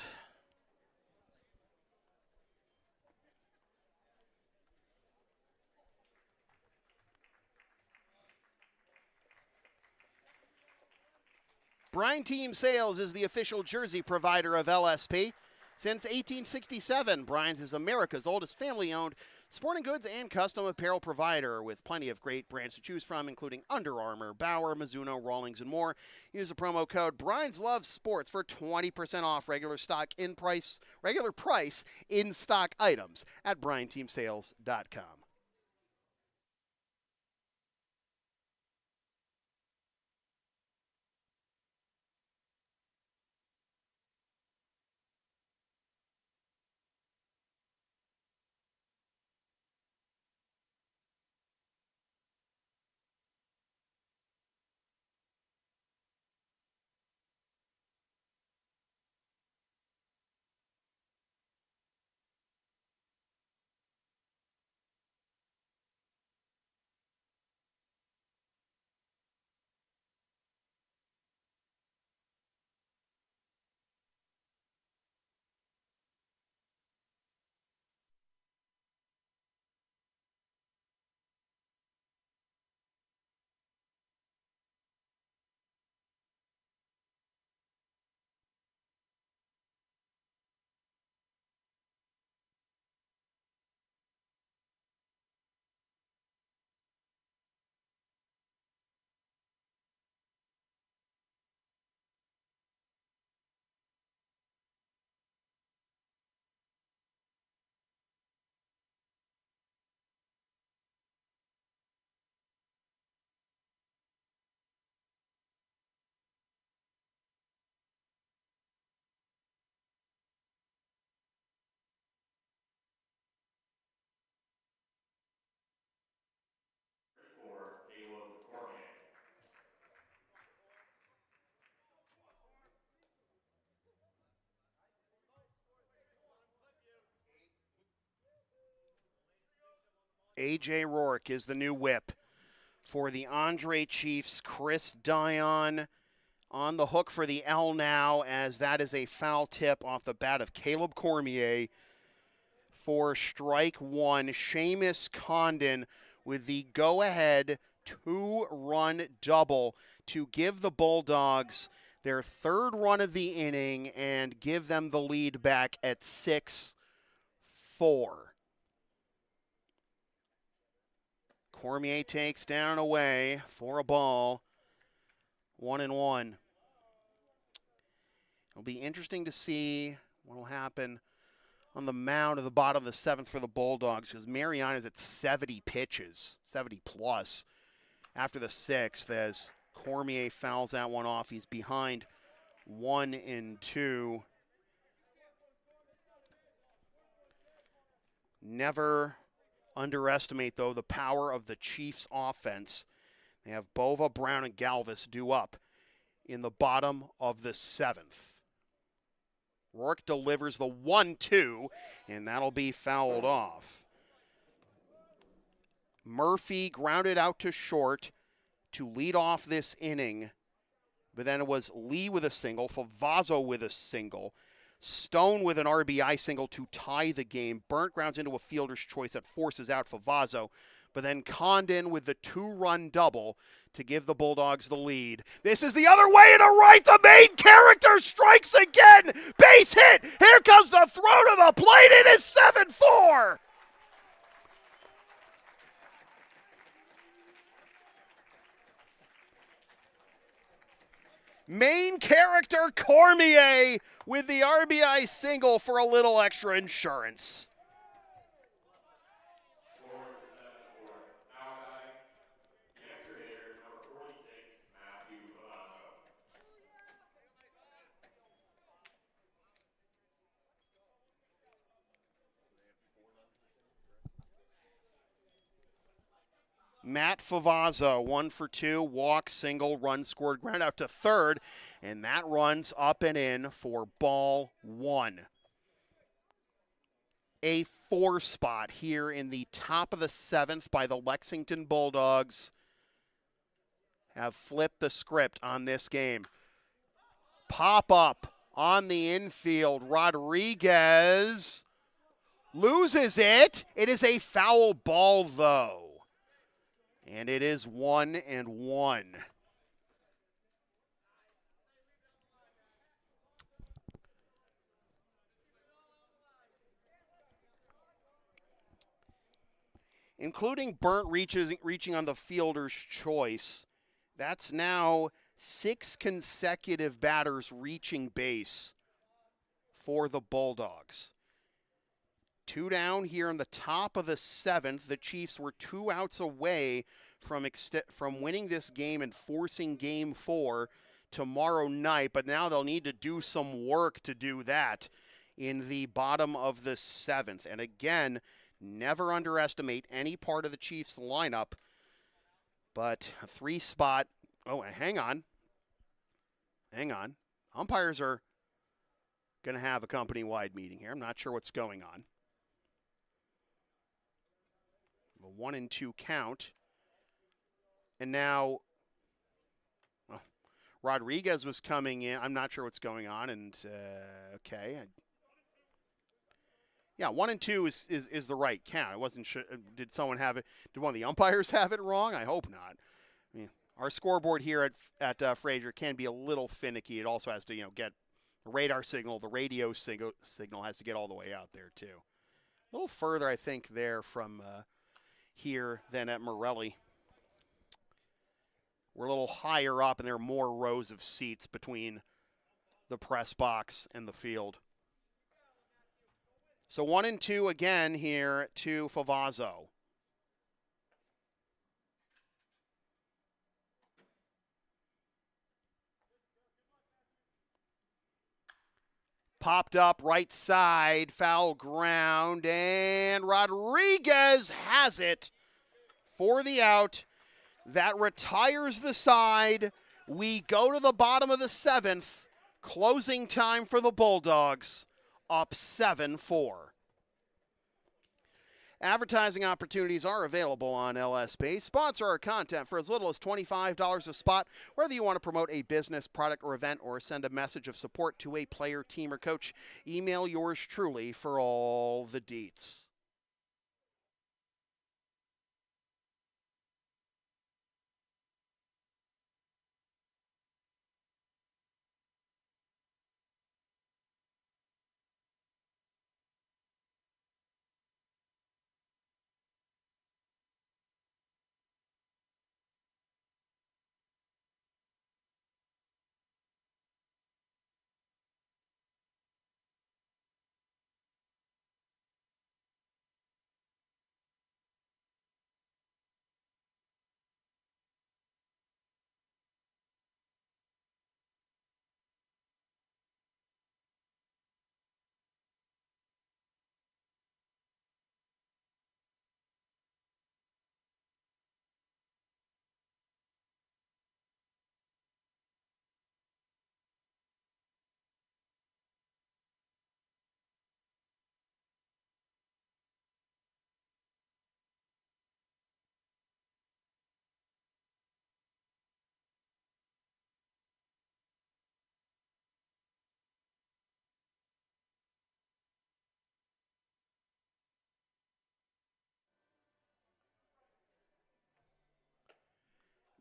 [SPEAKER 3] Brine Team Sales is the official jersey provider of LSP. Since 1867, Brine's is America's oldest family-owned sporting goods and custom apparel provider with plenty of great brands to choose from, including Under Armour, Bauer, Mizuno, Rawlings, and more. Use the promo code Brine's Love Sports for 20% off regular price in stock items at BrineTeamSales.com. A.J. Rourke is the new whip for the Andre Chiefs. Chris Dion on the hook for the L now, as that is a foul tip off the bat of Caleb Cormier for strike one. Seamus Condon with the go-ahead 2-run double to give the Bulldogs their 3rd run of the inning and give them the lead back at 6-4. Cormier takes down and away for a ball. 1-1. It'll be interesting to see what will happen on the mound at the bottom of the 7th for the Bulldogs, because Mariana's at 70 pitches, 70 plus, after the 6th, as Cormier fouls that one off. He's behind 1-2. Never underestimate, though, the power of the Chiefs' offense. They have Bova, Brown, and Galvis due up in the bottom of the 7th. Rourke delivers the 1-2, and that'll be fouled off. Murphy grounded out to short to lead off this inning, but then it was Lee with a single, Favazzo with a single, Stone with an RBI single to tie the game. Burnt grounds into a fielder's choice that forces out Favazzo, but then Condon with the 2-run double to give the Bulldogs the lead. This is the other way and a right. The main character strikes again. Base hit. Here comes the throw to the plate. It is 7-4. Main character Cormier with the RBI single for a little extra insurance. Matt Favazzo, 1 for 2, walk, single, run scored, ground out to 3rd, and that runs up and in for ball 1. A 4 spot here in the top of the 7th by the Lexington Bulldogs have flipped the script on this game. Pop up on the infield. Rodriguez loses it. It is a foul ball, though. And it is 1-1. Including Burnt reaching on the fielder's choice. That's now 6 consecutive batters reaching base for the Bulldogs. 2 down here in the top of the 7th. The Chiefs were 2 outs away from winning this game and forcing Game 4 tomorrow night, but now they'll need to do some work to do that in the bottom of the 7th. And again, never underestimate any part of the Chiefs lineup, but a 3 spot. Oh, hang on. Umpires are going to have a company-wide meeting here. I'm not sure what's going on. A 1-2 count. And now Rodriguez was coming in. I'm not sure what's going on. And, okay. Yeah, 1-2 is the right count. I wasn't sure. Did someone have it? Did one of the umpires have it wrong? I hope not. I mean, our scoreboard here at Fraser can be a little finicky. It also has to, get the radar signal. The radio signal has to get all the way out there, too. A little further, I think, there from here than at Morelli. We're a little higher up, and there are more rows of seats between the press box and the field. So 1-2 again here to Favazzo. Popped up right side, foul ground, and Rodriguez has it for the out. That retires the side. We go to the bottom of the 7th. Closing time for the Bulldogs, up 7-4. Advertising opportunities are available on LSP. Sponsor our content for as little as $25 a spot, whether you want to promote a business, product, or event, or send a message of support to a player, team, or coach. Email yours truly for all the deets.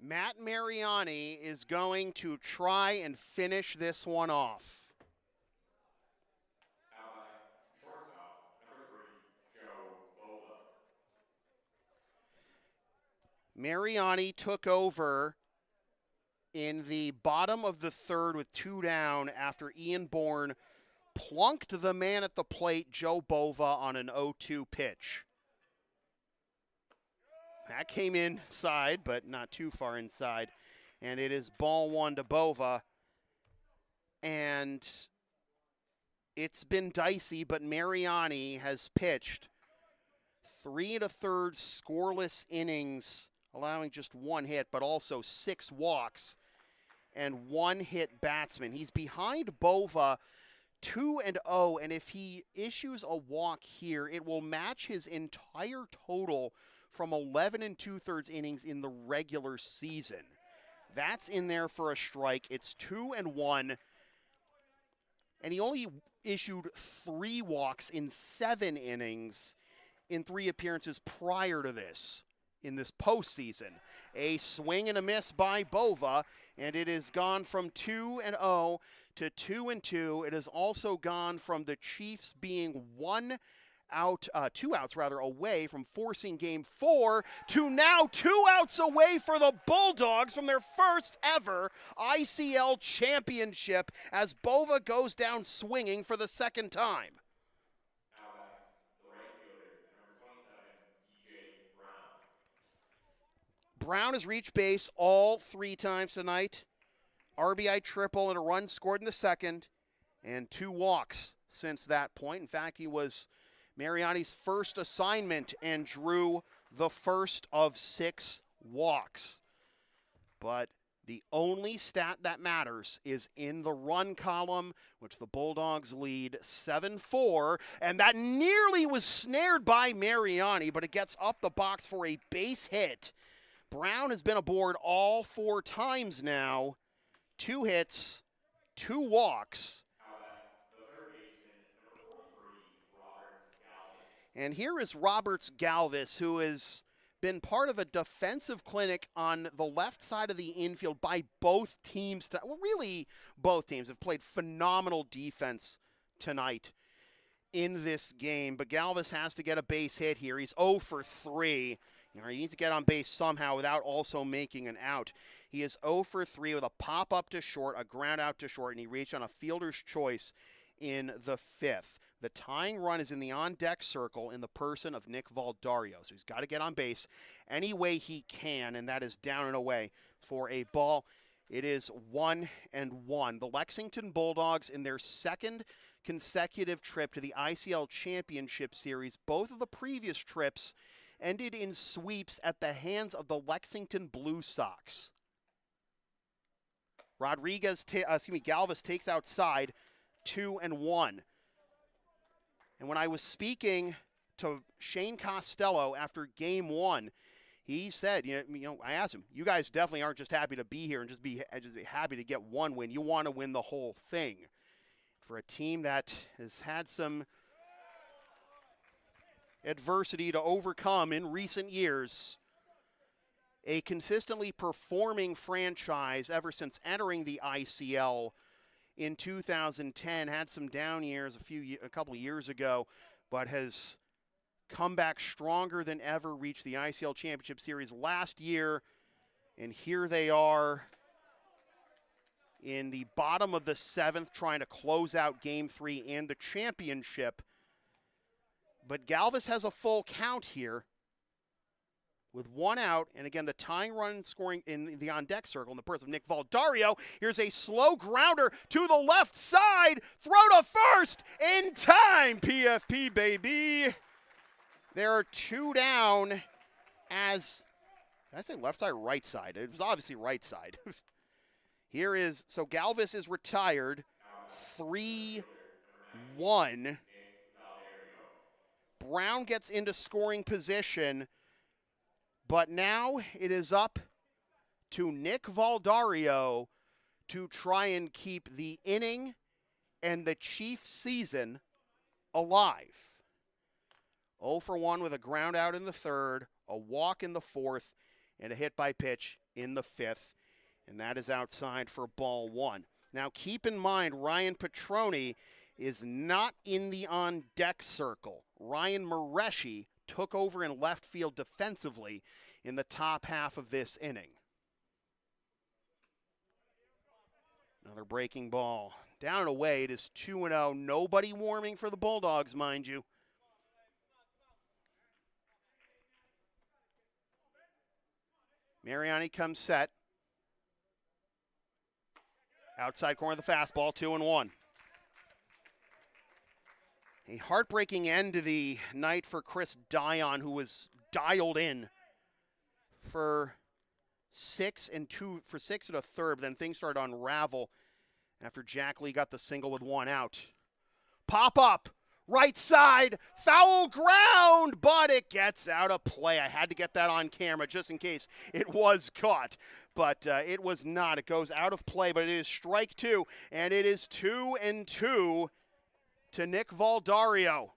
[SPEAKER 3] Matt Mariani is going to try and finish this one off.
[SPEAKER 1] Out by shortstop, number 3, Joe Bova.
[SPEAKER 3] Mariani took over in the bottom of the third with 2 down after Ian Bourne plunked the man at the plate, Joe Bova, on an 0-2 pitch. That came inside, but not too far inside. And it is ball 1 to Bova. And it's been dicey, but Mariani has pitched 3 1/3 scoreless innings, allowing just 1 hit, but also 6 walks and 1 hit batsman. He's behind Bova 2-0, and if he issues a walk here, it will match his entire total from 11 2/3 innings in the regular season. That's in there for a strike. It's 2-1, and he only issued 3 walks in 7 innings in 3 appearances prior to this in this postseason. A swing and a miss by Bova, and it has gone from 2-0 to 2-2. It has also gone from the Chiefs being 2 outs away from forcing game 4 to now 2 outs away for the Bulldogs from their first ever ICL championship as Bova goes down swinging for the second time.
[SPEAKER 1] Out by the right fielder, number 27, DJ Brown.
[SPEAKER 3] Brown has reached base all 3 times tonight. RBI triple and a run scored in the second, and 2 walks since that point. In fact, he was Mariani's first assignment and drew the first of 6 walks. But the only stat that matters is in the run column, which the Bulldogs lead 7-4, and that nearly was snared by Mariani, but it gets up the box for a base hit. Brown has been aboard all 4 times now. 2 hits, 2 walks. And here is Roberts Galvis, who has been part of a defensive clinic on the left side of the infield by both teams. Well, really, both teams have played phenomenal defense tonight in this game. But Galvis has to get a base hit here. He's 0 for 3. He needs to get on base somehow without also making an out. He is 0 for 3 with a pop up to short, a ground out to short, and he reached on a fielder's choice in the 5th. The tying run is in the on-deck circle in the person of Nick Valdario. So he's got to get on base any way he can, and that is down and away for a ball. It is 1-1. The Lexington Bulldogs, in their 2nd consecutive trip to the ICL Championship Series, both of the previous trips ended in sweeps at the hands of the Lexington Blue Sox. Galvis takes outside, 2-1. And when I was speaking to Shane Costello after game one. He said, I asked him, you guys definitely aren't just happy to be here and just be happy to get one win. You want to win the whole thing. For a team that has had some adversity to overcome in recent years, a consistently performing franchise ever since entering the ICL in 2010, had some down years a couple of years ago, but has come back stronger than ever, reached the ICL Championship Series last year, and here they are in the bottom of the seventh, trying to close out Game 3 and the championship. But Galvis has a full count here with one out, and again, the tying run scoring in the on-deck circle in the person of Nick Valdario. Here's a slow grounder to the left side, throw to first, in time, PFP, baby. There are two down as, did I say left side or right side? It was obviously right side. So Galvis is retired, 3-1. Brown gets into scoring position, but now it is up to Nick Valdario to try and keep the inning and the Chiefs season alive. 0 for 1 with a ground out in the third, a walk in the fourth, and a hit by pitch in the fifth. And that is outside for ball one. Now keep in mind, Ryan Petroni is not in the on-deck circle. Ryan Mareshi took over in left field defensively in the top half of this inning. Another breaking ball. Down and away, it is 2-0. Nobody warming for the Bulldogs, mind you. Mariani comes set. Outside corner of the fastball, 2-1. A heartbreaking end to the night for Chris Dion, who was dialed in for 6 and a third, but then things started to unravel after Jack Lee got the single with one out. Pop up, right side, foul ground, but it gets out of play. I had to get that on camera just in case it was caught, but it was not. It goes out of play, but it is strike two, and it is 2-2 to Nick Valdario.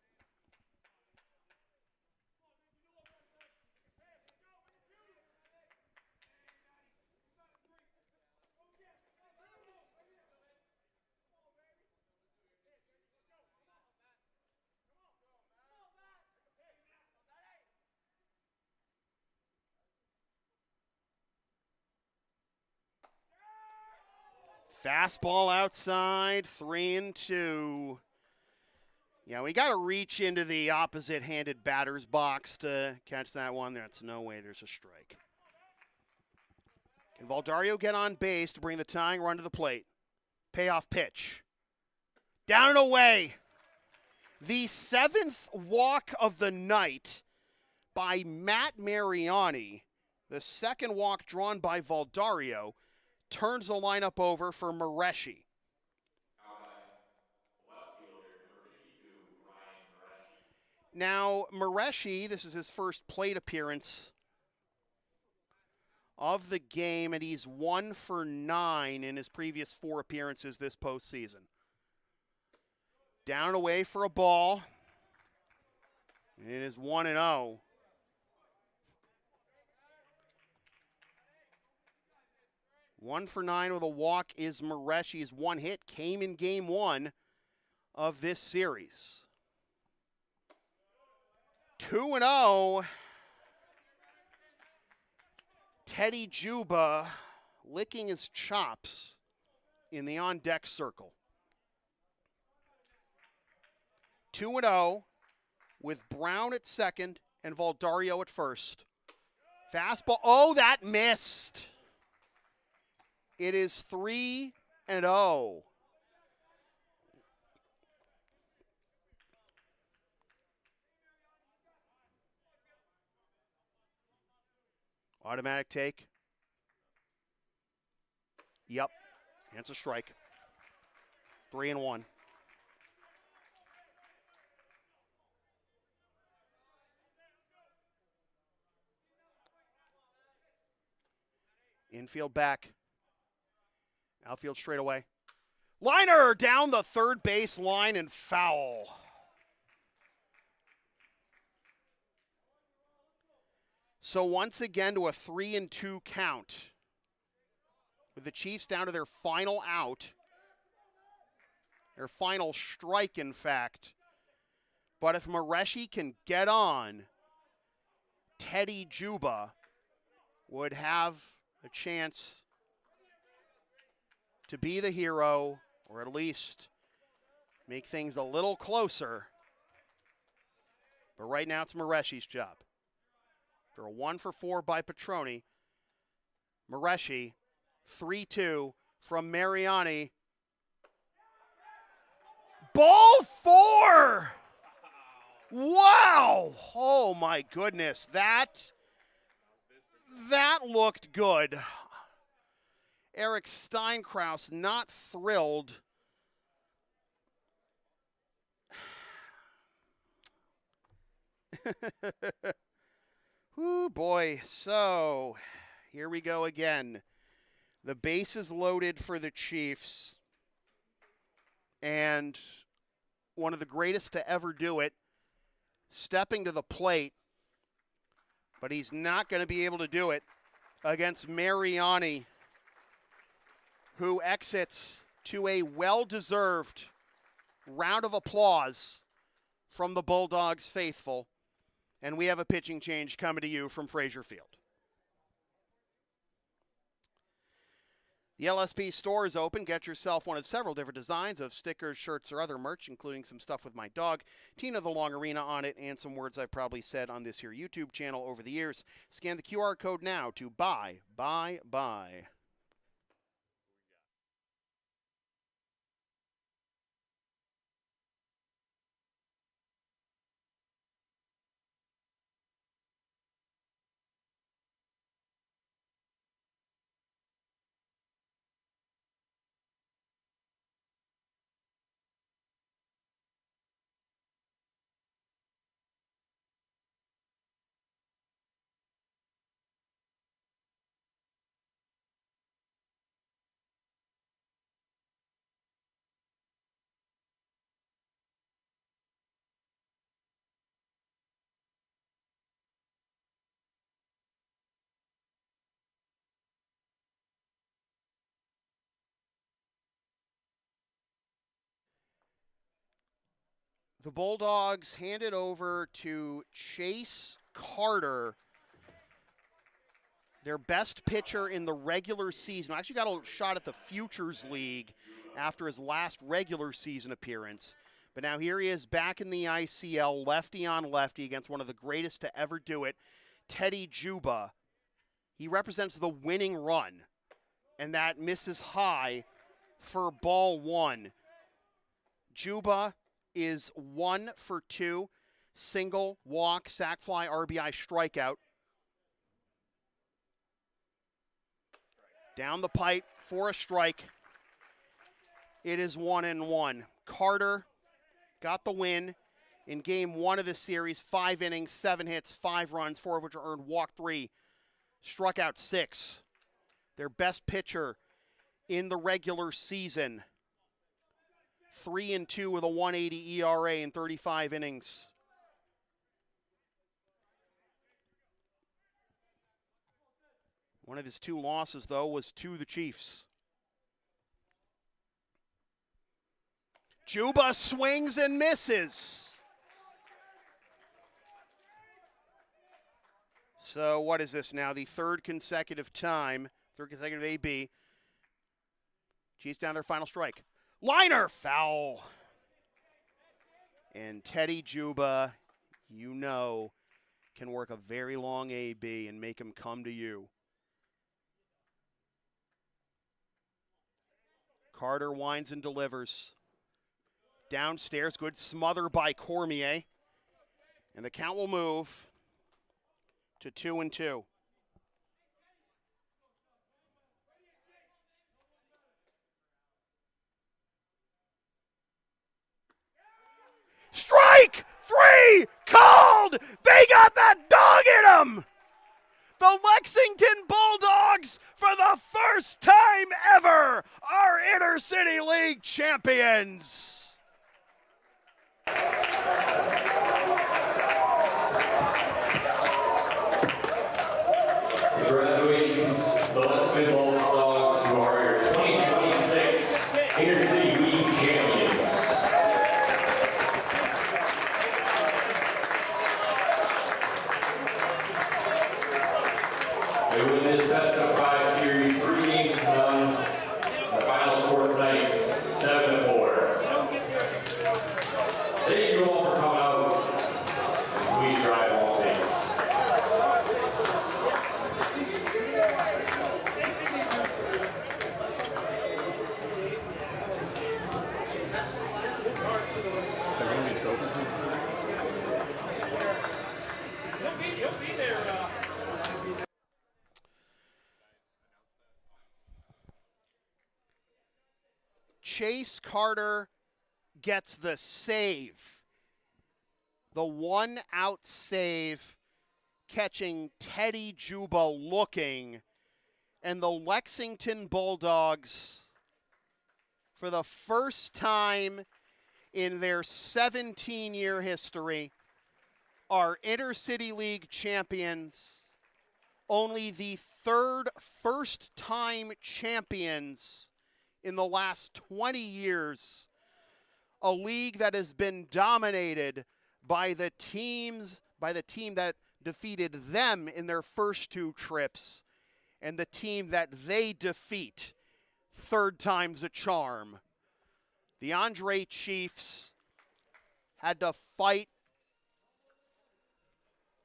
[SPEAKER 3] Fastball outside, 3-2. Yeah, we got to reach into the opposite-handed batter's box to catch that one. That's no way there's a strike. Can Valdario get on base to bring the tying run to the plate? Payoff pitch. Down and away. The seventh walk of the night by Matt Mariani. The second walk drawn by Valdario turns the lineup over for Mareshi. Now, Mareshi, this is his first plate appearance of the game, and he's 1 for 9 in his previous 4 appearances this postseason. Down and away for a ball. It is 1-0. One for 9 with a walk is Mareshi's one hit. Came in game 1 of this series. 2-0. Teddy Juba licking his chops in the on-deck circle. 2-0 with Brown at second and Valdario at first. Fastball. Oh, that missed. It is 3-0. Automatic take. Yep. It's a strike. 3-1. Infield back. Outfield straight away. Liner down the third base line and foul. So once again to a 3-2 count. With the Chiefs down to their final out. Their final strike, in fact. But if Mareshi can get on, Teddy Juba would have a chance to be the hero, or at least make things a little closer. But right now it's Mareshi's job. After a 1-for-4 by Petroni, Mareshi, 3-2 from Mariani. Ball 4! Wow! Oh my goodness, that looked good. Eric Steinkraus not thrilled. Ooh, boy. So, here we go again. The base is loaded for the Chiefs. And one of the greatest to ever do it, stepping to the plate. But he's not going to be able to do it against Mariani, who exits to a well-deserved round of applause from the Bulldogs faithful. And we have a pitching change coming to you from Frazier Field. The LSP store is open. Get yourself one of several different designs of stickers, shirts, or other merch, including some stuff with my dog, Tina the Long Arena, on it, and some words I've probably said on this here YouTube channel over the years. Scan the QR code now to buy. The Bulldogs hand it over to Chase Carter, their best pitcher in the regular season. Actually got a shot at the Futures League after his last regular season appearance. But now here he is back in the ICL, lefty on lefty, against one of the greatest to ever do it, Teddy Juba. He represents the winning run, and that misses high for ball 1. Juba is 1 for 2, single, walk, sac fly, RBI, strikeout. Down the pipe for a strike. It is 1-1. Carter got the win in game 1 of the series. 5 innings, 7 hits, 5 runs, 4 of which are earned, walked 3, struck out 6. Their best pitcher in the regular season. 3-2 with a 1.80 ERA in 35 innings. One of his 2 losses, though, was to the Chiefs. Juba swings and misses. So what is this now? The third consecutive AB. Chiefs down their final strike. Liner, foul. And Teddy Juba, you know, can work a very long AB and make him come to you. Carter winds and delivers. Downstairs, good smother by Cormier. And the count will move to 2-2. Strike! 3! Called! They got that dog in them! The Lexington Bulldogs for the first time ever, our Intercity League champions.
[SPEAKER 1] Congratulations, the Lexington Bulldogs, who are your 2026 Intercity League champions. They win this best of 5 series, 3 games to none. The final score tonight, 7-4. Thank you all for coming out. And please drive home safe.
[SPEAKER 2] There gonna be a trophy for this?
[SPEAKER 3] Chase Carter gets the save. The 1-out save, catching Teddy Juba looking. And the Lexington Bulldogs, for the first time in their 17-year history, are Intercity League champions. Only the third first-time champions in the last 20 years. A league that has been dominated by the team that defeated them in their first 2 trips, and the team that they defeat. Third time's a charm. The Andre Chiefs had to fight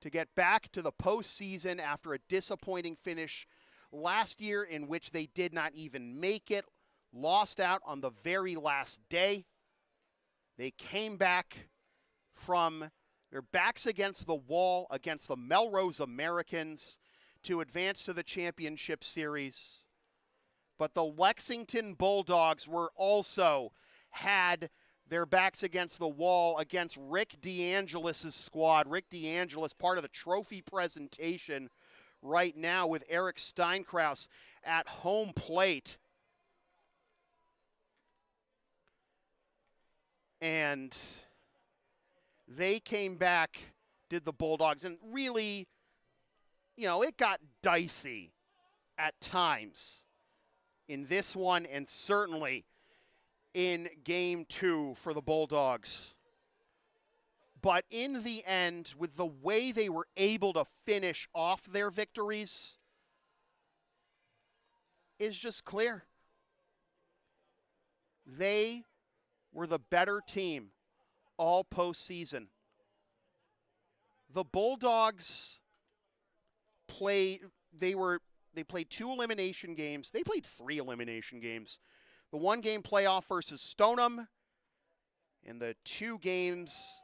[SPEAKER 3] to get back to the postseason after a disappointing finish last year in which they did not even make it, lost out on the very last day. They came back from their backs against the wall against the Melrose Americans to advance to the championship series. But the Lexington Bulldogs were also had their backs against the wall against Rick DeAngelis' squad. Rick DeAngelis, part of the trophy presentation right now with Eric Steinkraus at home plate. And they came back, did the Bulldogs, and really, it got dicey at times in this one and certainly in game 2 for the Bulldogs. But in the end, with the way they were able to finish off their victories, is just clear. They were the better team all postseason. The Bulldogs they played 2 elimination games. They played 3 elimination games. The 1-game playoff versus Stoneham, and the 2 games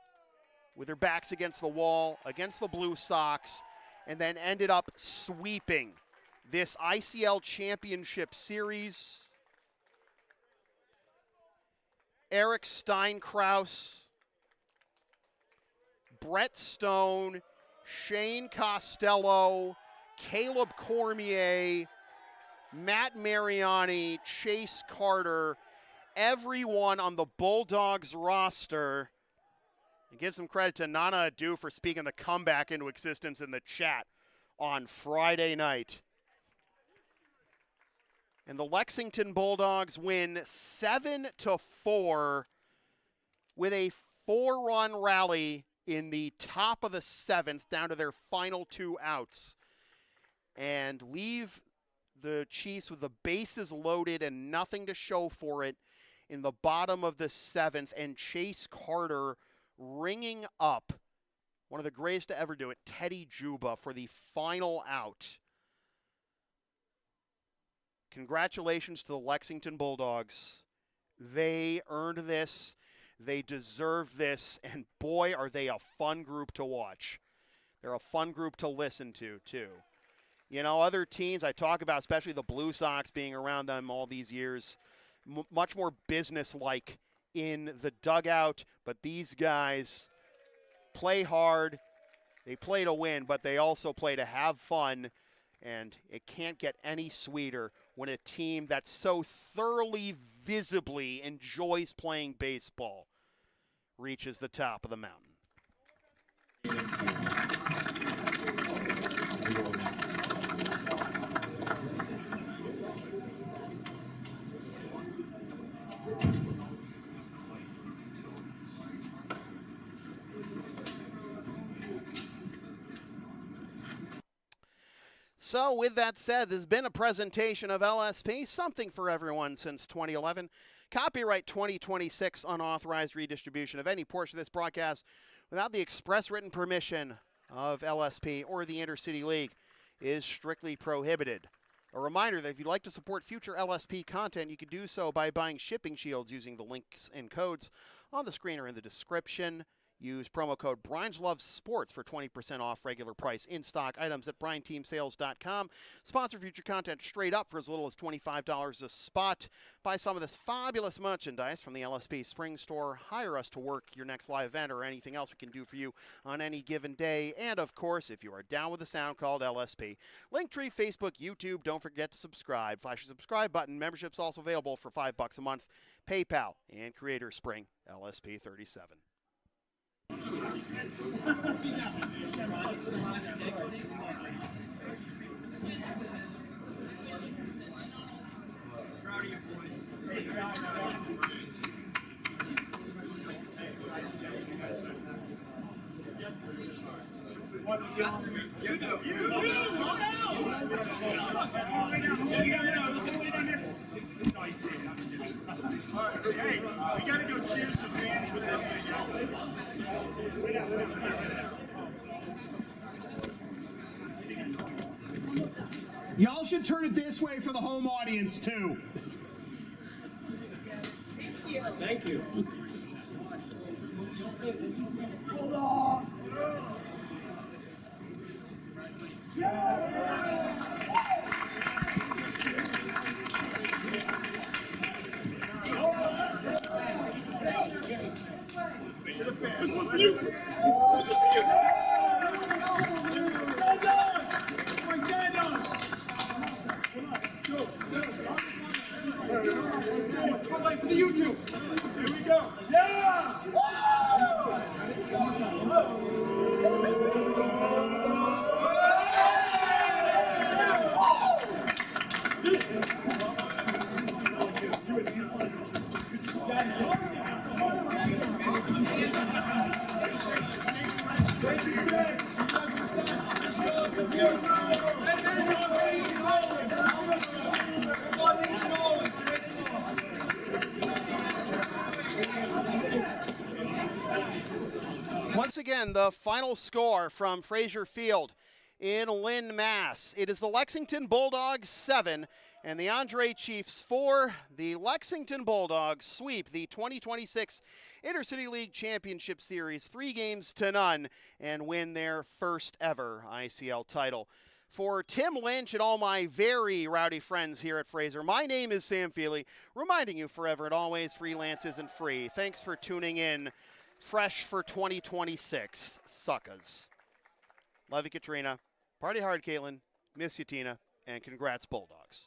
[SPEAKER 3] with their backs against the wall against the Blue Sox, and then ended up sweeping this ICL championship series. Eric Steinkraus, Brett Stone, Shane Costello, Caleb Cormier, Matt Mariani, Chase Carter, everyone on the Bulldogs roster. And give some credit to Nana Adu for speaking the comeback into existence in the chat on Friday night. And the Lexington Bulldogs win 7-4 with a 4-run rally in the top of the 7th down to their final 2 outs, and leave the Chiefs with the bases loaded and nothing to show for it in the bottom of the 7th, and Chase Carter ringing up one of the greatest to ever do it, Teddy Juba, for the final out. Congratulations to the Lexington Bulldogs. They earned this. They deserve this. And boy, are they a fun group to watch. They're a fun group to listen to, too. Other teams I talk about, especially the Blue Sox being around them all these years, much more business-like in the dugout. But these guys play hard. They play to win, but they also play to have fun. And it can't get any sweeter when a team that so thoroughly, visibly enjoys playing baseball reaches the top of the mountain. So with that said, there's been a presentation of LSP, something for everyone since 2011. Copyright 2026, unauthorized redistribution of any portion of this broadcast without the express written permission of LSP or the Intercity League is strictly prohibited. A reminder that if you'd like to support future LSP content, you can do so by buying shipping shields using the links and codes on the screen or in the description. Use promo code BriansLovesSports for 20% off regular price in-stock items at BrianTeamSales.com. Sponsor future content straight up for as little as $25 a spot. Buy some of this fabulous merchandise from the LSP Spring Store. Hire us to work your next live event or anything else we can do for you on any given day. And, of course, if you are down with the sound called LSP, Linktree, Facebook, YouTube, don't forget to subscribe. Flash the subscribe button. Membership's also available for $5 a month. PayPal and Creator Spring LSP 37.
[SPEAKER 5] Hey, we gotta go cheers the fans with this thing.
[SPEAKER 6] Y'all should turn it this way for the home audience too.
[SPEAKER 5] Thank you. For the YouTube. Here we go. Yeah!
[SPEAKER 3] Once again, the final score from Frazier Field in Lynn, Mass. It is the Lexington Bulldogs 7 and the Andre Chiefs 4. The Lexington Bulldogs sweep the 2026 Intercity League Championship Series 3-0 and win their first ever ICL title. For Tim Lynch and all my very rowdy friends here at Fraser, my name is Sam Feely, reminding you forever and always freelance isn't free. Thanks for tuning in. Fresh for 2026, suckers. Love you, Katrina. Party hard, Caitlin. Miss you, Tina. And congrats, Bulldogs.